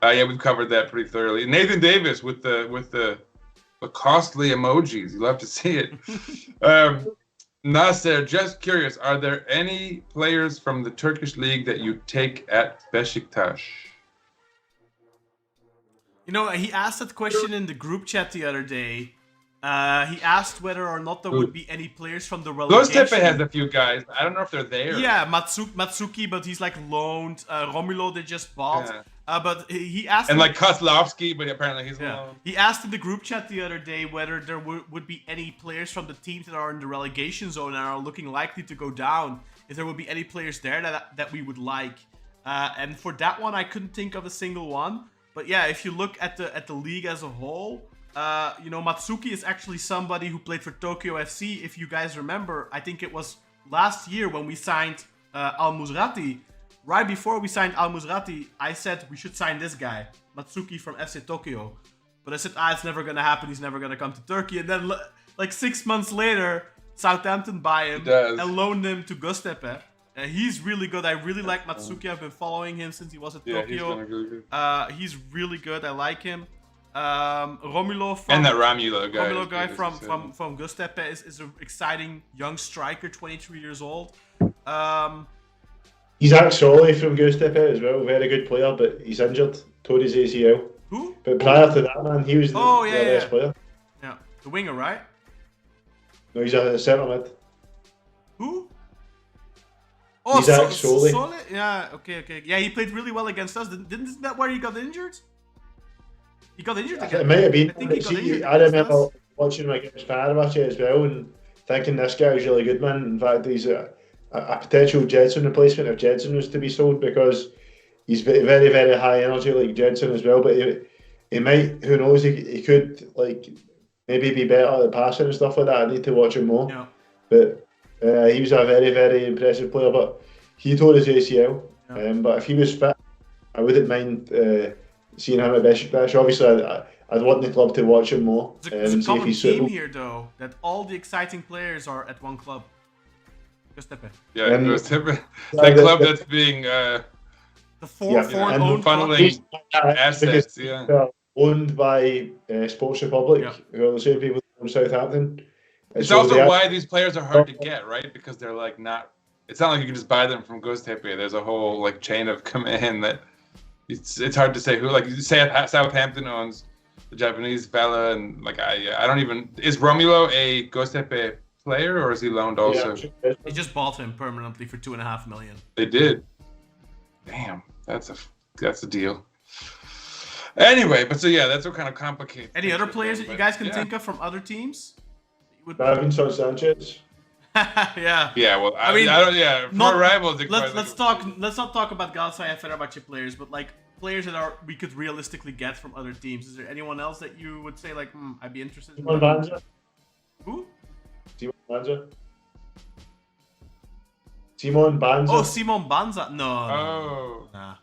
Speaker 3: Yeah, we've covered that pretty thoroughly. Nathan Davis with the costly emojis. You love to see it. Nasser, just curious, are there any players from the Turkish league that you take at Beşiktaş?
Speaker 2: You know, he asked that question in the group chat the other day. He asked whether or not there would be any players from the relegation.
Speaker 3: Göztepe has a few guys. I don't know if they're there.
Speaker 2: Yeah, Matsuki, but he's like loaned. Romulo, they just bought. Yeah. But he asked...
Speaker 3: And like Kozlovski, but apparently he's loaned.
Speaker 2: He asked in the group chat the other day whether there would be any players from the teams that are in the relegation zone and are looking likely to go down. If there would be any players there that we would like. And for that one, I couldn't think of a single one. But yeah, if you look at the league as a whole... you know, Matsuki is actually somebody who played for Tokyo FC. If you guys remember, I think it was last year when we signed Al Musrati. Right before we signed Al Musrati, I said we should sign this guy, Matsuki from FC Tokyo. But I said, it's never going to happen. He's never going to come to Turkey. And then, like 6 months later, Southampton buy him and loaned him to Göztepe. He's really good. I really like Matsuki. I've been following him since he was at Tokyo. He's really good. I like him. Romulo from
Speaker 3: and that Romulo
Speaker 2: guy from Göztepe is an exciting young striker, 23 years old.
Speaker 4: He's ex-Solly from Göztepe as well, very good player, but he's injured, tore his ACL.
Speaker 2: Who?
Speaker 4: But prior to that, man, he was the best player.
Speaker 2: Yeah, the winger, right?
Speaker 4: No, he's a centre mid.
Speaker 2: Who? Oh,
Speaker 4: he's ex-Solly.
Speaker 2: Yeah, okay. Yeah, he played really well against us. Isn't that where he got injured? He got injured again.
Speaker 4: It might have been. I remember watching him against Fenerbahce as well and thinking this guy was really good, man. In fact, he's a potential Jedson replacement if Jedson was to be sold, because he's very, very high energy like Jedson as well. But he might, who knows, he could like maybe be better at passing and stuff like that. I need to watch him more. Yeah. But he was a very, very impressive player. But he tore his ACL. Yeah. But if he was fit, I wouldn't mind seeing him at Beşiktaş. Obviously, I'd want the club to watch him more.
Speaker 2: There's a common theme here, though, that all the exciting players are at one club. Göztepe.
Speaker 3: Yeah, Göztepe. That club that's being the
Speaker 2: foreign owned
Speaker 3: funneling assets. Yeah,
Speaker 4: owned by Sports Republic, who are the same people from Southampton.
Speaker 3: It's also why these players are hard to get, right? Because they're like not. It's not like you can just buy them from Göztepe. There's a whole like chain of command that. It's hard to say who. Like you say, Southampton owns the Japanese fella, and like I don't even. Is Romulo a Göztepe player or is he loaned also?
Speaker 2: They just bought him permanently for $2.5 million.
Speaker 3: They did. Damn, that's a deal. Anyway, but so yeah, that's what kind of complicates.
Speaker 2: Any other players that you guys can think of from other teams?
Speaker 4: Davinson Sanchez.
Speaker 2: Yeah.
Speaker 3: Yeah. Well, I mean, for rivals.
Speaker 2: Let's not talk about Galatasaray and Fenerbahce players, but like players that we could realistically get from other teams. Is there anyone else that you would say like, I'd be interested in?
Speaker 4: Simon Banza.
Speaker 2: Who?
Speaker 4: Simon Banza. Simon Banza.
Speaker 2: Oh, Simon Banza. No.
Speaker 3: Oh.
Speaker 2: Nah.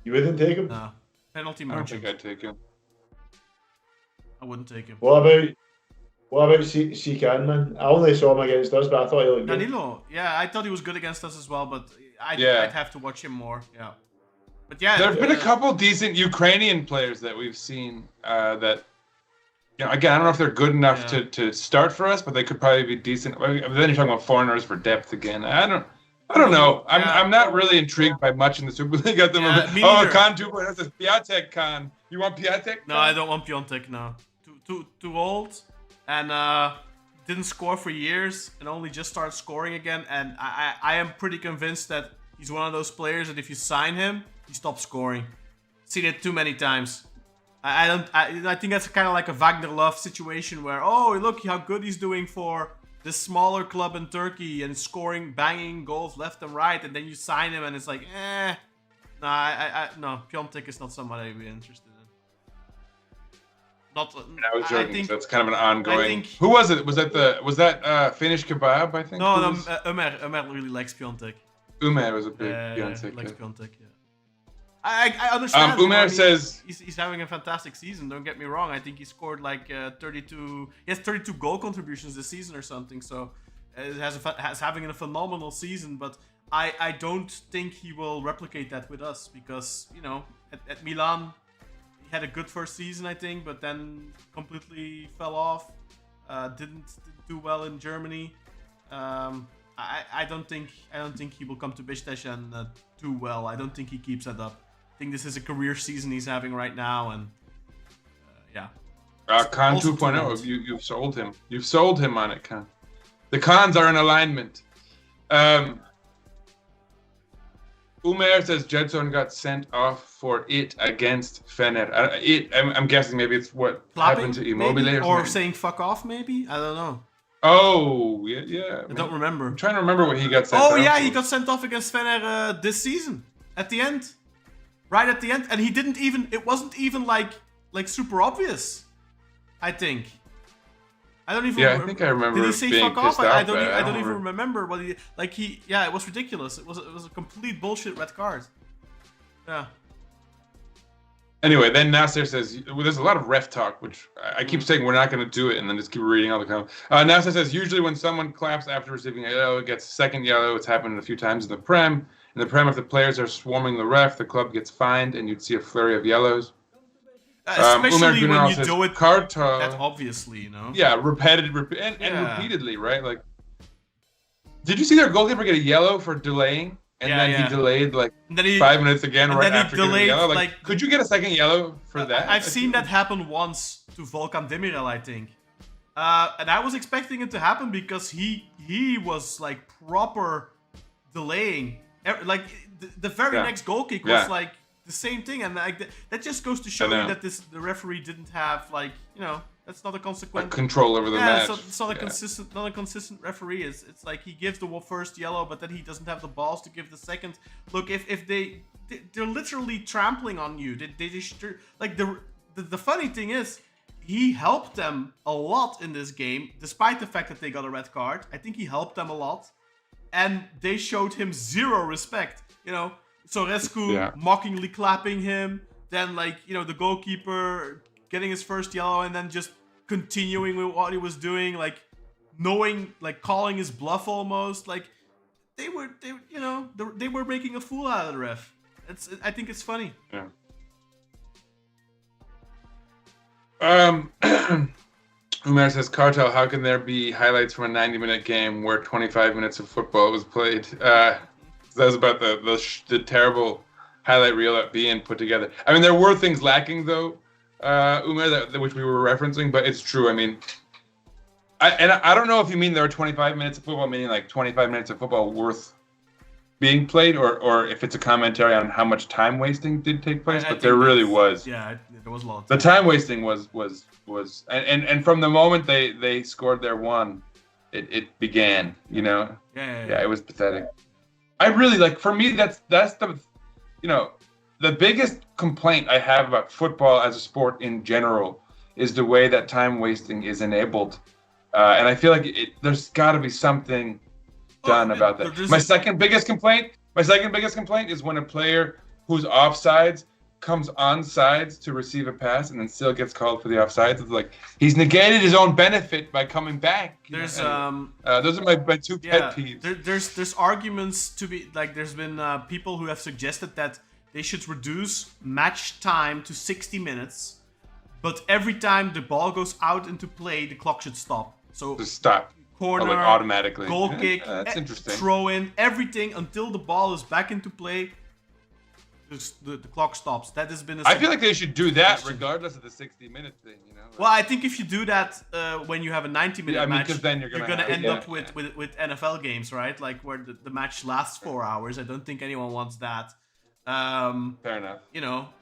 Speaker 4: You wouldn't take him?
Speaker 2: Nah. Penalty
Speaker 3: I don't
Speaker 2: merchant.
Speaker 3: think I'd take him.
Speaker 2: I wouldn't take him.
Speaker 4: What about Sikan, man? I only saw him against us, but I thought he looked good.
Speaker 2: Danilo. Yeah, I thought he was good against us as well, but I'd have to watch him more. Yeah. But yeah.
Speaker 3: There have been a couple decent Ukrainian players that we've seen that, again, I don't know if they're good enough to start for us, but they could probably be decent. Then you're talking about foreigners for depth again. I don't know. I'm not really intrigued by much in the Super League at the moment. Khan 2.0. That's a Piatek Khan. You want Piatek?
Speaker 2: No, I don't want Piontek. No, too old, and didn't score for years, and only just started scoring again. And I am pretty convinced that he's one of those players that if you sign him, he stops scoring. Seen it too many times. I think that's kind of like a Wagner Love situation where look how good he's doing for this smaller club in Turkey and scoring banging goals left and right, and then you sign him and it's like, no, Piontek is not somebody I'd be interested in. Not.
Speaker 3: I was joking. I think, so that's kind of an ongoing. Who was it? Was that Finnish Kebab? I think.
Speaker 2: No, Ömer really likes Piontek.
Speaker 3: Ömer was a big Piontek.
Speaker 2: Likes Piontek. Yeah. I understand.
Speaker 3: Umer says
Speaker 2: he's having a fantastic season. Don't get me wrong. I think he scored like 32. He has 32 goal contributions this season or something. So it has having a phenomenal season. But I don't think he will replicate that with us because at Milan he had a good first season I think, but then completely fell off. Didn't do well in Germany. I don't think he will come to Beşiktaş and do well. I don't think he keeps that up. I think this is a career season he's having right now, and
Speaker 3: Khan 2.0. You've sold him. You've sold him on it, Khan. The Khans are in alignment. Umer says Jedson got sent off for it against Fener. I'm guessing maybe it's what happened to Immobile
Speaker 2: or saying fuck off. Maybe I don't know.
Speaker 3: Oh yeah.
Speaker 2: I don't remember.
Speaker 3: I'm trying to remember what he got sent off.
Speaker 2: Oh yeah, he got sent off against Fener this season at the end. Right at the end, and he didn't even. It wasn't even like super obvious. I think. I don't even.
Speaker 3: Yeah, I think I remember.
Speaker 2: Did he say fuck off? I don't even remember what he like. It was ridiculous. It was a complete bullshit red card. Yeah.
Speaker 3: Anyway, then Nasser says there's a lot of ref talk, which I keep saying we're not going to do it, and then just keep reading all the comments. Nasser says usually when someone claps after receiving a yellow, it gets a second yellow. It's happened a few times in the Prem. In the Prem, if the players are swarming the ref, the club gets fined, and you'd see a flurry of yellows.
Speaker 2: Especially when you do it
Speaker 3: Kartal,
Speaker 2: that obviously,
Speaker 3: Yeah, repeatedly, right? Like, did you see their goalkeeper get a yellow for delaying? And then he delayed 5 minutes again right after getting a yellow. Like, could you get a second yellow for that?
Speaker 2: I've seen that happen once to Volkan Demirel, I think. And I was expecting it to happen because he was like proper delaying. Like the very next goal kick was like the same thing, and like that just goes to show you that the referee didn't have that's not a consequence.
Speaker 3: Control over the match.
Speaker 2: It's not a consistent referee. It's like he gives the first yellow, but then he doesn't have the balls to give the second. Look, if they're literally trampling on you. They just like the funny thing is he helped them a lot in this game, despite the fact that they got a red card. I think he helped them a lot. And they showed him zero respect. Sorescu mockingly clapping him. Then, the goalkeeper getting his first yellow and then just continuing with what he was doing. Calling his bluff almost. They were making a fool out of the ref. I think it's funny.
Speaker 3: Yeah. Umer says, Kartal, how can there be highlights from a 90-minute game where 25 minutes of football was played? That was about the terrible highlight reel that being put together. I mean, there were things lacking, though, Umer, which we were referencing, but it's true. I mean, I don't know if you mean there were 25 minutes of football, meaning 25 minutes of football worth being played, or if it's a commentary on how much time wasting did take place. But there really was.
Speaker 2: Yeah, there was a lot.
Speaker 3: The time wasting was and from the moment they scored their one, it began. You know.
Speaker 2: Yeah.
Speaker 3: It was pathetic. I really like. For me, that's the, the biggest complaint I have about football as a sport in general is the way that time wasting is enabled, and I feel like there's got to be something done about that. My second biggest complaint is when a player who's offsides comes onside to receive a pass and then still gets called for the offsides. It's like he's negated his own benefit by coming back.
Speaker 2: There's
Speaker 3: those are my two pet peeves.
Speaker 2: There's arguments to be like. There's been people who have suggested that they should reduce match time to 60 minutes, but every time the ball goes out into play, the clock should stop. So
Speaker 3: just stop.
Speaker 2: Corner,
Speaker 3: like automatically.
Speaker 2: Goal kick,
Speaker 3: that's interesting.
Speaker 2: Throw in, everything until the ball is back into play. The clock stops. That has been.
Speaker 3: I feel like they should do that regardless of the 60-minute thing.
Speaker 2: Well, I think if you do that when you have a 90-minute match,
Speaker 3: then you're gonna
Speaker 2: end up with NFL games, right? Like where the match lasts 4 hours. I don't think anyone wants that.
Speaker 3: Fair enough.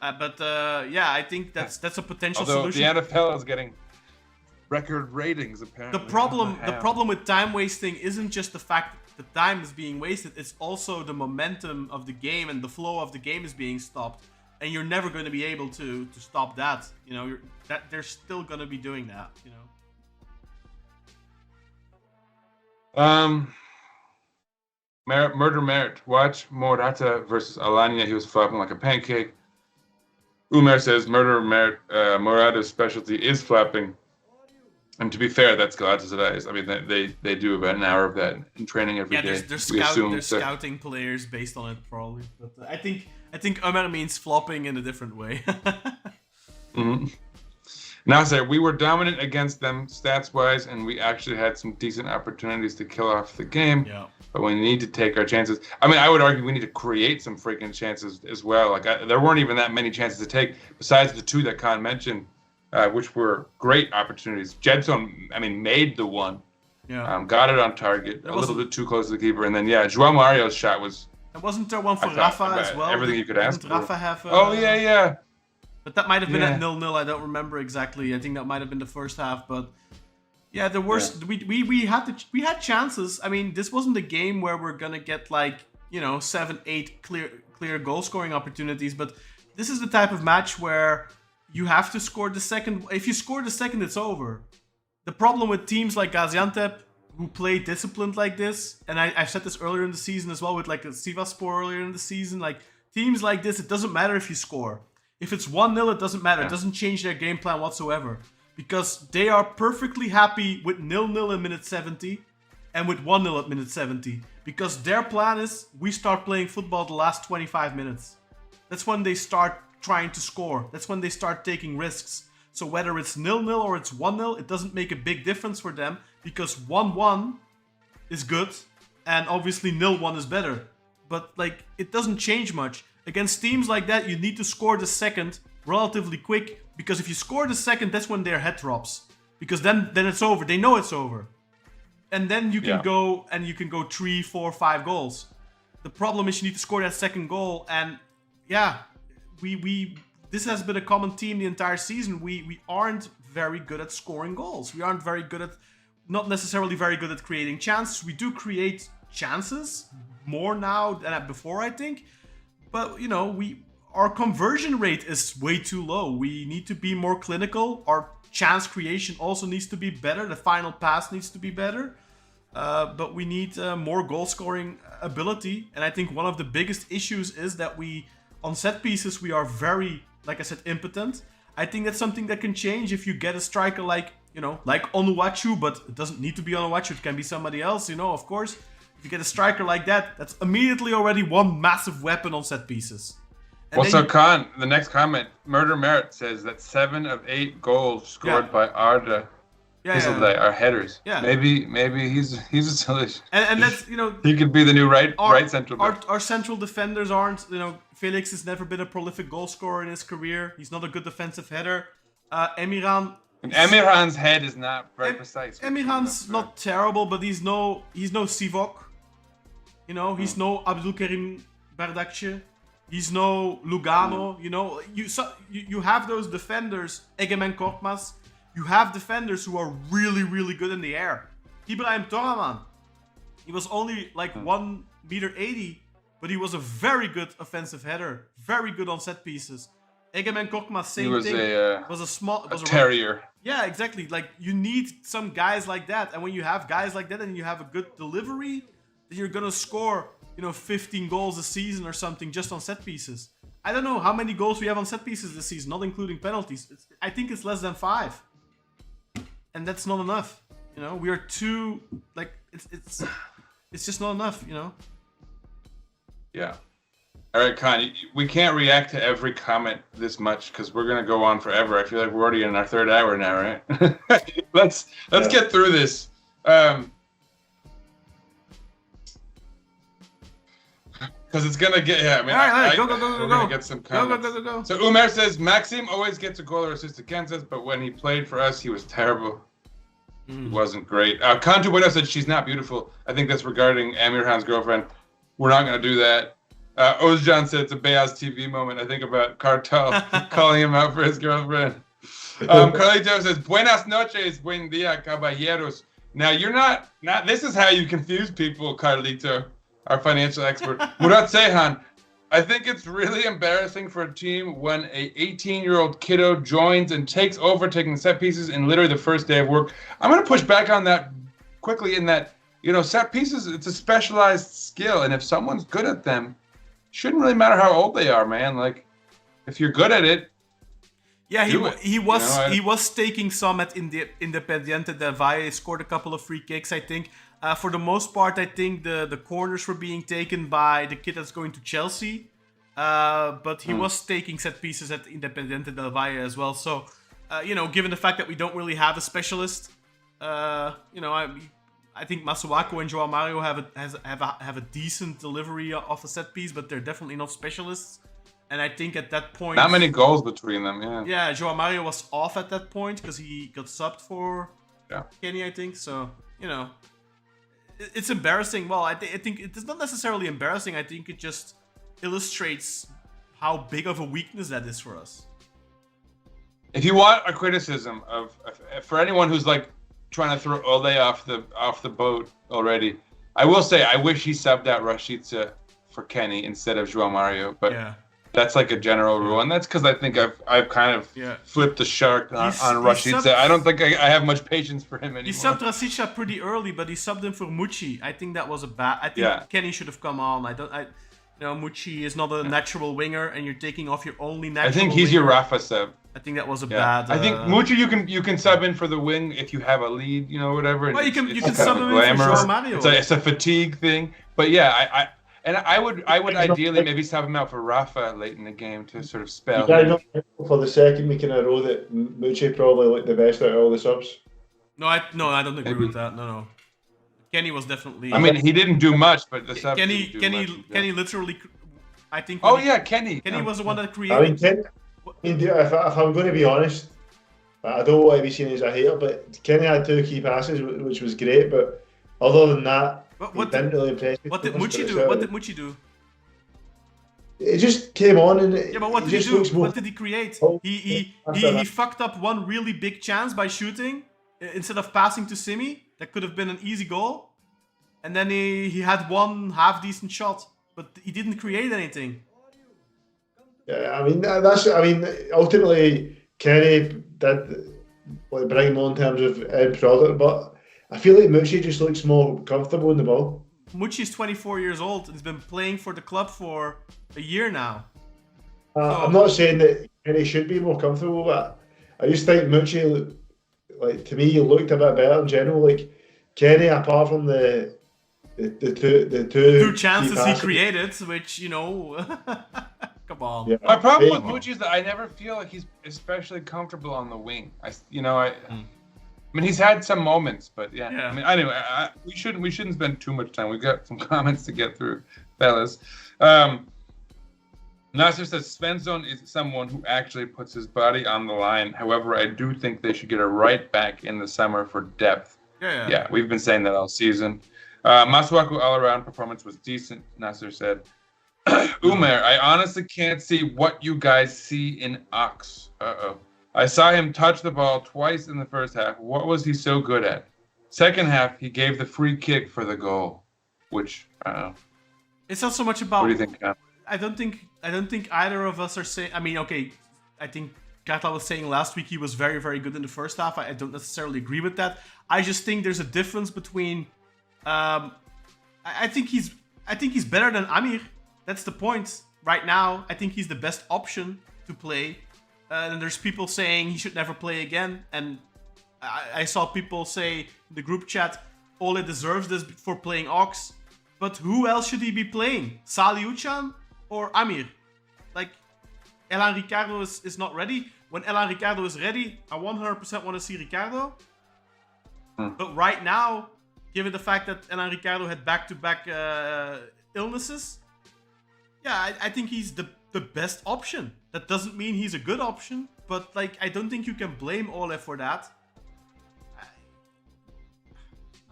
Speaker 2: I think that's a potential solution.
Speaker 3: The NFL is getting record ratings apparently.
Speaker 2: The problem with time wasting isn't just the fact that time is being wasted, it's also the momentum of the game and the flow of the game is being stopped, and you're never going to be able to stop that. They're still going to be doing that.
Speaker 3: Merit. Watch Morata versus Alanya. He was flopping like a pancake. Umer says Morata's specialty is flapping. And to be fair, that's Galatasaray's. I mean, they do about an hour of that in training every day.
Speaker 2: They're scouting players based on it, probably. But I think Ömer means flopping in a different way.
Speaker 3: Mm-hmm. Now, sir, we were dominant against them stats-wise, and we actually had some decent opportunities to kill off the game.
Speaker 2: Yeah.
Speaker 3: But we need to take our chances. I mean, I would argue we need to create some freaking chances as well. Like, there weren't even that many chances to take, besides the two that Khan mentioned, which were great opportunities. Jedson, made the one.
Speaker 2: Yeah.
Speaker 3: Got it on target, a little bit too close to the keeper. And then, João Mario's shot was...
Speaker 2: And wasn't there one for Rafa as well?
Speaker 3: Everything you could ask for.
Speaker 2: Rafa have...
Speaker 3: yeah.
Speaker 2: But that might have been at 0-0. I don't remember exactly. I think that might have been the first half. But yeah, there were we had chances. I mean, this wasn't a game where we're gonna get 7-8 clear goal scoring opportunities. But this is the type of match where you have to score the second. If you score the second, it's over. The problem with teams like Gaziantep who play disciplined like this, and I've said this earlier in the season as well with Sivasspor earlier in the season, teams like this, it doesn't matter if you score. If it's 1-0, it doesn't matter. It doesn't change their game plan whatsoever. Because they are perfectly happy with 0-0 in minute 70 and with 1-0 at minute 70. Because their plan is, we start playing football the last 25 minutes. That's when they start trying to score. That's when they start taking risks. So whether it's 0-0 or it's 1-0, it doesn't make a big difference for them. Because 1-1 is good and obviously 0-1 is better. But it doesn't change much. Against teams like that, you need to score the second relatively quick, because if you score the second, that's when their head drops. Because then it's over. They know it's over. And then you can go 3, 4, 5 goals. The problem is you need to score that second goal, and this has been a common theme the entire season. We aren't very good at scoring goals. We aren't not necessarily very good at creating chances. We do create chances more now than before, I think. But, our conversion rate is way too low. We need to be more clinical. Our chance creation also needs to be better. The final pass needs to be better. But we need more goal-scoring ability. And I think one of the biggest issues is that on set pieces, we are very, like I said, impotent. I think that's something that can change if you get a striker like Onuachu, but it doesn't need to be Onuachu. It can be somebody else, of course. If you get a striker like that, that's immediately already one massive weapon on set pieces.
Speaker 3: Khan, the next comment, Murder Merit says that 7 of 8 goals scored by Arda are headers.
Speaker 2: Yeah.
Speaker 3: Maybe he's a solution.
Speaker 2: And that's,
Speaker 3: he could be the new right central back.
Speaker 2: Our central defenders aren't, Felix has never been a prolific goal scorer in his career. He's not a good defensive header.
Speaker 3: Emirhan's head is not very precise.
Speaker 2: Emirhan's not terrible, but he's no Sivok. You know, he's no Abdulkarim Bardakci. He's no Lugano. You know, you have those defenders, Egemen Korkmaz. You have defenders who are really, really good in the air. Ibrahim Toraman. He was only like 1 meter 80, but he was a very good offensive header. Very good on set pieces. Egemen Korkmaz, same thing. Was a
Speaker 3: terrier.
Speaker 2: Yeah, exactly. Like, you need some guys like that. And when you have guys like that and you have a good delivery, then you're going to score, 15 goals a season or something just on set pieces. I don't know how many goals we have on set pieces this season, not including penalties. I think it's less than 5. And that's not enough. We are too, like, it's just not enough,
Speaker 3: Yeah. All right, Con, we can't react to every comment this much because we're gonna go on forever. I feel like we're already in our 3rd hour now, right? Let's get through this. Because it's gonna get. Yeah, I mean,
Speaker 2: all right,
Speaker 3: go.
Speaker 2: We're
Speaker 3: gonna get some comments.
Speaker 2: Go.
Speaker 3: So Umer says Maxim always gets a goal or assist against us, but when he played for us, he was terrible. He wasn't great. Kantu Bueno said she's not beautiful. I think that's regarding Amirhan's girlfriend. We're not gonna do that. Ozjan said it's a Beyaz TV moment. I think about Cartel calling him out for his girlfriend. Carlito says, Buenas noches, buen dia, caballeros. Now, you're not, this is how you confuse people, Carlito, our financial expert. Murat Seyhan, I think it's really embarrassing for a team when a 18-year-old kiddo joins and takes over taking set pieces in literally the first day of work. I'm going to push back on that quickly in that, set pieces, it's a specialized skill. And if someone's good at them, shouldn't really matter how old they are, man. Like, if you're good at it,
Speaker 2: yeah, he was taking some at Independiente del Valle. He scored a couple of free kicks, I think. For the most part, I think the corners were being taken by the kid that's going to Chelsea. But he was taking set pieces at Independiente del Valle as well. So, given the fact that we don't really have a specialist, I think Masuaku and Joao Mario have a decent delivery of a set piece, but they're definitely not specialists. And I think at that point,
Speaker 3: not many goals between them. Yeah.
Speaker 2: Yeah, Joao Mario was off at that point because he got subbed for Kenny, I think. So it's embarrassing. Well, I think it's not necessarily embarrassing. I think it just illustrates how big of a weakness that is for us.
Speaker 3: If you want a criticism for anyone who's like trying to throw Ole off the boat already, I will say I wish he subbed out Rashica for Kenny instead of Joao Mario, but that's like a general rule, and that's because I think I've kind of flipped the shark on Rashica. I don't think I have much patience for him anymore.
Speaker 2: He subbed Rashica pretty early, but he subbed him for Mucci. I think that was I think Kenny should have come on. Mucci is not a natural winger, and you're taking off your only natural.
Speaker 3: I think he's
Speaker 2: winger.
Speaker 3: your Rafa sub.
Speaker 2: I think that was a bad.
Speaker 3: I think Mucci you can sub in for the wing if you have a lead, whatever.
Speaker 2: Well, you can sub him in for Joao Mario.
Speaker 3: It's a fatigue thing, but yeah, I would ideally maybe sub him out for Rafa late in the game to sort of spell.
Speaker 4: Yeah, for the second week in a row that Mucci probably looked the best out of all the subs.
Speaker 2: No, I don't agree with that. No. Kenny was definitely.
Speaker 3: I mean, he didn't do much, but the sub.
Speaker 2: Kenny literally. I think.
Speaker 3: Kenny.
Speaker 2: Kenny was the one that created.
Speaker 4: If I'm going to be honest, I don't want to be seen as a hater, but Kenny had 2 key passes, which was great. But other than that, he didn't really impress me.
Speaker 2: What did Mucci do?
Speaker 4: It just came on and
Speaker 2: but what did he do? What did he create? He fucked up one really big chance by shooting instead of passing to Simi. That could have been an easy goal. And then he had one half decent shot, but he didn't create anything.
Speaker 4: Yeah, ultimately Kenny did bring him on in terms of end product, but I feel like Mucci just looks more comfortable in the ball.
Speaker 2: Mucci is 24 years old and has been playing for the club for a year now.
Speaker 4: I'm not saying that Kenny should be more comfortable, but I just think Mucci, to me, looked a bit better in general. Like Kenny, apart from the two
Speaker 2: chances he created, which come on.
Speaker 3: Yeah. My problem with Mucci is that I never feel like he's especially comfortable on the wing. I mean, he's had some moments, but yeah. I mean, anyway, we shouldn't spend too much time. We've got some comments to get through, fellas. Nasser says Svensson is someone who actually puts his body on the line. However, I do think they should get a right back in the summer for depth. Yeah, we've been saying that all season. Masuaku all-around performance was decent, Nasser said. Umer, I honestly can't see what you guys see in Ox. I saw him touch the ball twice in the first half. What was he so good at? Second half, he gave the free kick for the goal, which I don't know.
Speaker 2: It's not so much about.
Speaker 3: What do you think, Kat?
Speaker 2: I don't think either of us are saying. I mean, okay, I think Kata was saying last week he was very, very good in the first half. I don't necessarily agree with that. I just think there's a difference between. I think he's better than Amir. That's the point. Right now, I think he's the best option to play. And there's people saying he should never play again. And I saw people say in the group chat, Ole deserves this for playing Ox. But who else should he be playing? Salih Uçan or Amir? Like, Elan Ricardo is not ready. When Elan Ricardo is ready, I 100% want to see Ricardo. But right now, given the fact that Elan Ricardo had back-to-back illnesses, yeah, I think he's the best option. That doesn't mean he's a good option, but like I don't think you can blame Ole for that.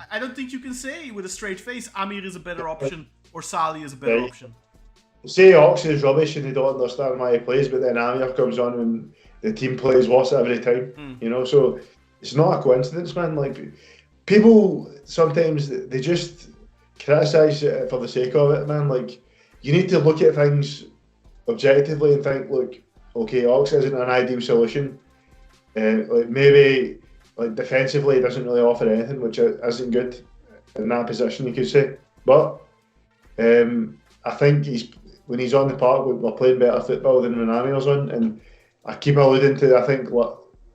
Speaker 2: I don't think you can say with a straight face Amir is a better option or Salih is a better option.
Speaker 4: Say Ox is rubbish and they don't understand why he plays, but then Amir comes on and the team plays worse every time. You know, so it's not a coincidence, man. Like people sometimes they just criticise it for the sake of it, man. Like you need to look at things objectively and think, look, okay, Ox isn't an ideal solution. Like maybe like defensively he doesn't really offer anything, which isn't good in that position, you could say. But I think when he's on the park, we're playing better football than when Amir's on. And I keep alluding to, I think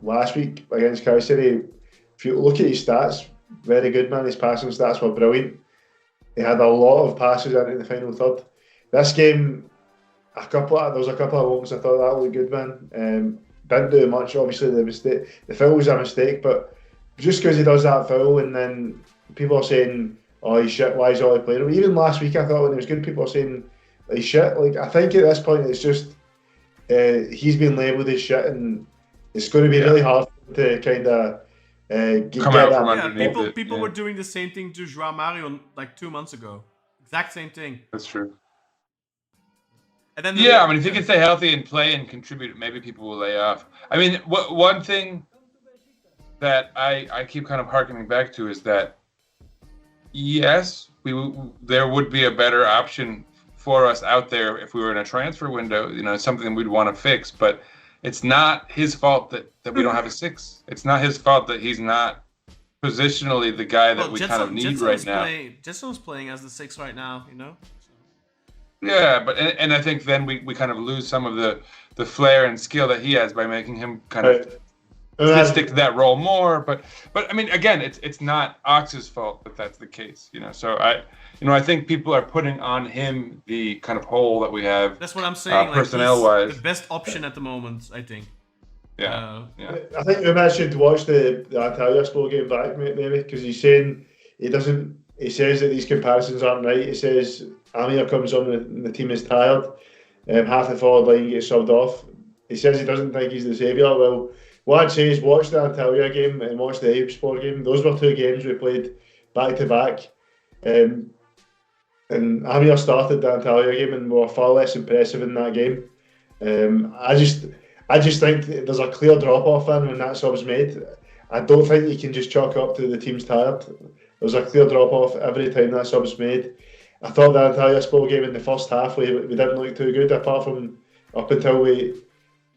Speaker 4: last week against Kayseri, if you look at his stats, very good, man. His passing stats were brilliant. He had a lot of passes into the final third. This game, there was a couple of moments I thought that looked good, man. Didn't do much, obviously. The foul was a mistake, but just because he does that foul and then people are saying, oh, he's shit, why is Ollie playing him? Even last week I thought when he was good, people are saying he's shit. Like, I think at this point it's just he's been labelled as shit and it's going to be really hard to kind of
Speaker 3: come out from underneath
Speaker 2: it. People were doing the same thing to João Mario like 2 months ago. Exact same thing.
Speaker 3: That's true.
Speaker 2: And then
Speaker 3: I mean, if he can stay healthy and play and contribute, maybe people will lay off. I mean, one thing that I keep kind of harkening back to is that, yes, there would be a better option for us out there if we were in a transfer window, you know, something we'd want to fix. But it's not his fault that we don't have a 6. It's not his fault that he's not positionally the guy that we kind of need right now.
Speaker 2: Jetson's playing as the 6 right now, you know?
Speaker 3: Yeah, but and I think then we kind of lose some of the flair and skill that he has by making him kind of stick to that role more. But I mean, again, it's not Ox's fault that that's the case, you know. So I think people are putting on him the kind of hole that we have.
Speaker 2: That's what I'm saying.
Speaker 3: Personnel wise,
Speaker 2: the best option at the moment, I think.
Speaker 3: Yeah.
Speaker 4: I think Umar should watch the Antalyaspor game back, maybe, because he's saying he says that these comparisons aren't right. He says Amir comes on and the team is tired. Half the forward line gets subbed off. He says he doesn't think he's the saviour. Well, what I'd say is watch the Antalya game and watch the Eyüpspor game. Those were 2 games we played back to back. And Amir started the Antalya game and were far less impressive in that game. I just think there's a clear drop-off when that sub's made. I don't think you can just chalk up to the team's tired. There's a clear drop-off every time that sub's made. I thought the Antalyaspor game in the first half, we didn't look too good, apart from up until I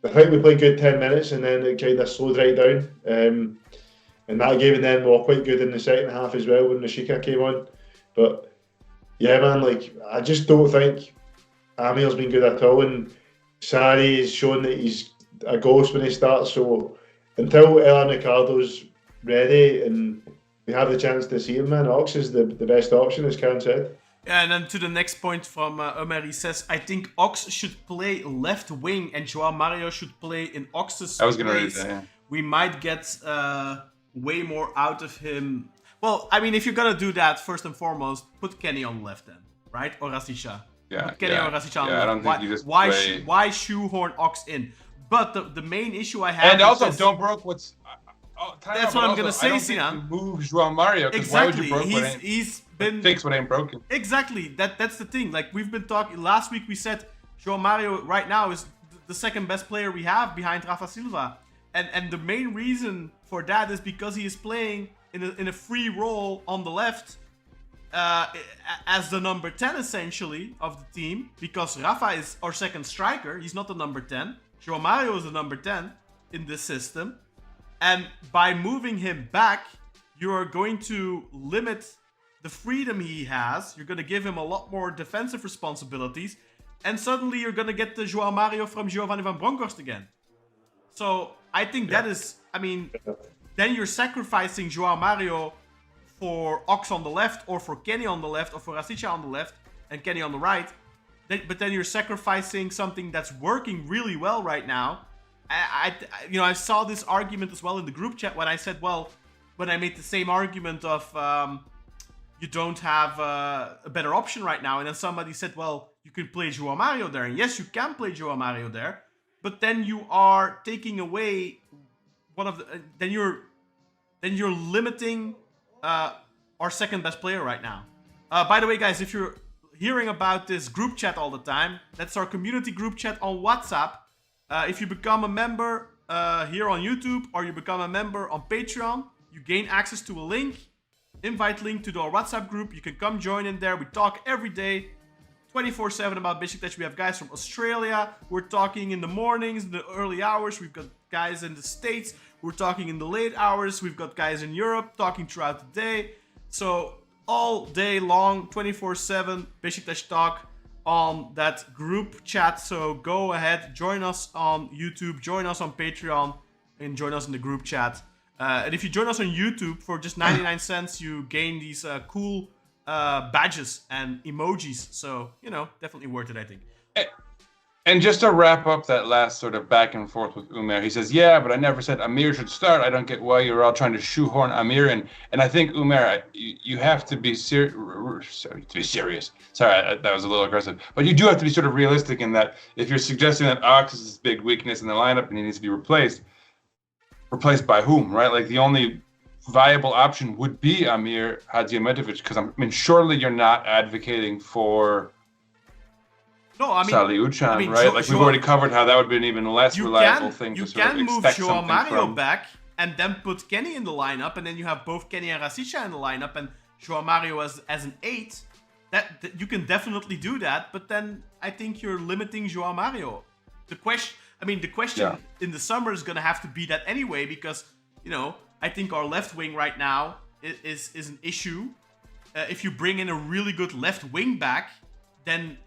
Speaker 4: think we played good 10 minutes and then it kind of slowed right down. And that game, and then we were quite good in the second half as well when Nashika came on. But yeah, man, like I just don't think Amir's been good at all. And Sarri has shown that he's a ghost when he starts. So until Elan Ricardo's ready and we have the chance to see him, man, Ox is the best option, as Karen said.
Speaker 2: Yeah, and then to the next point from Ömer, he says, I think Ox should play left wing and João Mario should play in Ox's place. We might get way more out of him. Well, I mean, if you're going to do that, first and foremost, put Kenny on left then, right? Or Rashica.
Speaker 3: Yeah,
Speaker 2: Kenny or Rashica on left.
Speaker 3: I don't think you just
Speaker 2: why shoehorn Ox in? But the main issue I have
Speaker 3: and also don't broke what's...
Speaker 2: that's what I'm going to say, Sinan.
Speaker 3: Move João Mario.
Speaker 2: Exactly. He's been
Speaker 3: fix what ain't broken.
Speaker 2: Exactly. That's the thing. Like we've been talking last week. We said João Mario right now is the second best player we have behind Rafa Silva, and the main reason for that is because he is playing in a free role on the left. As the number 10 essentially of the team, because Rafa is our second striker. He's not the number 10. João Mario is the number 10 in this system. And by moving him back, you are going to limit the freedom he has. You're going to give him a lot more defensive responsibilities. And suddenly you're going to get the João Mario from Giovanni van Bronckhorst again. So I think that is, I mean, then you're sacrificing João Mario for Ox on the left, or for Kenny on the left, or for Rashica on the left, and Kenny on the right. But then you're sacrificing something that's working really well right now. I saw this argument as well in the group chat when I said, well, when I made the same argument of you don't have a better option right now, and then somebody said, well, you could play João Mario there, and yes, you can play João Mario there, but then you are taking away one of the, then you're limiting our second best player right now. By the way, guys, if you're hearing about this group chat all the time, that's our community group chat on WhatsApp. If you become a member here on YouTube, or you become a member on Patreon, you gain access to a link, invite link to our WhatsApp group. You can come join in there. We talk every day, 24/7 about Beşiktaş. We have guys from Australia. We're talking in the mornings, in the early hours. We've got guys in the States. We're talking in the late hours. We've got guys in Europe talking throughout the day. So all day long, 24/7 Beşiktaş talk on that group chat. So go ahead, join us on YouTube, join us on Patreon, and join us in the group chat. And if you join us on YouTube for just 99 cents, you gain these cool badges and emojis. So, definitely worth it, I think.
Speaker 3: And just to wrap up that last sort of back and forth with Umer, he says, yeah, but I never said Amir should start. I don't get why you're all trying to shoehorn Amir in. And I think, Umer, you have to be serious. Sorry, that was a little aggressive. But you do have to be sort of realistic in that if you're suggesting that Ox is this big weakness in the lineup and he needs to be replaced by whom, right? Like the only viable option would be Amir Hadjiahmetovic, because surely you're not advocating for Salih Uçan, right? Like we've already covered how that would be an even less reliable thing to sort of expect something from. You can move João Mario back
Speaker 2: and then put Kenny in the lineup, and then you have both Kenny and Rashica in the lineup, and João Mario as an 8. That you can definitely do that, but then I think you're limiting João Mario. The question in the summer is going to have to be that anyway, because I think our left wing right now is an issue. If you bring in a really good left wing back, then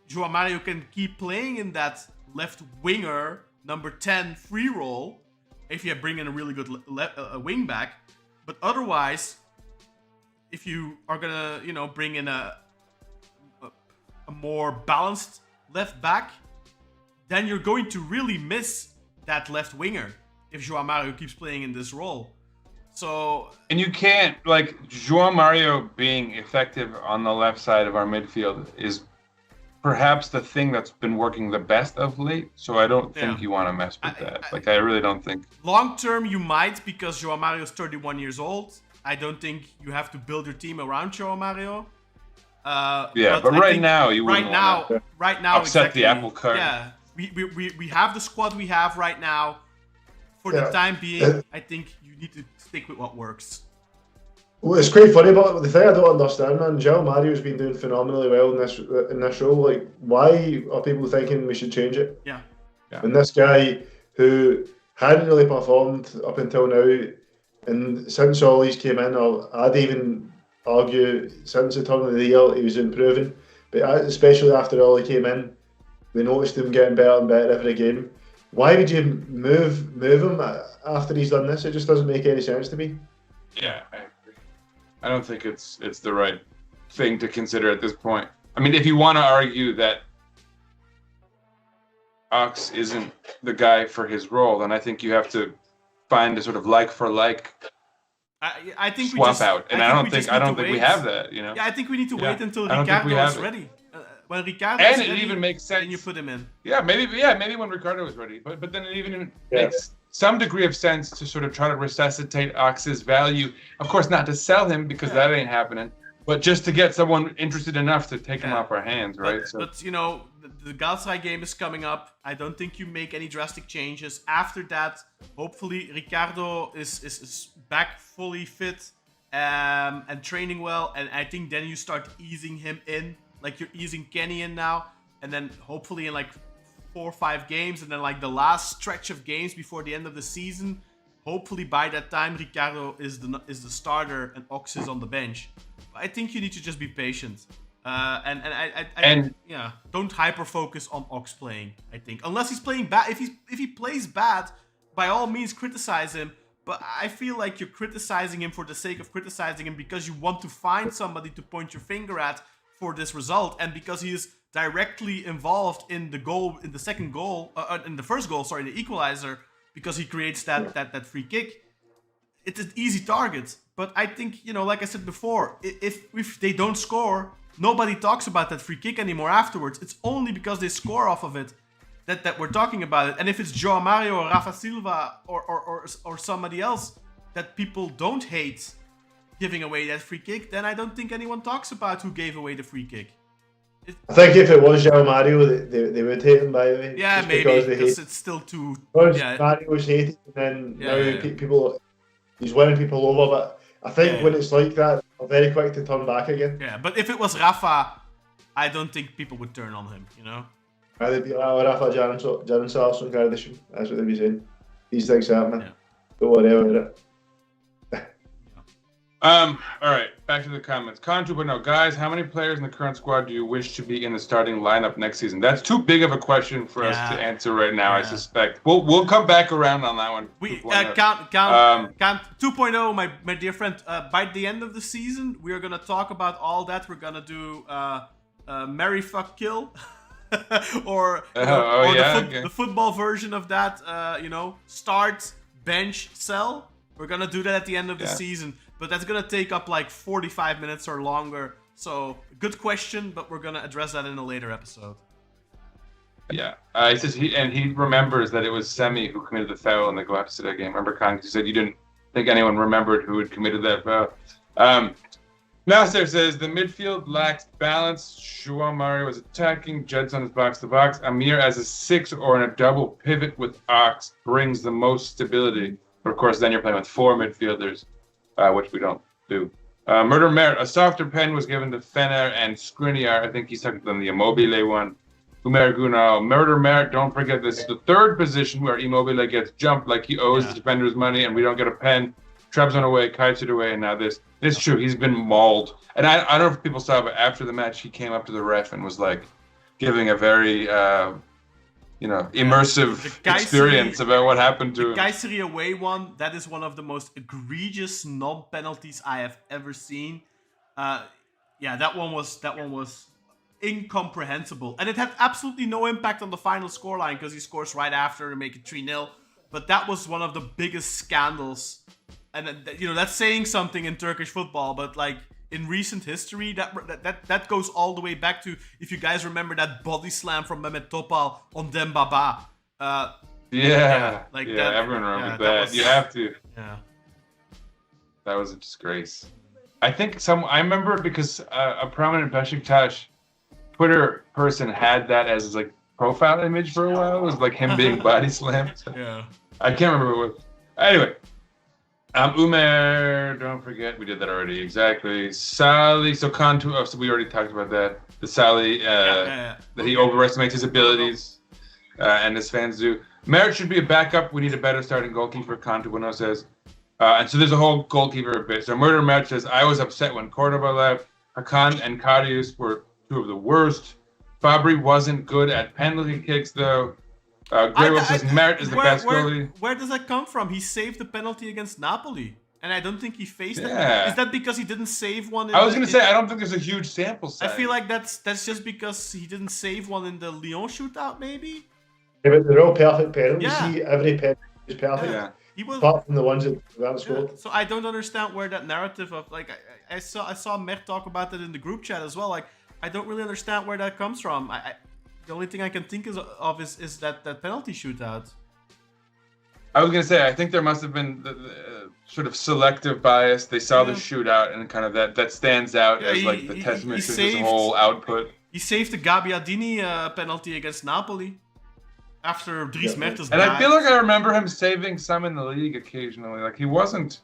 Speaker 2: João Mario can keep playing in that left winger number 10 free role if you bring in a really good wing back. But otherwise, if you are gonna bring in a more balanced left back, then you're going to really miss that left winger if João Mario keeps playing in this role. So,
Speaker 3: and you can't, like, João Mario being effective on the left side of our midfield is perhaps the thing that's been working the best of late. So I don't think you want to mess with that. I really don't think.
Speaker 2: Long term, you might, because João Mario is 31 years old. I don't think you have to build your team around João Mario.
Speaker 3: But right now you wouldn't
Speaker 2: right now
Speaker 3: upset
Speaker 2: exactly,
Speaker 3: the apple cart.
Speaker 2: Yeah, we have the squad we have right now. For the time being, I think you need to stick with what works.
Speaker 4: Well, it's quite funny, but the thing I don't understand, man, João Mario's been doing phenomenally well in this role. Like, why are people thinking we should change it?
Speaker 2: Yeah.
Speaker 4: And this guy who hadn't really performed up until now, and since Ollie's came in, or I'd even argue since the turn of the year, he was improving. But especially after Ollie came in, we noticed him getting better and better every game. Why would you move him after he's done this? It just doesn't make any sense to me.
Speaker 3: Yeah, I agree. I don't think it's the right thing to consider at this point. I mean, if you want to argue that Ox isn't the guy for his role, then I think you have to find a sort of like for like
Speaker 2: I think
Speaker 3: swap out. And I don't think we have that.
Speaker 2: Yeah, I think we need to wait until Ricardo is ready. When Ricardo is ready,
Speaker 3: it even makes sense.
Speaker 2: Then you put him in.
Speaker 3: Yeah, maybe when Ricardo is ready. But then it even makes some degree of sense to sort of try to resuscitate Ox's value. Of course, not to sell him, because that ain't happening. But just to get someone interested enough to take him off our hands, right?
Speaker 2: But you know, the Galatasaray game is coming up. I don't think you make any drastic changes. After that, hopefully Ricardo is back fully fit and training well. And I think then you start easing him in, like you're easing Kenny in now. And then hopefully in like 4 or 5 games, and then like the last stretch of games before the end of the season, hopefully by that time Ricardo is the starter and Ox is on the bench. I think you need to just be patient, and don't hyper focus on Ox playing. I think unless he's playing bad, if he plays bad, by all means criticize him. But I feel like you're criticizing him for the sake of criticizing him because you want to find somebody to point your finger at for this result, and because he is directly involved in the goal, in the second goal, in the first goal, sorry, the equalizer, because he creates that free kick. It's an easy target. But I think, you know, like I said before, if they don't score, nobody talks about that free kick anymore afterwards. It's only because they score off of it that we're talking about it. And if it's João Mario or Rafa Silva or somebody else that people don't hate giving away that free kick, then I don't think anyone talks about who gave away the free kick.
Speaker 4: I think if it was João Mario, they would hate him, by the way.
Speaker 2: Yeah, maybe, because it's still too...
Speaker 4: Mario was hated, and then people... He's winning people over, but I think when it's like that, they're very quick to turn back again.
Speaker 2: Yeah, but if it was Rafa, I don't think people would turn on him, you know?
Speaker 4: They'd be like, oh, Rafa, Jaron Sarson, Kardashian. That's what they'd be saying. These things happen. Yeah. Don't worry about it.
Speaker 3: All right, back to the comments. Contu, but no, guys, how many players in the current squad do you wish to be in the starting lineup next season? That's too big of a question for us to answer right now. I suspect we'll come back around on that one.
Speaker 2: We count 2.0, my dear friend. By the end of the season, we are gonna talk about all that. We're gonna do marry, fuck, kill, or the football version of that. Start, bench, sell. We're gonna do that at the end of the season. But that's going to take up like 45 minutes or longer. So, good question, but we're going to address that in a later episode.
Speaker 3: Yeah. He says he remembers that it was Semi who committed the foul in the Galatasaray game. Remember, Kong, you said you didn't think anyone remembered who had committed that foul. Nasser says the midfield lacks balance. João Mario was attacking. Jedson is box to box. Amir as a 6 or in a double pivot with Ox brings the most stability. But of course, then you're playing with 4 midfielders. Which we don't do. Murder Merit, a softer pen was given to Fener and Skriniar. I think he's talking about the Immobile one. Umer Gunal. Murder Merit, don't forget this is the 3rd position where Immobile gets jumped like he owes the defenders money and we don't get a pen. Trebs away, Kites it away, and now this. It's true, he's been mauled. And I don't know if people saw, but after the match, he came up to the ref and was like giving a very... immersive experience about what happened to him.
Speaker 2: The Kayseri away one, that is one of the most egregious non-penalties I have ever seen. That one was incomprehensible. And it had absolutely no impact on the final scoreline because he scores right after to make it 3-0. But that was one of the biggest scandals. And that's saying something in Turkish football, but like in recent history, that goes all the way back to, if you guys remember that body slam from Mehmet Topal on Dembaba.
Speaker 3: Everyone remembers that. You have to.
Speaker 2: Yeah.
Speaker 3: That was a disgrace. I think I remember because a prominent Beşiktaş Twitter person had that as his like profile image for a while. It was like him being body slammed.
Speaker 2: Yeah.
Speaker 3: I can't remember what it was. Anyway. Umer, don't forget, we did that already, exactly. Sally, so Contu, so we already talked about that. The Sally, that he overestimates his abilities, and his fans do. Merritt should be a backup. We need a better starting goalkeeper, Contu Bueno says. And so there's a whole goalkeeper bit. So Murder Merritt says, I was upset when Cordoba left. Hakan and Karius were 2 of the worst. Fabri wasn't good at penalty kicks, though. Grable says Merritt is the best goalie.
Speaker 2: Where does that come from? He saved the penalty against Napoli, and I don't think he faced that. Is that because he didn't save one?
Speaker 3: I was going to say, I don't think there's a huge sample size.
Speaker 2: I feel like that's just because he didn't save one in the Lyon shootout, maybe?
Speaker 4: Yeah, but they're all perfect penalties. Every penalty is perfect.
Speaker 2: Yeah. He was,
Speaker 4: apart from the ones that weren't scored.
Speaker 2: So I don't understand where that narrative of, like, I saw Mert talk about it in the group chat as well. Like, I don't really understand where that comes from. The only thing I can think of is that penalty shootout.
Speaker 3: I was gonna say, I think there must have been the sort of selective bias. They saw the shootout and kind of that stands out as like the testament to his whole output.
Speaker 2: He saved the Gabbiadini penalty against Napoli after Dries Mertens died.
Speaker 3: And I feel like I remember him saving some in the league occasionally. Like he wasn't.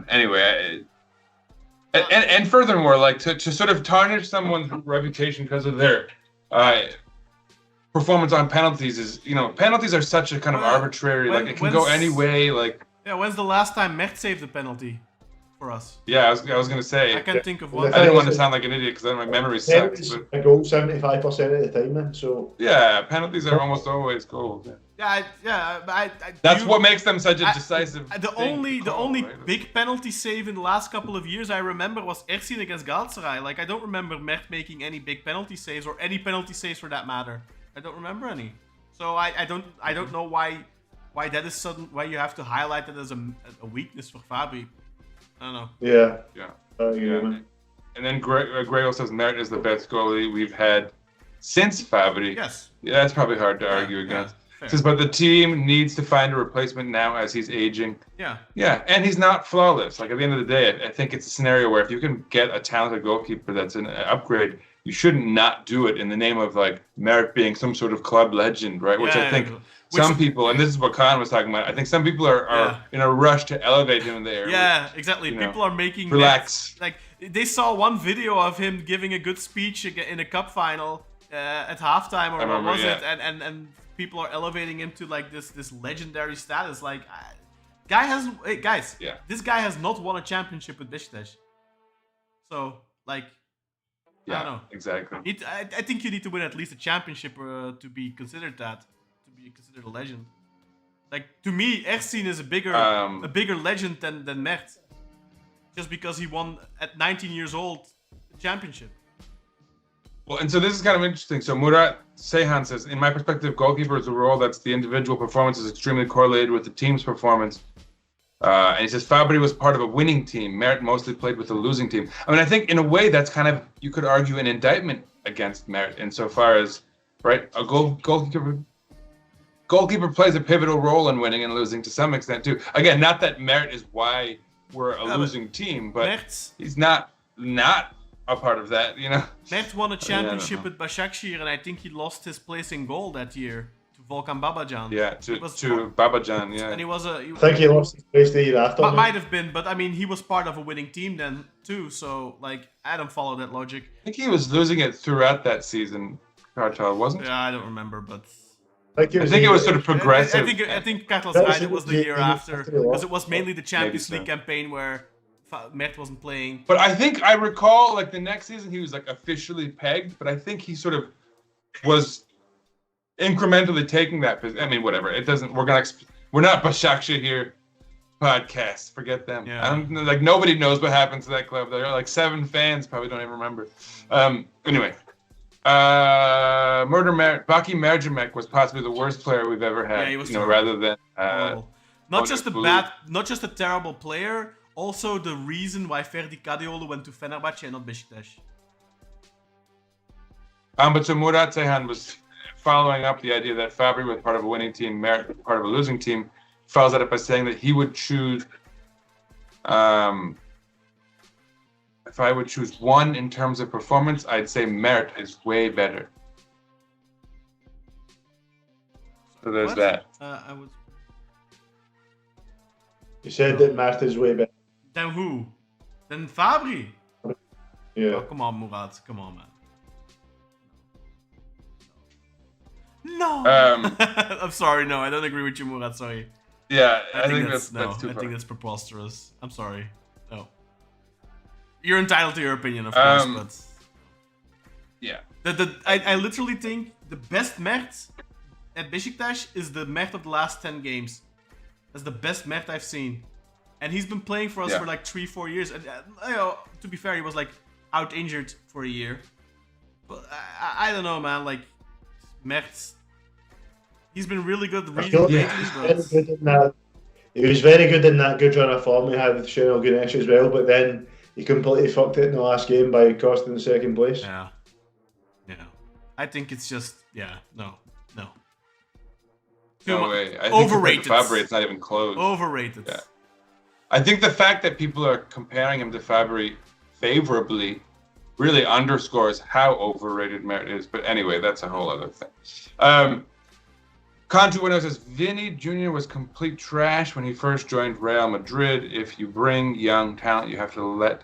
Speaker 3: Anyway, and furthermore, like to sort of tarnish someone's reputation because of their performance on penalties is, penalties are such a kind of arbitrary, like it can go any way. Like,
Speaker 2: yeah, when's the last time Mert saved a penalty for us?
Speaker 3: Yeah, I was gonna say.
Speaker 2: I can't think of one.
Speaker 3: I didn't want to sound like an idiot because my memory sucks.
Speaker 4: But a goal 75% of the time, then. So
Speaker 3: yeah, penalties are almost always goals.
Speaker 2: That's
Speaker 3: what makes them such a decisive.
Speaker 2: The only big penalty save in the last couple of years I remember was Ersin against Galatasaray. Like I don't remember Mert making any big penalty saves or any penalty saves for that matter. I don't remember any. So I don't know why that is sudden. Why you have to highlight that as a weakness for Fabri. I don't know.
Speaker 3: Yeah. And then Gregor says Mert is the best goalie we've had since Fabri.
Speaker 2: Yes.
Speaker 3: Yeah, that's probably hard to argue against. Says, but the team needs to find a replacement now as he's aging.
Speaker 2: Yeah.
Speaker 3: Yeah, and he's not flawless. Like at the end of the day, I think it's a scenario where if you can get a talented goalkeeper that's an upgrade, you shouldn't not do it in the name of like Mert being some sort of club legend, right? Which I think some people, and this is what Khan was talking about, I think some people are in a rush to elevate him there.
Speaker 2: Yeah, exactly. People are making
Speaker 3: relax.
Speaker 2: Like they saw one video of him giving a good speech in a cup final at halftime, or what was it? And people are elevating him to like this legendary status. Like, this guy has not won a championship with Beşiktaş. So like. I don't know.
Speaker 3: Exactly.
Speaker 2: I think you need to win at least a championship to be considered a legend. Like to me, Ersin is a bigger legend than Mert, just because he won at 19 years old the championship.
Speaker 3: Well, and so this is kind of interesting. So Murat Seyhan says, in my perspective, goalkeeper is a role that's the individual performance is extremely correlated with the team's performance. And he says Fabri was part of a winning team. Mert mostly played with a losing team. I mean, I think in a way that's kind of, you could argue, an indictment against Mert insofar as, right, a goalkeeper plays a pivotal role in winning and losing to some extent too. Again, not that Mert is why we're a losing team, but he's not a part of that,
Speaker 2: Mert won a championship with Başakşehir, and I think he lost his place in goal that year. Volkan Babacan.
Speaker 3: Yeah, to Babacan, yeah.
Speaker 2: And
Speaker 4: I think he lost his place the year after.
Speaker 2: Might have been, but I mean, he was part of a winning team then too. So like, I don't follow that logic.
Speaker 3: I think he was losing it throughout that season. Kartal wasn't.
Speaker 2: Yeah, I don't remember, but
Speaker 3: I think it was sort of progressive.
Speaker 2: I think Kartal's right. It was the year after, because it was mainly the Champions League campaign where Mert wasn't playing.
Speaker 3: But I think I recall like the next season he was like officially pegged, but I think he sort of was incrementally taking that position. I mean, whatever. It doesn't. We're not Başakşehir here podcast. Forget them.
Speaker 2: Yeah.
Speaker 3: Like nobody knows what happened to that club. There are like 7 fans probably don't even remember. Anyway, Baki Mercimek was possibly the worst player we've ever had.
Speaker 2: Yeah, he was
Speaker 3: rather than
Speaker 2: not just a terrible player. Also, the reason why Ferdi Kadıoğlu went to Fenerbahçe and not Beşiktaş.
Speaker 3: But so Murat Seyhan was following up the idea that Fabri was part of a winning team, Mert part of a losing team, follows that up by saying that he would choose, if I would choose one in terms of performance, I'd say Mert is way better. So there's that.
Speaker 4: You said that Mert is way better.
Speaker 2: Than who? Than Fabri?
Speaker 4: Yeah.
Speaker 2: Oh, come on, Murat. Come on, man. No. I'm sorry. No, I don't agree with you, Murat. Sorry.
Speaker 3: Yeah, I think that's too far.
Speaker 2: I think that's preposterous. I'm sorry. No. You're entitled to your opinion, of course, but
Speaker 3: yeah.
Speaker 2: I literally think the best Mert at Beşiktaş is the Mert of the last 10 games. That's the best Mert I've seen, and he's been playing for us for like 3-4 years. And to be fair, he was like out injured for a year, but I don't know, man. Like Mert. He's been really good recently.
Speaker 4: He was very good in that good run of form he had with Şenol Güneş as well, but then he completely fucked it in the last game by costing the second place.
Speaker 2: Yeah. I think it's just, no.
Speaker 3: No way. I think
Speaker 2: Overrated.
Speaker 3: compared to Fabry, it's not even close.
Speaker 2: Overrated.
Speaker 3: Yeah. I think the fact that people are comparing him to Fabry favorably really underscores how overrated Mert is. But anyway, that's a whole other thing. Contu says, Vinny Jr. was complete trash when he first joined Real Madrid. If you bring young talent, you have to let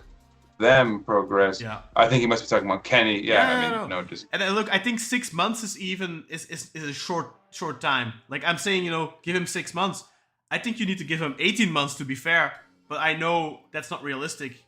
Speaker 3: them progress.
Speaker 2: Yeah.
Speaker 3: I think he must be talking about Kenny. Yeah, no, just...
Speaker 2: And look, I think 6 months is a short time. Like I'm saying, give him 6 months. I think you need to give him 18 months to be fair. But I know that's not realistic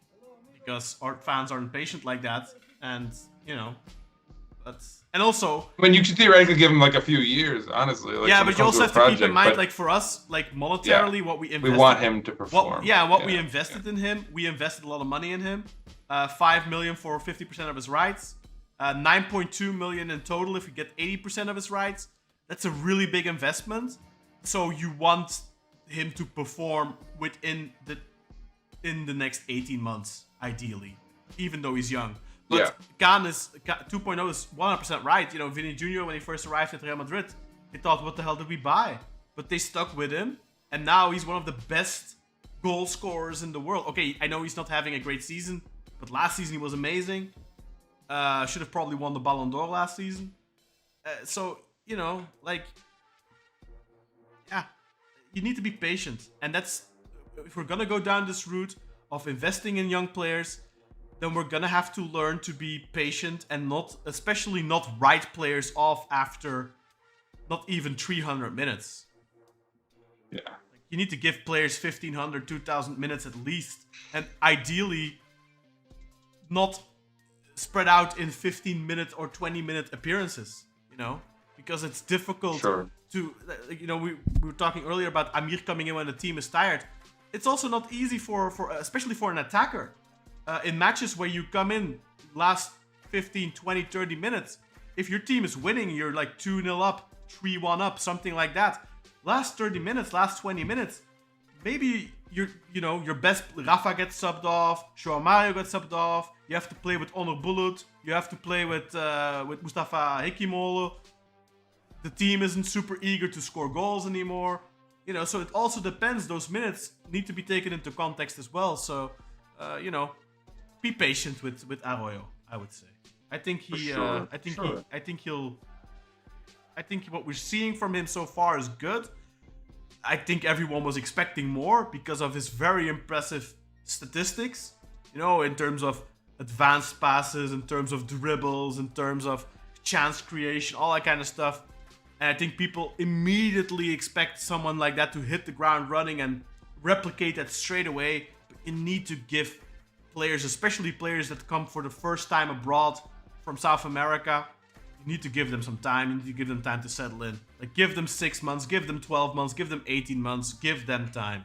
Speaker 2: because our fans aren't patient like that. And, and also...
Speaker 3: I mean, you could theoretically give him like a few years, honestly. Like,
Speaker 2: yeah, but you also have to keep in mind, like for us, like monetarily, what we invested...
Speaker 3: We want him to perform.
Speaker 2: We invested in him. We invested a lot of money in him. 5 million for 50% of his rights. 9.2 million in total if we get 80% of his rights. That's a really big investment. So you want him to perform within the next 18 months, ideally, even though he's young. But Khan 2.0 is 100% right. Vinny Jr., when he first arrived at Real Madrid, he thought, what the hell did we buy? But they stuck with him, and now he's one of the best goal scorers in the world. Okay, I know he's not having a great season, but last season he was amazing. Should have probably won the Ballon d'Or last season. You need to be patient. And that's, if we're going to go down this route of investing in young players, then we're going to have to learn to be patient and especially not write players off after not even 300 minutes.
Speaker 3: Yeah.
Speaker 2: You need to give players 1,500, 2,000 minutes at least. And ideally, not spread out in 15-minute or 20-minute appearances, because it's difficult to, we were talking earlier about Amir coming in when the team is tired. It's also not easy for especially for an attacker. In matches where you come in last 15, 20, 30 minutes, if your team is winning, you're like 2-0 up, 3-1 up, something like that. Last 30 minutes, last 20 minutes, maybe your best Rafa gets subbed off, Joao Mario gets subbed off. You have to play with Onur Bulut. You have to play with Mustafa Hekimoğlu. The team isn't super eager to score goals anymore. So it also depends. Those minutes need to be taken into context as well. So, be patient with Arroyo, I would say. I think what we're seeing from him so far is good. I think everyone was expecting more because of his very impressive statistics, in terms of advanced passes, in terms of dribbles, in terms of chance creation, all that kind of stuff. And I think people immediately expect someone like that to hit the ground running and replicate that straight away. But you need to give players, especially players that come for the first time abroad from South America, you need to give them some time. You need to give them time to settle in. Like, give them 6 months, give them 12 months, give them 18 months, give them time.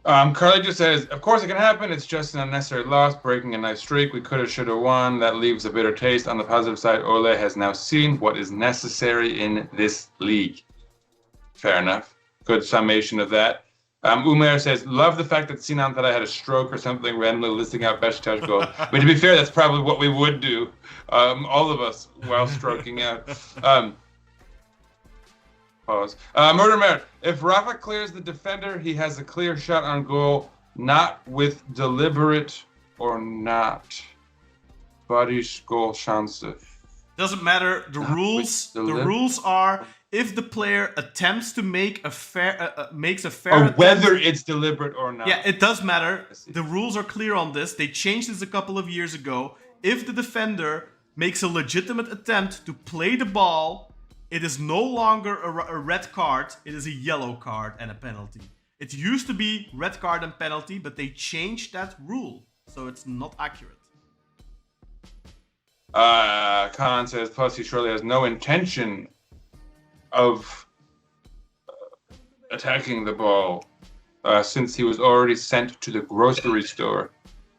Speaker 3: Carly just says, of course it can happen. It's just an unnecessary loss, breaking a nice streak. We could have, should have won. That leaves a bitter taste. On the positive side, Ole has now seen what is necessary in this league. Fair enough. Good summation of that. Umair says, love the fact that Sinan thought I had a stroke or something, randomly listing out Beşiktaş goals. But to be fair, that's probably what we would do, all of us, while stroking out. Pause. Murder Merit. If Rafa clears the defender, he has a clear shot on goal, not with deliberate or not. Barış goal chance.
Speaker 2: Doesn't matter. The rules are if the player attempts to make a fair makes a fair
Speaker 3: or
Speaker 2: attempt,
Speaker 3: whether it's deliberate or not.
Speaker 2: Yeah, it does matter. The rules are clear on this. They changed this a couple of years ago. If the defender makes a legitimate attempt to play the ball, it is no longer a red card. It is a yellow card and a penalty. It used to be red card and penalty, but they changed that rule, so it's not accurate.
Speaker 3: Khan says, plus he surely has no intention of attacking the ball since he was already sent to the grocery store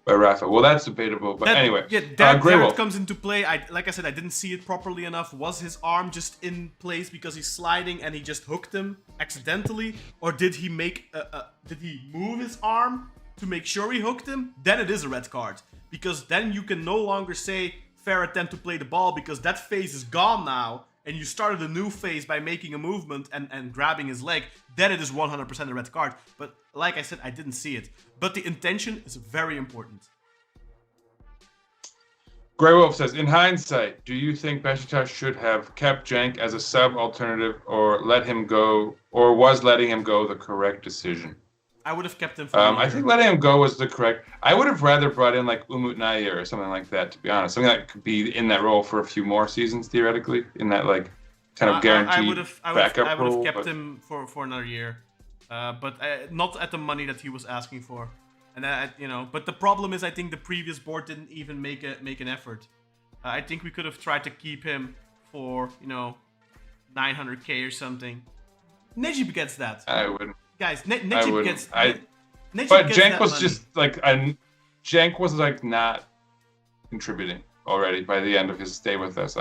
Speaker 3: by Rafa. Well, that's debatable, but anyway.
Speaker 2: Yeah, that comes into play. Like I said, I didn't see it properly enough. Was his arm just in place because he's sliding and he just hooked him accidentally? Or did he did he move his arm to make sure he hooked him? Then it is a red card. Because then you can no longer say fair attempt to play the ball because that phase is gone now. and you started a new phase by making a movement and grabbing his leg, then it is 100% a red card. But like I said, I didn't see it. But the intention is very important.
Speaker 3: Grey Wolf says, in hindsight, do you think Beşiktaş should have kept Cenk as a sub alternative or let him go, or was letting him go the correct decision?
Speaker 2: I would have kept him for
Speaker 3: I think letting him go was the correct. I would have rather brought in like Umut Nayir or something like that, to be honest. Something that could be in that role for a few more seasons, theoretically, in that like kind of guaranteed backup role.
Speaker 2: I would have kept him for another year, but not at the money that he was asking for. And but the problem is, I think the previous board didn't even make an effort. I think we could have tried to keep him for 900k or something. Necip gets that.
Speaker 3: I wouldn't.
Speaker 2: Guys, Necip gets.
Speaker 3: But Cenk was just like Cenk was like not contributing already by the end of his stay with us.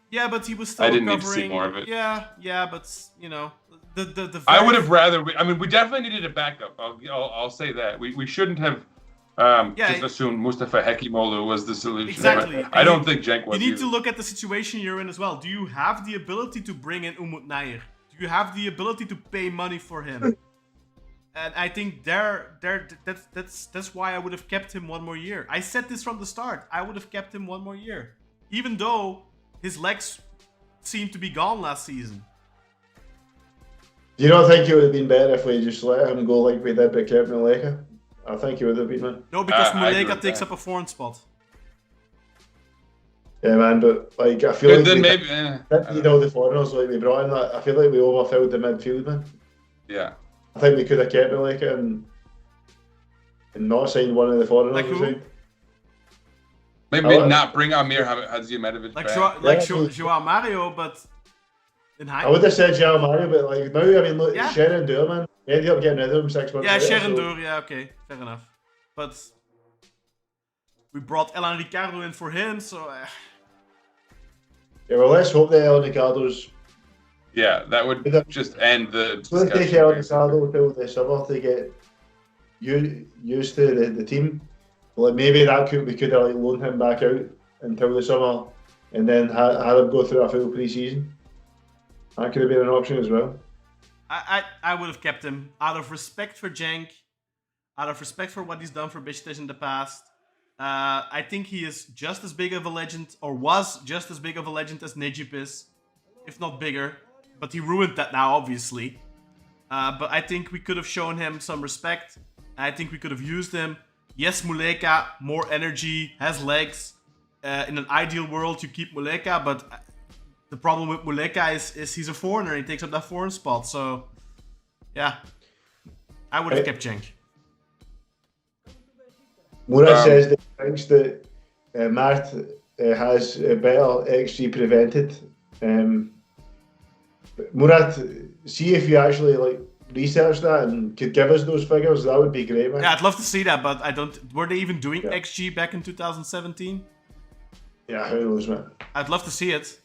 Speaker 2: Yeah, but he was still.
Speaker 3: I didn't need to see more of it.
Speaker 2: Yeah, but the
Speaker 3: I would have rather. I mean, we definitely needed a backup. I'll say that we shouldn't have just assumed Mustafa Hekimoğlu was the solution.
Speaker 2: Exactly.
Speaker 3: I don't think Cenk was.
Speaker 2: You need to look at the situation you're in as well. Do you have the ability to bring in Umut Nayir? Do you have the ability to pay money for him? And I think that's why I would have kept him one more year. I said this from the start. I would have kept him one more year, even though his legs seemed to be gone last season.
Speaker 4: Do you not think it would have been better if we just let him go like we did but kept Muleka? I think it would have been, man.
Speaker 2: No, because Muleka takes up a foreign spot.
Speaker 4: Yeah, man, but like I feel like
Speaker 3: then maybe
Speaker 4: all the foreigners like we brought in. I feel like we overfilled the midfield, man.
Speaker 3: Yeah.
Speaker 4: I think we could have kept Muleka and not signed one of the foreigners.
Speaker 2: Like who?
Speaker 3: Maybe not bring Amir Hadzimetovic
Speaker 2: back.
Speaker 3: Like
Speaker 2: João Mario, but in high.
Speaker 4: I would have said João Mario, but like now, I mean, look, Sharon Dur, man. We ended up getting rid of him 6 months later.
Speaker 2: Sharon Dur, yeah, okay, fair enough. But we brought Elan Ricardo in for him, so...
Speaker 4: Yeah, well, let's hope that Elan Ricardo's...
Speaker 3: Yeah, that would just end the discussion.
Speaker 4: Let's take Elan Ricardo till the summer to get used to the team. Like maybe we could have like loaned him back out until the summer and then had him go through a full pre-season. That could have been an option as well.
Speaker 2: I would have kept him out of respect for Cenk, out of respect for what he's done for Beşiktaş in the past. I think he is just as big of a legend, or was just as big of a legend as Necip is, if not bigger. But he ruined that now, obviously. But I think we could have shown him some respect. I think we could have used him. Yes, Muleka, more energy, has legs. In an ideal world, you keep Muleka, but the problem with Muleka is he's a foreigner. He takes up that foreign spot. So, yeah, I would have kept Cenk.
Speaker 4: Murat says that he thinks that Mart has better XG prevented. Murat, see if you actually like research that and could give us those figures. That would be great, man.
Speaker 2: Yeah, I'd love to see that, but I don't. Were they even doing XG back in 2017?
Speaker 4: Yeah, who knows, man.
Speaker 2: I'd love to see it.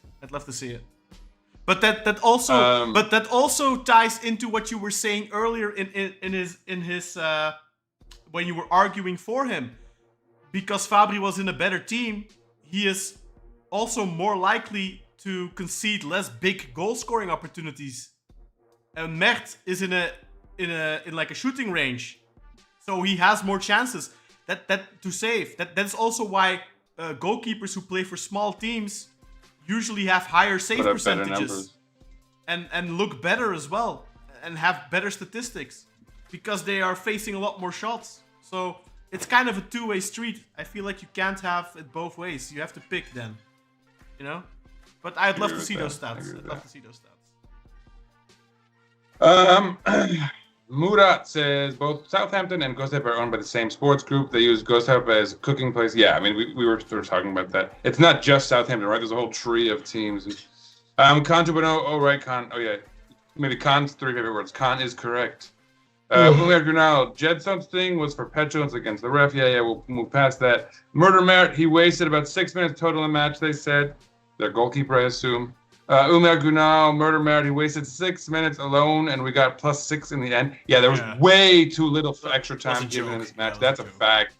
Speaker 2: But that also ties into what you were saying earlier in his when you were arguing for him. Because Fabri was in a better team, he is also more likely to concede less big goal scoring opportunities. And Mert is in like a shooting range, so he has more chances that to save. That's also why goalkeepers who play for small teams usually have higher save percentages and look better as well and have better statistics because they are facing a lot more shots. So it's kind of a two-way street. I feel like you can't have it both ways. You have to pick then, But I'd love to see those stats.
Speaker 3: Murat says both Southampton and Gaziantep are owned by the same sports group. They use Gaziantep as a cooking place. Yeah, I mean, we were sort of talking about that. It's not just Southampton, right? There's a whole tree of teams. Right, Khan. Oh, yeah. Maybe Khan's three favorite words. Khan is correct. Umar Gunal, Jedson's thing was for petulance against the ref. Yeah, we'll move past that. Murder Merit, he wasted about 6 minutes total in the match, they said. Their goalkeeper, I assume. Umar Gunal, Murder Merit, he wasted 6 minutes alone, and we got +6 in the end. Yeah, there was way too little extra time given in this match. That's a fact.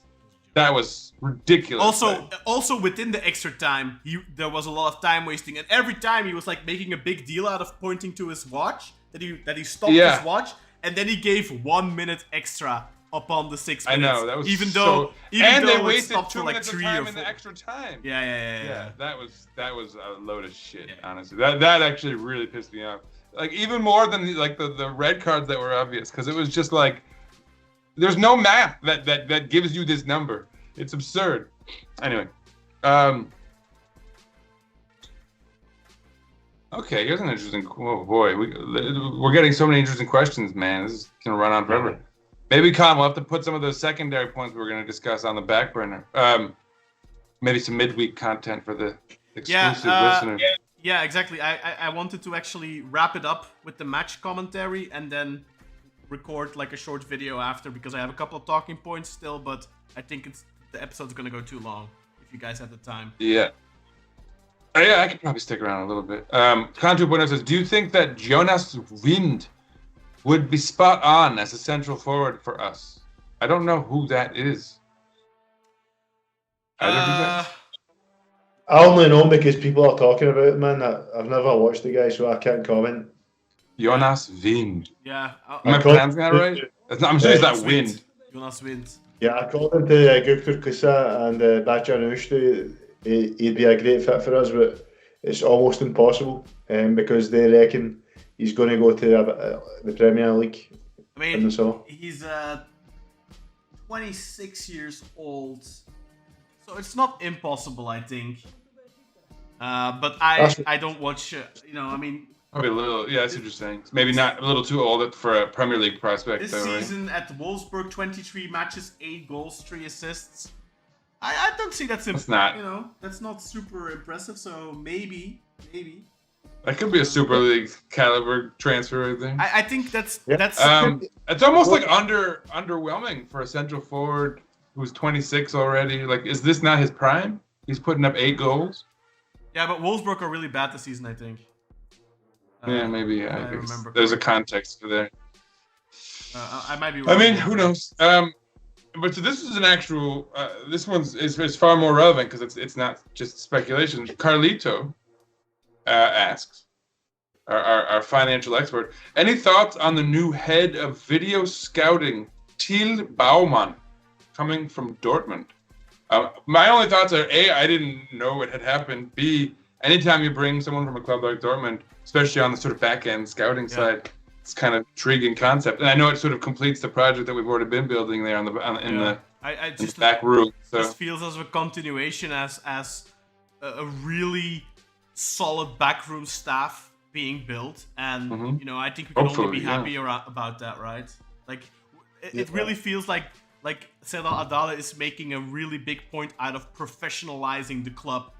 Speaker 3: That was ridiculous.
Speaker 2: Also within the extra time, there was a lot of time wasting, and every time he was like making a big deal out of pointing to his watch that he stopped his watch, and then he gave 1 minute extra upon the 6 minutes.
Speaker 3: I know that was
Speaker 2: even though
Speaker 3: they wasted
Speaker 2: stopped
Speaker 3: 2
Speaker 2: for like
Speaker 3: minutes of
Speaker 2: 3
Speaker 3: time
Speaker 2: or
Speaker 3: in
Speaker 2: 4.
Speaker 3: the extra time.
Speaker 2: Yeah.
Speaker 3: That was a load of shit. Yeah. Honestly, that actually really pissed me off. Like even more than the red cards that were obvious, because it was just like there's no math that gives you this number. It's absurd. Anyway, okay, here's an interesting. Oh boy, we're getting so many interesting questions, man. This is gonna run on forever. Maybe Con will have to put some of those secondary points we're gonna discuss on the back burner. Maybe some midweek content for the exclusive listeners.
Speaker 2: Yeah, exactly. I wanted to actually wrap it up with the match commentary and then record like a short video after, because I have a couple of talking points still, but I think the episode's gonna go too long if you guys have the time.
Speaker 3: Yeah. I could probably stick around a little bit. Con 2.0 says, do you think that Jonas Wind would be spot on as a central forward for us? I don't know who that is. Either of you guys?
Speaker 4: I only know because people are talking about it, man. I've never watched the guy, so I can't comment.
Speaker 3: Jonas Wind.
Speaker 2: Yeah.
Speaker 3: Am I pronouncing that right? I'm sure it's that Wind.
Speaker 2: Jonas Wind.
Speaker 4: Yeah, according to Göktuğ Kısa and Bacan Ushtu, he'd be a great fit for us, but it's almost impossible because they reckon he's going to go to the Premier League.
Speaker 2: I mean, he's 26 years old, so it's not impossible, I think. But I don't watch. I mean.
Speaker 3: Probably a little, yeah, that's what you're saying. Maybe not a little too old for a Premier League prospect.
Speaker 2: This
Speaker 3: though,
Speaker 2: season
Speaker 3: right?
Speaker 2: at Wolfsburg, 23 matches, 8 goals, 3 assists. I don't see that's that's not super impressive. So maybe.
Speaker 3: That could be a Super League caliber transfer, I think.
Speaker 2: I think that's.
Speaker 3: It's almost like underwhelming for a central forward who's 26 already. Like, is this not his prime? He's putting up 8 goals.
Speaker 2: Yeah, but Wolfsburg are really bad this season, I think.
Speaker 3: Yeah, maybe. Yeah, I remember. There's a context for there.
Speaker 2: I might be wrong.
Speaker 3: I mean, who knows? But so this is an actual. This one's is far more relevant because it's not just speculation. Carlito asks, our financial expert, any thoughts on the new head of video scouting, Till Baumann, coming from Dortmund? My only thoughts are A, I didn't know it had happened. B, anytime you bring someone from a club like Dortmund, especially on the sort of back-end scouting side, it's kind of intriguing concept. And I know it sort of completes the project that we've already been building there in the back room. So
Speaker 2: this feels as a continuation as a really solid backroom staff being built. And, I think we can only be happy about that, right? Like, it really feels like Serdar Adalı is making a really big point out of professionalizing the club.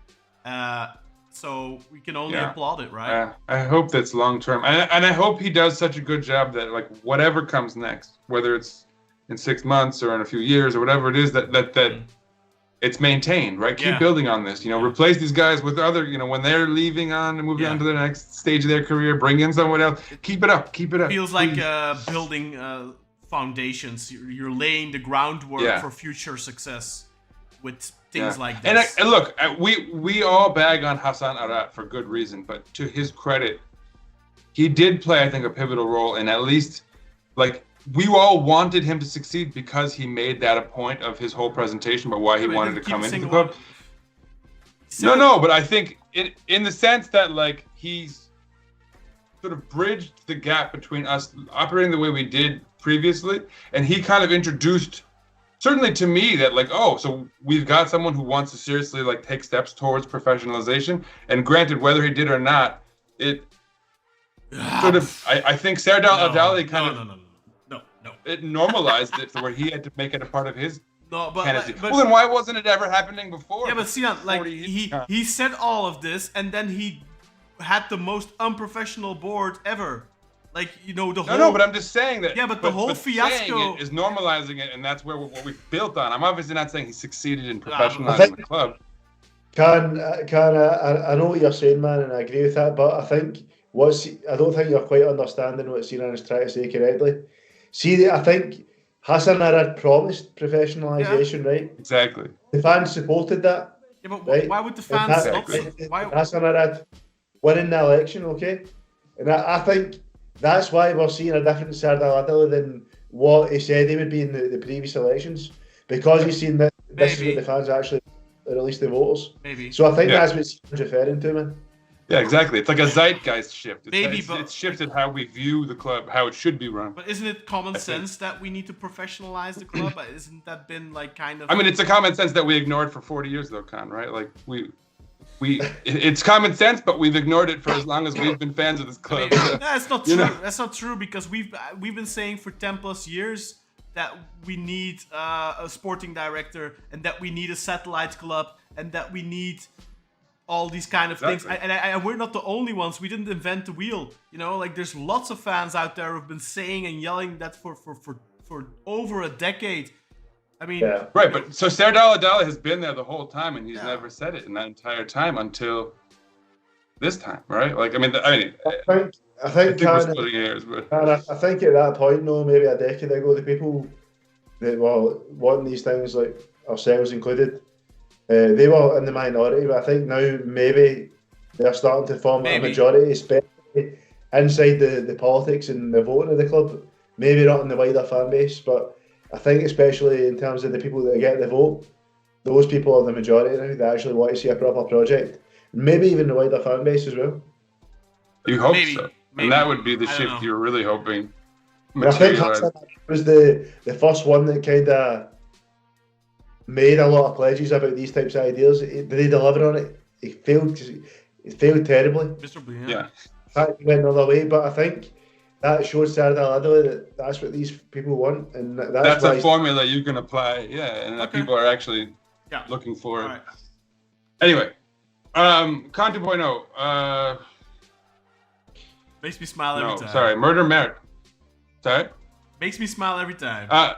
Speaker 2: So we can only applaud it, right?
Speaker 3: I hope that's long term, and I hope he does such a good job that like whatever comes next, whether it's in 6 months or in a few years or whatever it is, that it's maintained, right? Keep building on this. Replace these guys with other. When they're leaving on and moving on to the next stage of their career, bring in someone else. Keep it up.
Speaker 2: Feels like building foundations. You're laying the groundwork for future success with things like this.
Speaker 3: And look, we all bag on Hasan Arat for good reason, but to his credit, he did play, I think, a pivotal role in at least, like, we all wanted him to succeed because he made that a point of his whole presentation about why he wanted to come into the club. No, but I think in the sense that, like, he's sort of bridged the gap between us operating the way we did previously, and he kind of introduced, certainly to me, that like, so we've got someone who wants to seriously like take steps towards professionalization. And granted, whether he did or not, it sort of, I think Serdar Adalı it normalized it to where he had to make it a part of his candidacy. Well, then why wasn't it ever happening before?
Speaker 2: Yeah, but Sinan, like, he said all of this, and then he had the most unprofessional board ever. Like, the whole...
Speaker 3: No, but I'm just saying that...
Speaker 2: Yeah, but the whole fiasco...
Speaker 3: is normalizing it, and that's what we've built on. I'm obviously not saying he succeeded in professionalizing the club.
Speaker 4: I know what you're saying, man, and I agree with that, but I don't think you're quite understanding what Sinan is trying to say correctly. See, I think Hassan had promised professionalisation, right?
Speaker 3: Exactly.
Speaker 4: The fans supported that.
Speaker 2: Yeah, but
Speaker 4: right?
Speaker 2: why would the fans not? Why?
Speaker 4: Hassan had winning the election, okay? And I think that's why we're seeing a different Sardar Adil than what he said he would be in the previous elections, because he's seen that this is what the fans actually, or at least the voters.
Speaker 2: Maybe.
Speaker 4: So I think that's what he's referring to, man.
Speaker 3: Yeah, exactly. It's like a zeitgeist shift.
Speaker 2: It's
Speaker 3: shifted how we view the club, how it should be run.
Speaker 2: But isn't it common sense that we need to professionalize the club? Isn't that been like kind of?
Speaker 3: I mean, it's a common sense that we ignored for 40 years, though, Con. Right? Like it's common sense, but we've ignored it for as long as we've been fans of this club.
Speaker 2: I mean, that's not true. That's not true, because we've been saying for 10+ years that we need a sporting director, and that we need a satellite club, and that we need all these kind of things. And we're not the only ones. We didn't invent the wheel. You know, like there's lots of fans out there who've been saying and yelling that for over a decade. I mean,
Speaker 3: right. But so Sardar Adil has been there the whole time, and he's never said it in that entire time until this time, right? Like, I think we're splitting hairs, but
Speaker 4: I think at that point, no, maybe a decade ago, the people that were wanting these things, like ourselves included, they were in the minority. But I think now maybe they're starting to form a majority, especially inside the politics and the voting of the club. Maybe not in the wider fan base, but I think especially in terms of the people that get the vote, those people are the majority now that actually want to see a proper project. Maybe even the wider fan base as well.
Speaker 3: You hope so. And that would be the shift you're really hoping.
Speaker 4: I think Hassan was the first one that kind of made a lot of pledges about these types of ideas. Did he deliver on it? He failed terribly.
Speaker 2: Miserably,
Speaker 3: yeah.
Speaker 4: He went another way, but I think that shows Sardar Adil that that's what these people want, and that's
Speaker 3: a formula you can apply, and that people are actually looking for it.
Speaker 2: Right.
Speaker 3: Anyway, Con 2.0.
Speaker 2: Makes me smile every time.
Speaker 3: Sorry, Murder Merit. Sorry?
Speaker 2: Makes me smile every time.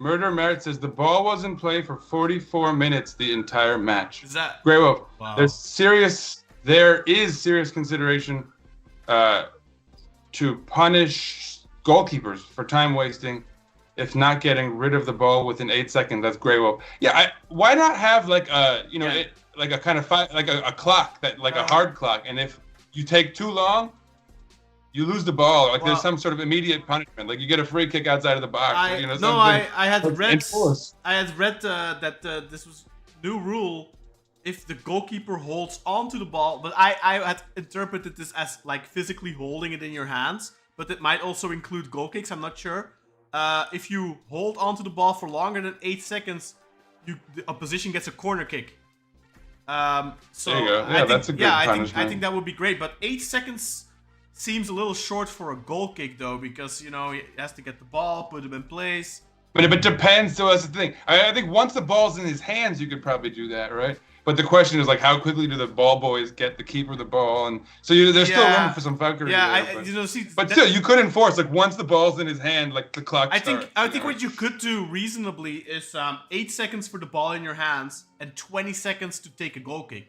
Speaker 3: Murder Merit says the ball was in play for 44 minutes the entire match.
Speaker 2: Is that
Speaker 3: Grey Wolf?
Speaker 2: Wow.
Speaker 3: There is serious consideration to punish goalkeepers for time wasting if not getting rid of the ball within 8 seconds. That's Grey Wolf. Yeah, why not have like a like a kind of a clock that a hard clock, and if you take too long, you lose the ball. Like there's some sort of immediate punishment. Like you get a free kick outside of the box.
Speaker 2: I had read that this was new rule. If the goalkeeper holds onto the ball, but I had interpreted this as like physically holding it in your hands, but it might also include goal kicks. I'm not sure. If you hold onto the ball for longer than 8 seconds, the opposition gets a corner kick. So
Speaker 3: there you go. Yeah, that's a good punishment.
Speaker 2: I think that would be great, but 8 seconds seems a little short for a goal kick, though, because he has to get the ball, put him in place.
Speaker 3: But it depends. So that's the thing. I think once the ball's in his hands, you could probably do that, right? But the question is, like, how quickly do the ball boys get the keeper the ball? And so there's still room for some fuckery.
Speaker 2: Yeah,
Speaker 3: but still, you could enforce, like, once the ball's in his hand, like, the clock starts.
Speaker 2: I think what you could do reasonably is 8 seconds for the ball in your hands and 20 seconds to take a goal kick.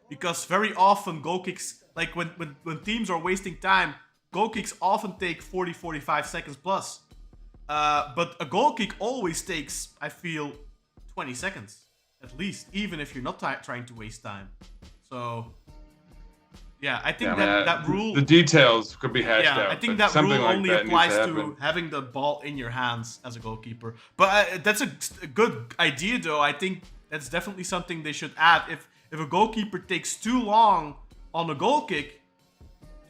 Speaker 2: Because very often goal kicks, like when teams are wasting time, goal kicks often take 40-45 seconds plus. But a goal kick always takes, I feel, 20 seconds. At least, even if you're not trying to waste time. So, yeah, I think that rule...
Speaker 3: The details could be hashed out.
Speaker 2: I think that rule only applies to having the ball in your hands as a goalkeeper. But that's a good idea, though. I think that's definitely something they should add. If a goalkeeper takes too long on a goal kick,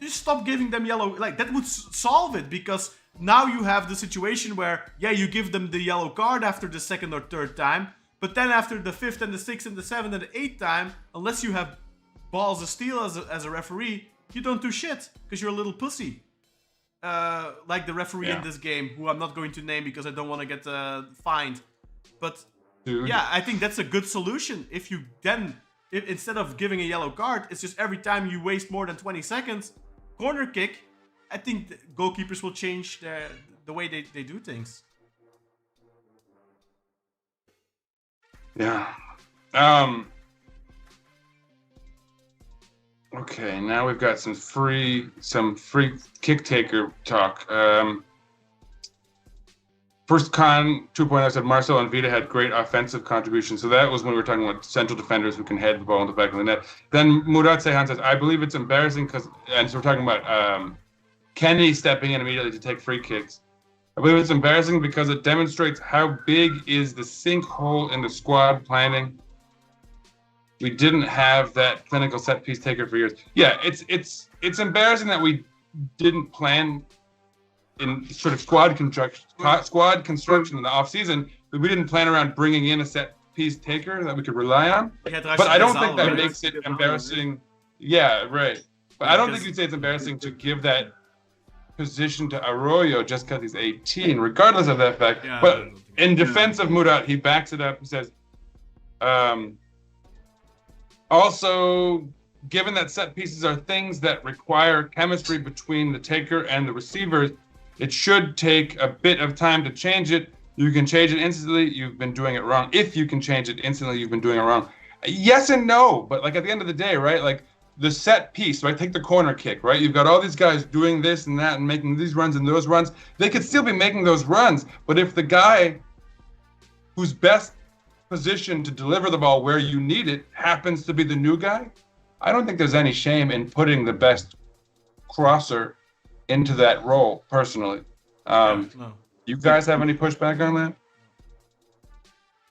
Speaker 2: just stop giving them yellow... Like, that would solve it, because now you have the situation where, you give them the yellow card after the second or third time, but then after the 5th and the 6th and the 7th and the 8th time, unless you have balls of steel as a referee, you don't do shit because you're a little pussy. Like the referee in this game, who I'm not going to name because I don't want to get fined. But I think that's a good solution. If you instead of giving a yellow card, it's just every time you waste more than 20 seconds, corner kick, I think goalkeepers will change the way they do things.
Speaker 3: Yeah. Okay, now we've got some free kick taker talk. first con 2.0 said Marcel and Vida had great offensive contributions. So that was when we were talking about central defenders who can head the ball in the back of the net. Then Murat Seyhan says, I believe it's embarrassing because, and so we're talking about Kenny stepping in immediately to take free kicks. I believe it's embarrassing because it demonstrates how big is the sinkhole in the squad planning. We didn't have that clinical set piece taker for years. Yeah, it's embarrassing that we didn't plan in sort of squad construction in the off season, but we didn't plan around bringing in a set piece taker that we could rely on. But I don't think that makes it embarrassing. Yeah, right. But I don't think you'd say it's embarrassing to give that position to Arroyo just because he's 18, regardless of that fact. Yeah, but in defense of Murat, he backs it up. He says, also, given that set pieces are things that require chemistry between the taker and the receivers, it should take a bit of time to change it. You can change it instantly. You've been doing it wrong. If you can change it instantly, you've been doing it wrong. Yes and no, but like at the end of the day, right? Like the set piece, right? Take the corner kick, right? You've got all these guys doing this and that and making these runs and those runs. They could still be making those runs, but if the guy who's best positioned to deliver the ball where you need it happens to be the new guy, I don't think there's any shame in putting the best crosser into that role, personally. No. You guys have any pushback on that?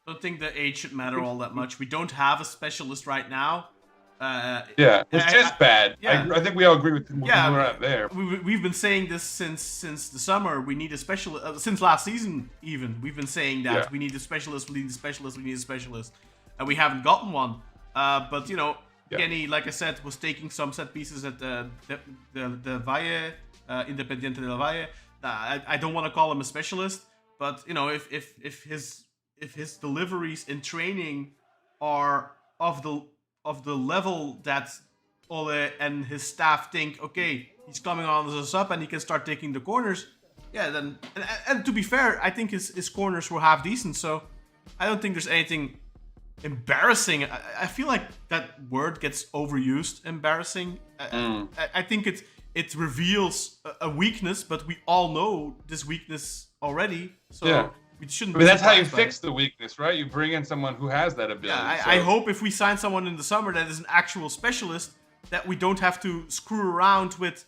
Speaker 2: I don't think the age should matter all that much. We don't have a specialist right now.
Speaker 3: Yeah, it's just bad. Yeah. I think we all agree with we're out there.
Speaker 2: We've been saying this since the summer. We need a specialist. Since last season, even. We've been saying that we need a specialist, we need a specialist, we need a specialist. And we haven't gotten one. But, you know, Kenny, like I said, was taking some set pieces at the Valle, Independiente del Valle. I don't want to call him a specialist, but you know, if his deliveries in training are of the level that Ole and his staff think, okay, he's coming on as a sub and he can start taking the corners. Yeah, then and to be fair, I think his corners were half decent, so I don't think there's anything embarrassing. I feel like that word gets overused, embarrassing. I think it reveals a weakness, but we all know this weakness already, so we shouldn't.
Speaker 3: I mean, that's how you fix the weakness, right? You bring in someone who has that ability.
Speaker 2: Yeah, I hope if we sign someone in the summer that is an actual specialist, that we don't have to screw around with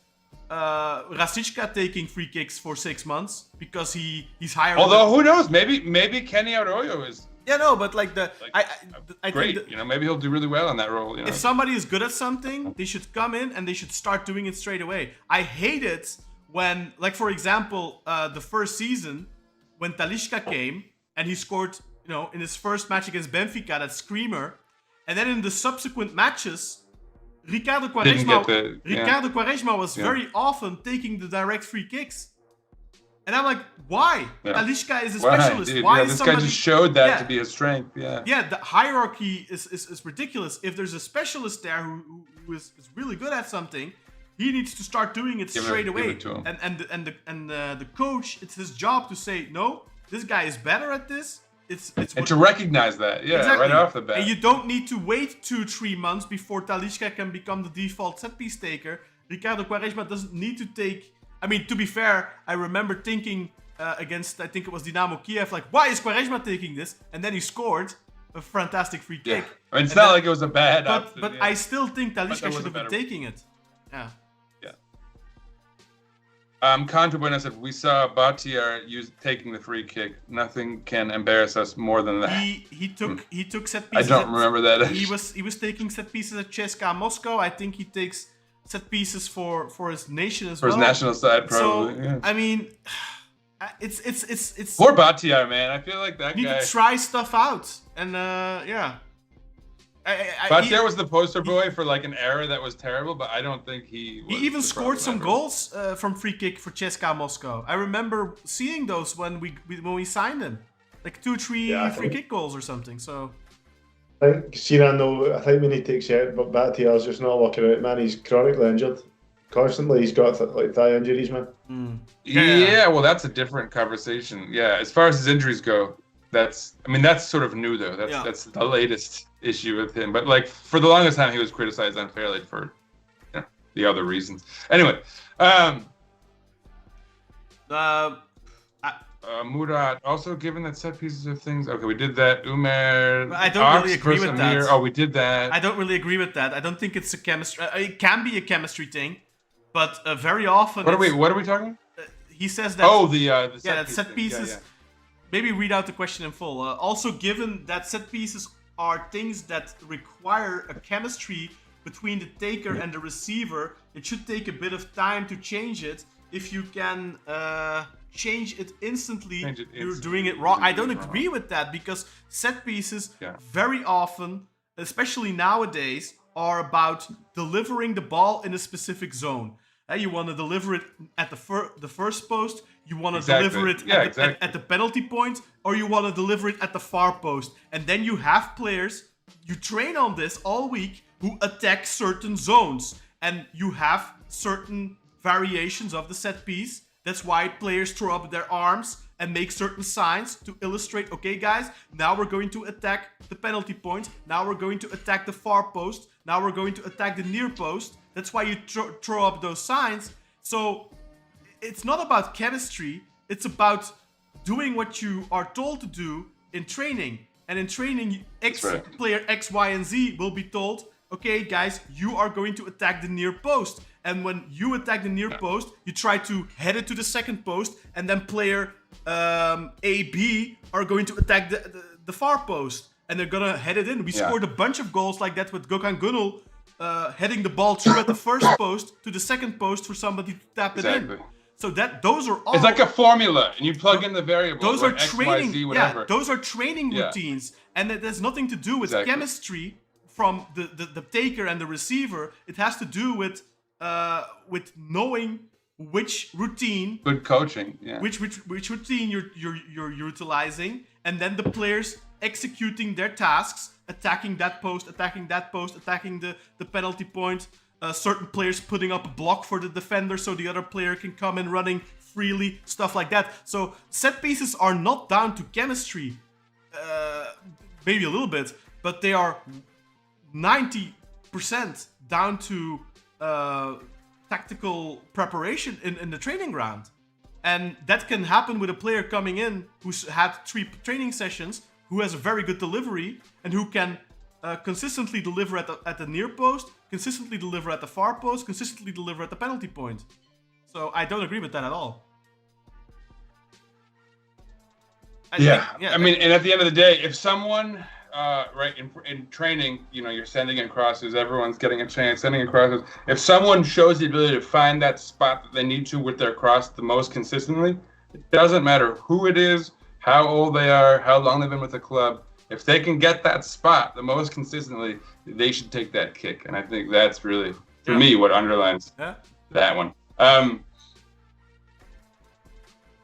Speaker 2: Rasicka taking free kicks for 6 months because he's higher.
Speaker 3: Although who knows? Maybe Kenny Arroyo is.
Speaker 2: Yeah, no, but like I
Speaker 3: great.
Speaker 2: think
Speaker 3: You know, maybe he'll do really well in that role. You know?
Speaker 2: If somebody is good at something, they should come in and they should start doing it straight away. I hate it when, like for example, the first season when Talisca came and he scored, you know, in his first match against Benfica, that screamer, and then in the subsequent matches, Ricardo Quaresma was very often taking the direct free kicks. And I'm like, why? Yeah. Talisca is a specialist. Why is
Speaker 3: this
Speaker 2: somebody...
Speaker 3: guy just showed that to be his strength.
Speaker 2: Yeah, the hierarchy is ridiculous. If there's a specialist there who is really good at something, he needs to start doing it straight away. And the coach, it's his job to say, no, this guy is better at this.
Speaker 3: And to recognize that, right off the bat.
Speaker 2: And you don't need to wait 2-3 months before Talisca can become the default set piece taker. Ricardo Quaresma doesn't need to take. I mean, to be fair, I remember thinking against, I think it was Dynamo Kiev, like, why is Quaresma taking this? And then he scored a fantastic free kick.
Speaker 3: I mean, it's not like it was a bad option.
Speaker 2: But I still think Talisca should have been taking it. Yeah.
Speaker 3: Contra said, we saw Batiar taking the free kick. Nothing can embarrass us more than that.
Speaker 2: He took set pieces.
Speaker 3: I don't remember that.
Speaker 2: He was taking set pieces at CSKA Moscow. I think he takes set pieces for his nation as well.
Speaker 3: For his national side, probably.
Speaker 2: So, I mean, it's
Speaker 3: poor Batiar, man. I feel like that guy.
Speaker 2: Need to try stuff out, and
Speaker 3: Batiar was the poster boy for like an era that was terrible, but I don't think he
Speaker 2: even scored some goals from free kick for CSKA Moscow. I remember seeing those when we signed him, like 2-3 free kick goals or something. So.
Speaker 4: I think Sinan, though, I think we need to accept, but Batiar's just not working out, man. He's chronically injured. Constantly, he's got like thigh injuries, man.
Speaker 3: Yeah, well, that's a different conversation. Yeah, as far as his injuries go, that's sort of new though. That's the latest issue with him. But like for the longest time, he was criticized unfairly for the other reasons. Anyway, Murat, also given that set pieces of things. Okay, we did that. Umer.
Speaker 2: I don't really agree with that.
Speaker 3: Oh, we did that.
Speaker 2: I don't really agree with that. I don't think it's a chemistry. It can be a chemistry thing, but very often.
Speaker 3: What are we talking?
Speaker 2: He says that.
Speaker 3: Oh, the
Speaker 2: set pieces. Yeah. Maybe read out the question in full. Also, given that set pieces are things that require a chemistry between the taker and the receiver, it should take a bit of time to change it. If you can change it instantly, you're doing it wrong. I don't agree with that, because set pieces very often, especially nowadays, are about delivering the ball in a specific zone. You want to deliver it at the first post, you want to deliver it at the penalty point, or you want to deliver it at the far post. And then you have players, you train on this all week, who attack certain zones. And you have certain variations of the set piece. That's why players throw up their arms and make certain signs to illustrate, okay guys, now we're going to attack the penalty point, now we're going to attack the far post, now we're going to attack the near post. That's why you throw up those signs. So it's not about chemistry, it's about doing what you are told to do in training. And in training, player X, Y, and Z will be told, okay guys, you are going to attack the near post. And when you attack the near post, you try to head it to the second post, and then player A, B are going to attack the far post, and they're gonna head it in. We scored a bunch of goals like that with Gökhan Gönül heading the ball through at the first post to the second post for somebody to tap it in. So those are all.
Speaker 3: It's like a formula, and you plug in the variables.
Speaker 2: Those are
Speaker 3: X,
Speaker 2: training.
Speaker 3: Y, Z, whatever.
Speaker 2: Yeah, those are training routines, and it has nothing to do with chemistry from the taker and the receiver. It has to do with knowing which routine,
Speaker 3: good coaching,
Speaker 2: which routine you're utilizing, and then the players executing their tasks, attacking that post, attacking the penalty point. Certain players putting up a block for the defender so the other player can come in running freely, stuff like that. So set pieces are not down to chemistry, maybe a little bit, but they are 90% down to tactical preparation in the training ground. And that can happen with a player coming in who's had 3 training sessions, who has a very good delivery, and who can consistently deliver at the near post, consistently deliver at the far post, consistently deliver at the penalty point. So I don't agree with that at all.
Speaker 3: I mean, and at the end of the day, if someone in training, you're sending in crosses, everyone's getting a chance, sending in crosses. If someone shows the ability to find that spot that they need to with their cross the most consistently, it doesn't matter who it is, how old they are, how long they've been with the club. If they can get that spot the most consistently, they should take that kick. And I think that's really, for me, what underlines that one.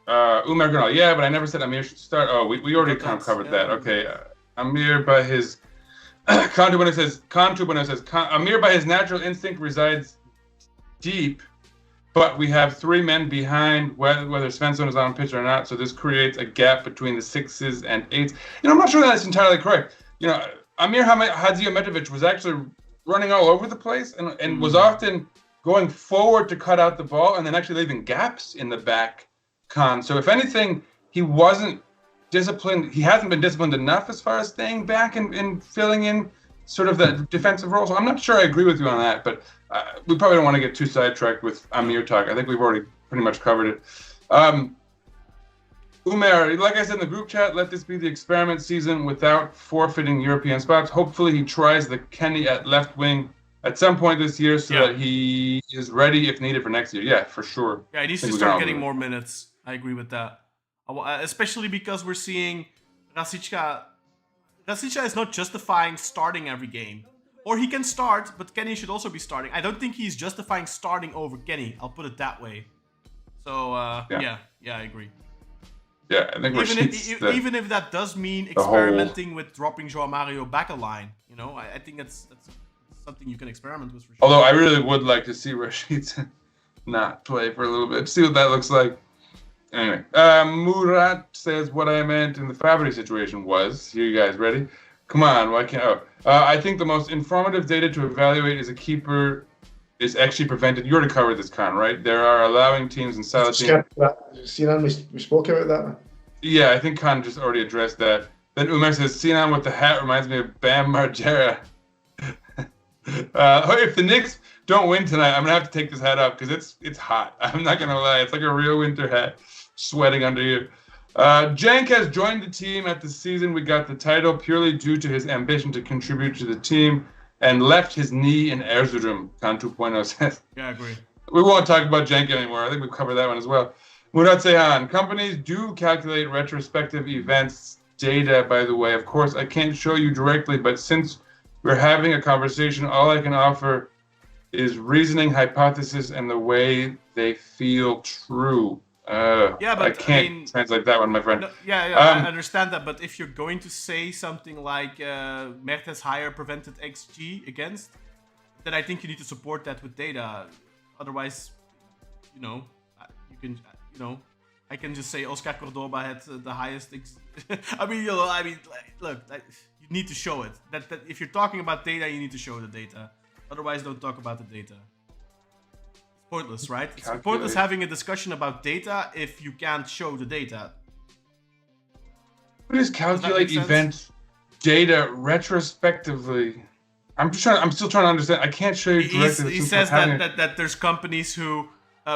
Speaker 3: Umar Granal, but I never said Amir should start. Oh, we already kind of covered that. Okay. Amir by his Kantu says Amir by his natural instinct resides deep, but we have 3 men behind whether Svensson is on pitch or not, so this creates a gap between the 6s and 8s. I'm not sure that's entirely correct. Amir Hadziyahmetovic was actually running all over the place and was often going forward to cut out the ball and then actually leaving gaps in the back con. So if anything, he wasn't disciplined. He hasn't been disciplined enough as far as staying back and filling in sort of the defensive role. So I'm not sure I agree with you on that, but we probably don't want to get too sidetracked with Amir talk. I think we've already pretty much covered it. Umer, like I said in the group chat, let this be the experiment season without forfeiting European spots. Hopefully he tries the Kenny at left wing at some point this year so that he is ready if needed for next year. Yeah, for sure.
Speaker 2: Yeah, he needs to start getting more minutes. I agree with that. Especially because we're seeing Rashica is not justifying starting every game. Or he can start, but Kenny should also be starting. I don't think he's justifying starting over Kenny. I'll put it that way. So, I agree.
Speaker 3: Yeah, I think
Speaker 2: even if that does mean experimenting with dropping João Mario back a line, I think that's something you can experiment with for sure.
Speaker 3: Although I really would like to see Rashid not play for a little bit, see what that looks like. Anyway, Murat says what I meant in the Fabry situation was, here you guys ready? Come on, why can't I think the most informative data to evaluate is a keeper is actually prevented. You already covered this, Con, right? There are allowing teams and solid teams.
Speaker 4: Sinan, we spoke about that.
Speaker 3: Yeah, I think Khan just already addressed that. Then Umar says, Sinan with the hat reminds me of Bam Margera. If the Knicks don't win tonight, I'm going to have to take this hat off because it's hot. I'm not going to lie. It's like a real winter hat, sweating under you. Cenk has joined the team at the season we got the title purely due to his ambition to contribute to the team and left his knee in Erzurum, Khan 2.0 says.
Speaker 2: Yeah, I agree.
Speaker 3: We won't talk about Cenk anymore. I think we've covered that one as well. Murat Seyhan, companies do calculate retrospective events data, by the way. Of course, I can't show you directly, but since we're having a conversation, all I can offer is reasoning, hypothesis, and the way they feel true.
Speaker 2: Yeah, but
Speaker 3: I can't translate that one, my friend.
Speaker 2: No, I understand that, but if you're going to say something like Mertens higher prevented XG against, then I think you need to support that with data. Otherwise, you know, you can, you know, I can just say Oscar Cordoba had the highest. I mean, you know, look, you need to show it. That if you're talking about data, you need to show the data. Otherwise, don't talk about the data. It's pointless, right? It's pointless having a discussion about data if you can't show the data.
Speaker 3: What is calculate event data retrospectively? I'm still trying to understand. I can't show you directly.
Speaker 2: He says that there's companies who,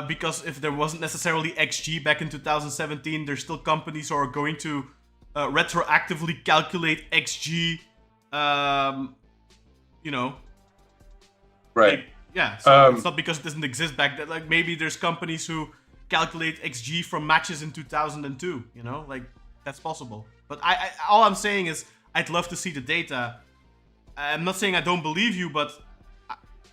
Speaker 2: because if there wasn't necessarily XG back in 2017, there's still companies who are going to retroactively calculate XG. You know.
Speaker 3: Right.
Speaker 2: Like, yeah. So it's not because it doesn't exist back then. Like maybe there's companies who calculate XG from matches in 2002. You know, like that's possible. But all I'm saying is I'd love to see the data. I'm not saying I don't believe you, but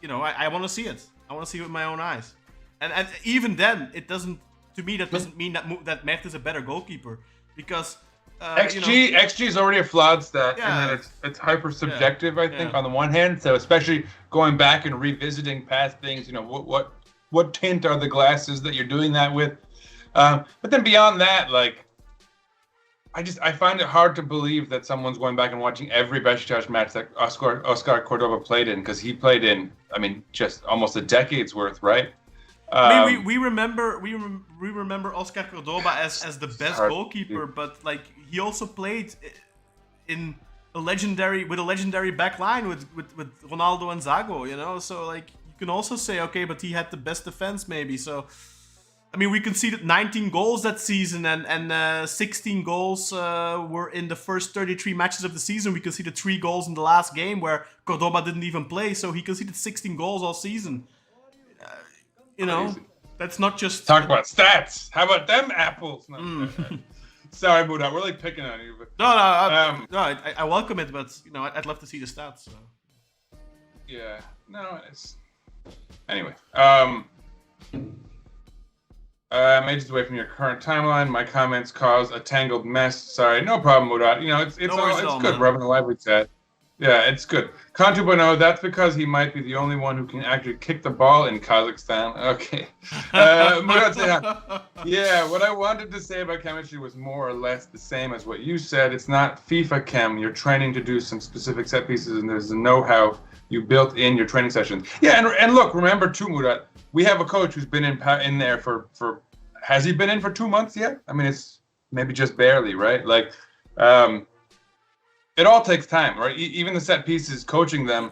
Speaker 2: you know, I want to see it. I want to see it with my own eyes. And even then, it doesn't. To me, that doesn't mean that Mert is a better goalkeeper because
Speaker 3: XG is already a flawed stat, and then it's hyper subjective. I think on the one hand, so especially going back and revisiting past things, you know, what tint are the glasses that you're doing that with? But then beyond that, like. I find it hard to believe that someone's going back and watching every Beşiktaş match that Oscar Cordoba played in, because he played in, I mean, just almost a decade's worth, right?
Speaker 2: I mean, we remember Oscar Cordoba as the best goalkeeper, but like he also played in a legendary back line with Ronaldo and Zago, you know. So like you can also say, okay, but he had the best defense maybe. So. I mean, we conceded 19 goals that season, and 16 goals were in the first 33 matches of the season. We conceded 3 goals in the last game where Cordoba didn't even play, so he conceded 16 goals all season. You know, that's not just...
Speaker 3: Talk about stats! How about them apples? No, sorry, Burak, we're like picking on you. But,
Speaker 2: I welcome it, but, you know, I'd love to see the stats. So.
Speaker 3: Yeah, no, it's... Anyway, Ages away from your current timeline. My comments cause a tangled mess. Sorry, no problem, Murat. You know, it's good. We're having a lively chat. Yeah, it's good. Khan 2.0, that's because he might be the only one who can actually kick the ball in Kazakhstan. Okay. Murat, yeah, what I wanted to say about chemistry was more or less the same as what you said. It's not FIFA chem. You're training to do some specific set pieces, and there's a know-how you built in your training sessions. Yeah, and look, remember too, Murat, we have a coach who's been in there for has he been in for 2 months yet? I mean, it's maybe just barely, right? Like, it all takes time, right? Even the set pieces, coaching them.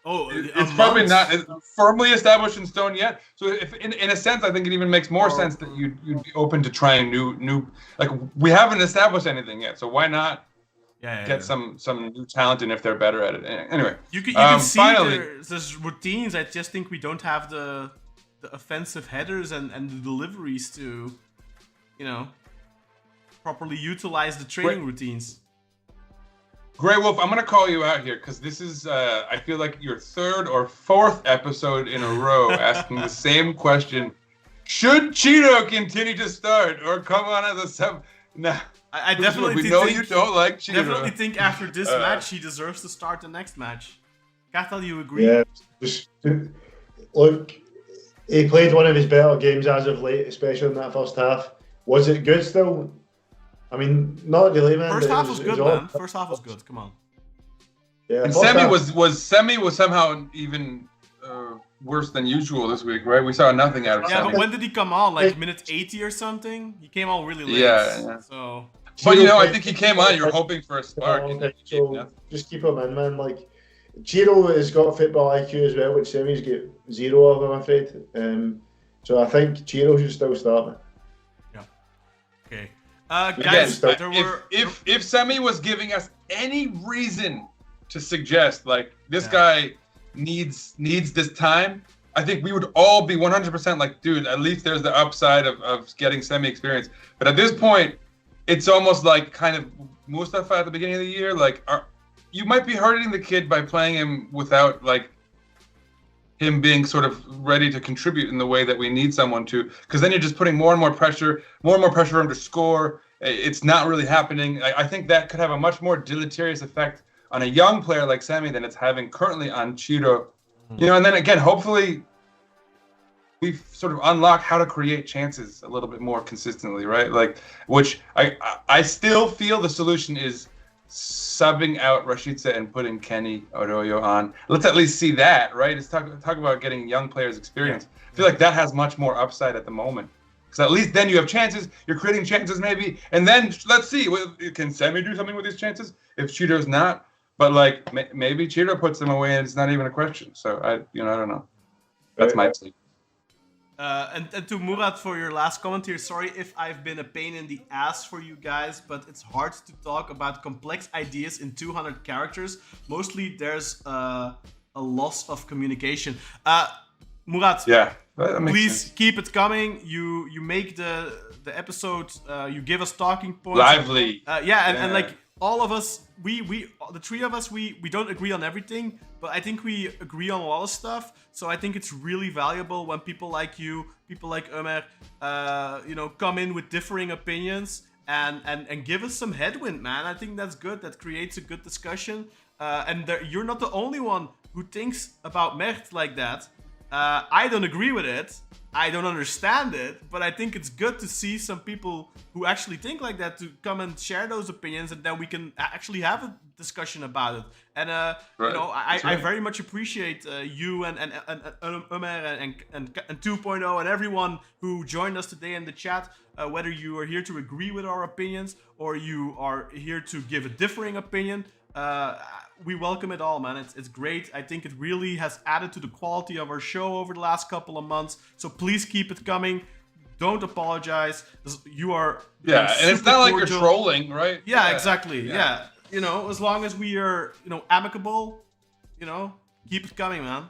Speaker 3: Oh, it's probably not firmly established in stone yet. So, if in a sense, I think it even makes more sense that you'd be open to trying new. Like, we haven't established anything yet, so why not get some new talent in if they're better at it? Anyway,
Speaker 2: you can see there's routines. I just think we don't have the offensive headers and the deliveries to, you know, properly utilize the training routines.
Speaker 3: Grey Wolf, I'm going to call you out here because this is, I feel like your 3rd or 4th episode in a row asking the same question. Should Ciro continue to start or come on as a sub? Nah,
Speaker 2: I definitely
Speaker 3: we know you don't like Ciro.
Speaker 2: Definitely think after this match he deserves to start the next match. Cathal, you agree?
Speaker 4: Yeah. Look, he played one of his better games as of late, especially in that first half. Was it good still? I mean, not really, man.
Speaker 2: First half was good, man. First half was good. Come on.
Speaker 3: Yeah. And Semi was somehow even worse than usual this week, right? We saw nothing out of Semi.
Speaker 2: Yeah, but when did he come on? Like minute 80 or something? He came on really late.
Speaker 3: Yeah.
Speaker 2: So
Speaker 3: But I think he came on. You're hoping for a spark.
Speaker 4: So just keep him in, man. Like Ciro has got football IQ as well, which Semi's got 0 of, I'm afraid. So I think Ciro should still start, man.
Speaker 2: Yeah. Okay. Guys,
Speaker 3: if Semi was giving us any reason to suggest like this guy needs this time, I think we would all be 100% like, dude, at least there's the upside of getting Semi experience. But at this point, it's almost like kind of Mustafa at the beginning of the year. Like, you might be hurting the kid by playing him without like him being sort of ready to contribute in the way that we need someone to, because then you're just putting more and more pressure for him to score. It's not really happening. I think that could have a much more deleterious effect on a young player like Semi than it's having currently on Ciro. And then again, hopefully we've sort of unlocked how to create chances a little bit more consistently, right? Like, which I still feel the solution is subbing out Rashica and putting Kenny Arroyo on. Let's at least see that, right? Let's talk about getting young players experience. I feel like that has much more upside at the moment. Because at least then you have chances, you're creating chances maybe, and then let's see, can Semi do something with these chances if Ciro's not? But like maybe Ciro puts them away and it's not even a question. So I don't know. That's my take.
Speaker 2: And to Murat for your last comment here, sorry if I've been a pain in the ass for you guys, but it's hard to talk about complex ideas in 200 characters. Mostly there's a loss of communication. Murat, please keep it coming. You make the episode, you give us talking points.
Speaker 3: Lively.
Speaker 2: And like all of us, we the three of us, we don't agree on everything, but I think we agree on a lot of stuff. So I think it's really valuable when people like you, people like Ömer, come in with differing opinions and give us some headwind, man. I think that's good. That creates a good discussion. You're not the only one who thinks about Mert like that. I don't agree with it. I don't understand it, but I think it's good to see some people who actually think like that to come and share those opinions, and then we can actually have a discussion about it. And I very much appreciate you and Ömer and 2.0 and everyone who joined us today in the chat. Whether you are here to agree with our opinions or you are here to give a differing opinion. We welcome it all, man. It's great. I think it really has added to the quality of our show over the last couple of months. So please keep it coming. Don't apologize. You are
Speaker 3: and it's not like you're trolling, right?
Speaker 2: Yeah, exactly. Yeah. As long as we are, amicable, keep it coming, man.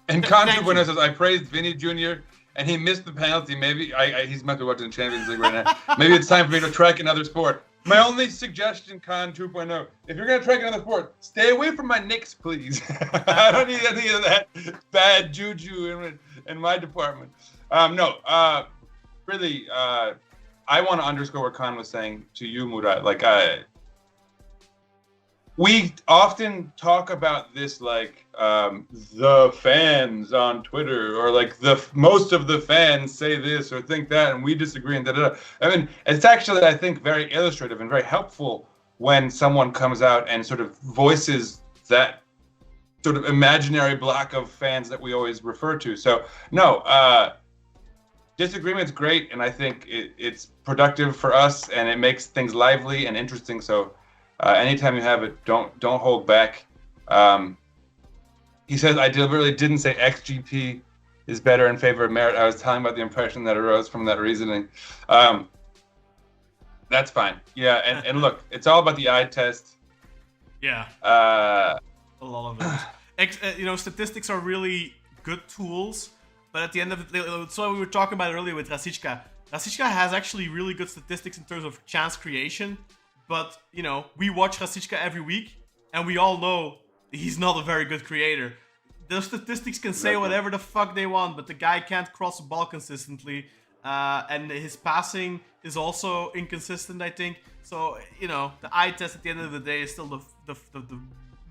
Speaker 3: And Conju when says I praised Vinny Jr. and he missed the penalty. Maybe he's meant to be watching the Champions League right now. Maybe it's time for me to track another sport. My only suggestion, Con 2.0, if you're going to try another sport, stay away from my Knicks, please. I don't need any of that bad juju in my department. Really, I want to underscore what Con was saying to you, Murat. Like, we often talk about this like the fans on Twitter, or like most of the fans say this or think that, and we disagree and da-da-da. I mean, it's actually, I think, very illustrative and very helpful when someone comes out and sort of voices that sort of imaginary block of fans that we always refer to. So, disagreement's great, and I think it's productive for us, and it makes things lively and interesting. So, anytime you have it, don't hold back. He says, I deliberately didn't say XGP is better in favor of merit. I was telling about the impression that arose from that reasoning. That's fine. Yeah, and look, it's all about the eye test.
Speaker 2: Yeah. A lot of it. Statistics are really good tools, but at the end of the so we were talking about it earlier with Rashica. Rashica has actually really good statistics in terms of chance creation. But, we watch Rashica every week, and we all know he's not a very good creator. The statistics can say whatever the fuck they want, but the guy can't cross the ball consistently. And his passing is also inconsistent, I think. So, the eye test at the end of the day is still the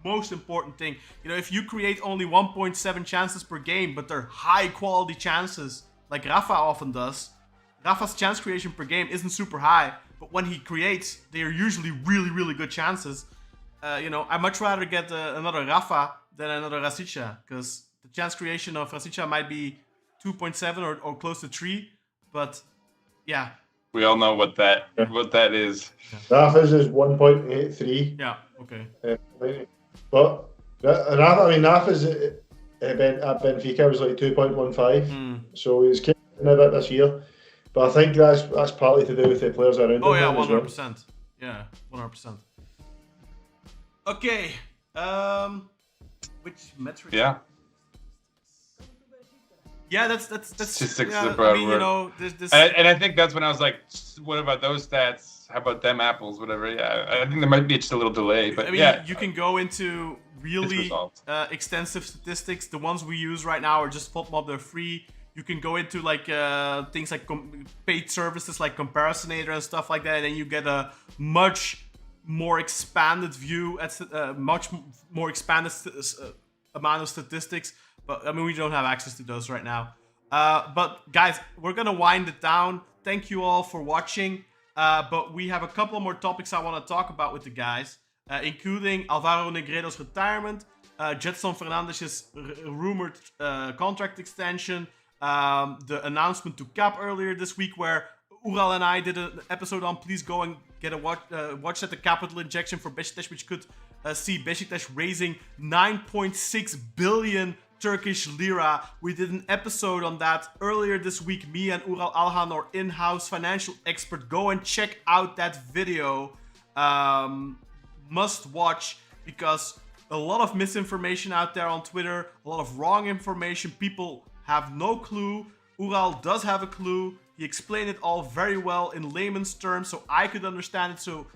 Speaker 2: most important thing. If you create only 1.7 chances per game, but they're high-quality chances, like Rafa often does, Rafa's chance creation per game isn't super high. But when he creates, they are usually really, really good chances. I'd much rather get another Rafa than another Rashica, because the chance creation of Rashica might be 2.7 or close to 3. But yeah,
Speaker 3: We all know what that is.
Speaker 4: Rafa's is 1.83.
Speaker 2: Yeah. Okay.
Speaker 4: But Rafa's at Benfica was like 2.15. So he's came in a bit this year. But I think that's partly to do with the players around him.
Speaker 2: Oh yeah, 100%. Yeah, 100%. Okay. Which metric?
Speaker 3: Yeah.
Speaker 2: Yeah, that's
Speaker 3: statistics
Speaker 2: yeah,
Speaker 3: is a broad
Speaker 2: you
Speaker 3: word.
Speaker 2: know, this
Speaker 3: And I think that's when I was like, what about those stats? How about them apples? Whatever. Yeah, I think there might be just a little delay, but
Speaker 2: you can go into really extensive statistics. The ones we use right now are just FODMAP. They're free. You can go into like things like paid services like Comparisinator and stuff like that, and then you get a much more expanded view at much more expanded amount of statistics. But I mean, we don't have access to those right now. But guys, we're gonna wind it down. Thank you all for watching. But we have a couple more topics I want to talk about with the guys, including Alvaro Negredo's retirement, Jetson Fernandez's rumored contract extension, the announcement to Cap earlier this week, where Ural and I did an episode on. Please go and get a watch at the capital injection for Beşiktaş, which could see Beşiktaş raising 9.6 billion Turkish lira. We did an episode on that earlier this week. Me and Ural Alhan, our in-house financial expert. Go and check out that video. Must watch, because a lot of misinformation out there on Twitter, a lot of wrong information. People have no clue. Ural does have a clue. He explained it all very well in layman's terms, so I could understand it. So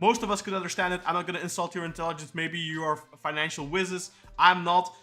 Speaker 2: most of us could understand it. I'm not going to insult your intelligence. Maybe you are financial whizzes. I'm not.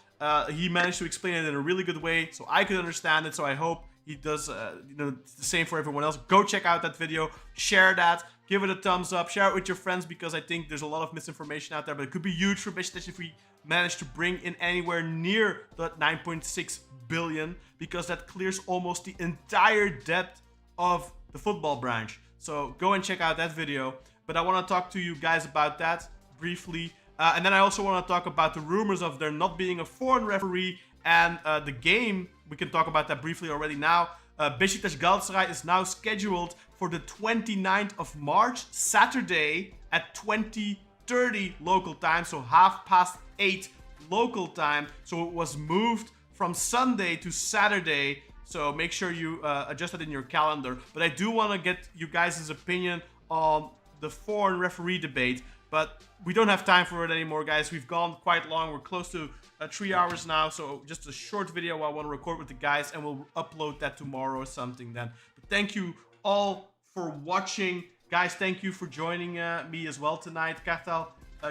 Speaker 2: He managed to explain it in a really good way, so I could understand it. So I hope he does the same for everyone else. Go check out that video. Share that. Give it a thumbs up. Share it with your friends, because I think there's a lot of misinformation out there. But it could be huge for Beşiktaş if we manage to bring in anywhere near that 9.6 billion, because that clears almost the entire debt of the football branch. So go and check out that video. But I want to talk to you guys about that briefly. And then I also want to talk about the rumors of there not being a foreign referee and the game. We can talk about that briefly already now. Beşiktaş Galatasaray is now scheduled for the 29th of March, Saturday at 20:30 local time, so 8:30 local time. So it was moved from Sunday to Saturday. So make sure you adjust it in your calendar. But I do want to get you guys' opinion on the foreign referee debate. But we don't have time for it anymore, guys. We've gone quite long. We're close to 3 hours now. So just a short video I want to record with the guys, and we'll upload that tomorrow or something then. But thank you all for watching. Guys, thank you for joining me as well tonight. Kartal,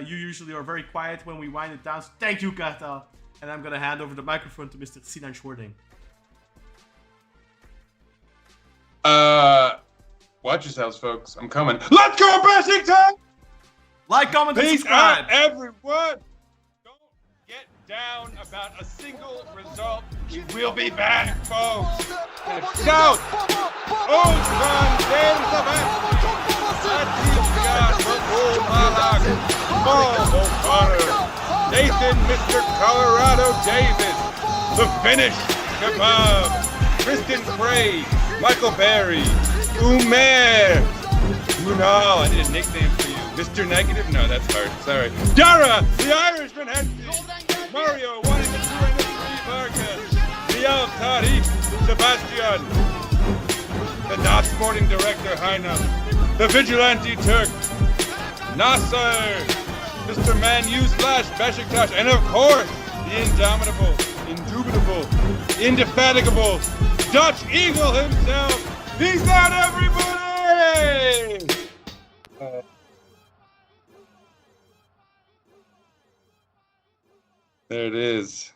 Speaker 2: you usually are very quiet when we wind it down. So thank you, Kartal. And I'm going to hand over the microphone to Mr. Sinan Schwarting.
Speaker 3: Watch yourselves, folks. I'm coming. Let's go, Beşiktaş!
Speaker 2: Like, comment, and
Speaker 3: Peace
Speaker 2: subscribe.
Speaker 3: out, everyone. Don't get down about a single result. We will be back, folks. Scout! Ozan Deniz Paul O'Connor, Nathan Mr. Colorado Davis, The Finnish Kebab, Kristen Craig, Michael Berry, Umair, Munal, I need a nickname for you. Mr. Negative? No, that's hard. Sorry. Dara, the Irishman, Henry, Mario, 1 and 2 and 3 Vargas, Lial Tariq, Sebastian, the not sporting director, Heina, the vigilante Turk, Nasser, Mr. Manu / Beşiktaş, and of course, the indomitable, indubitable, indefatigable Dutch Eagle himself. Peace out, everybody! There it is.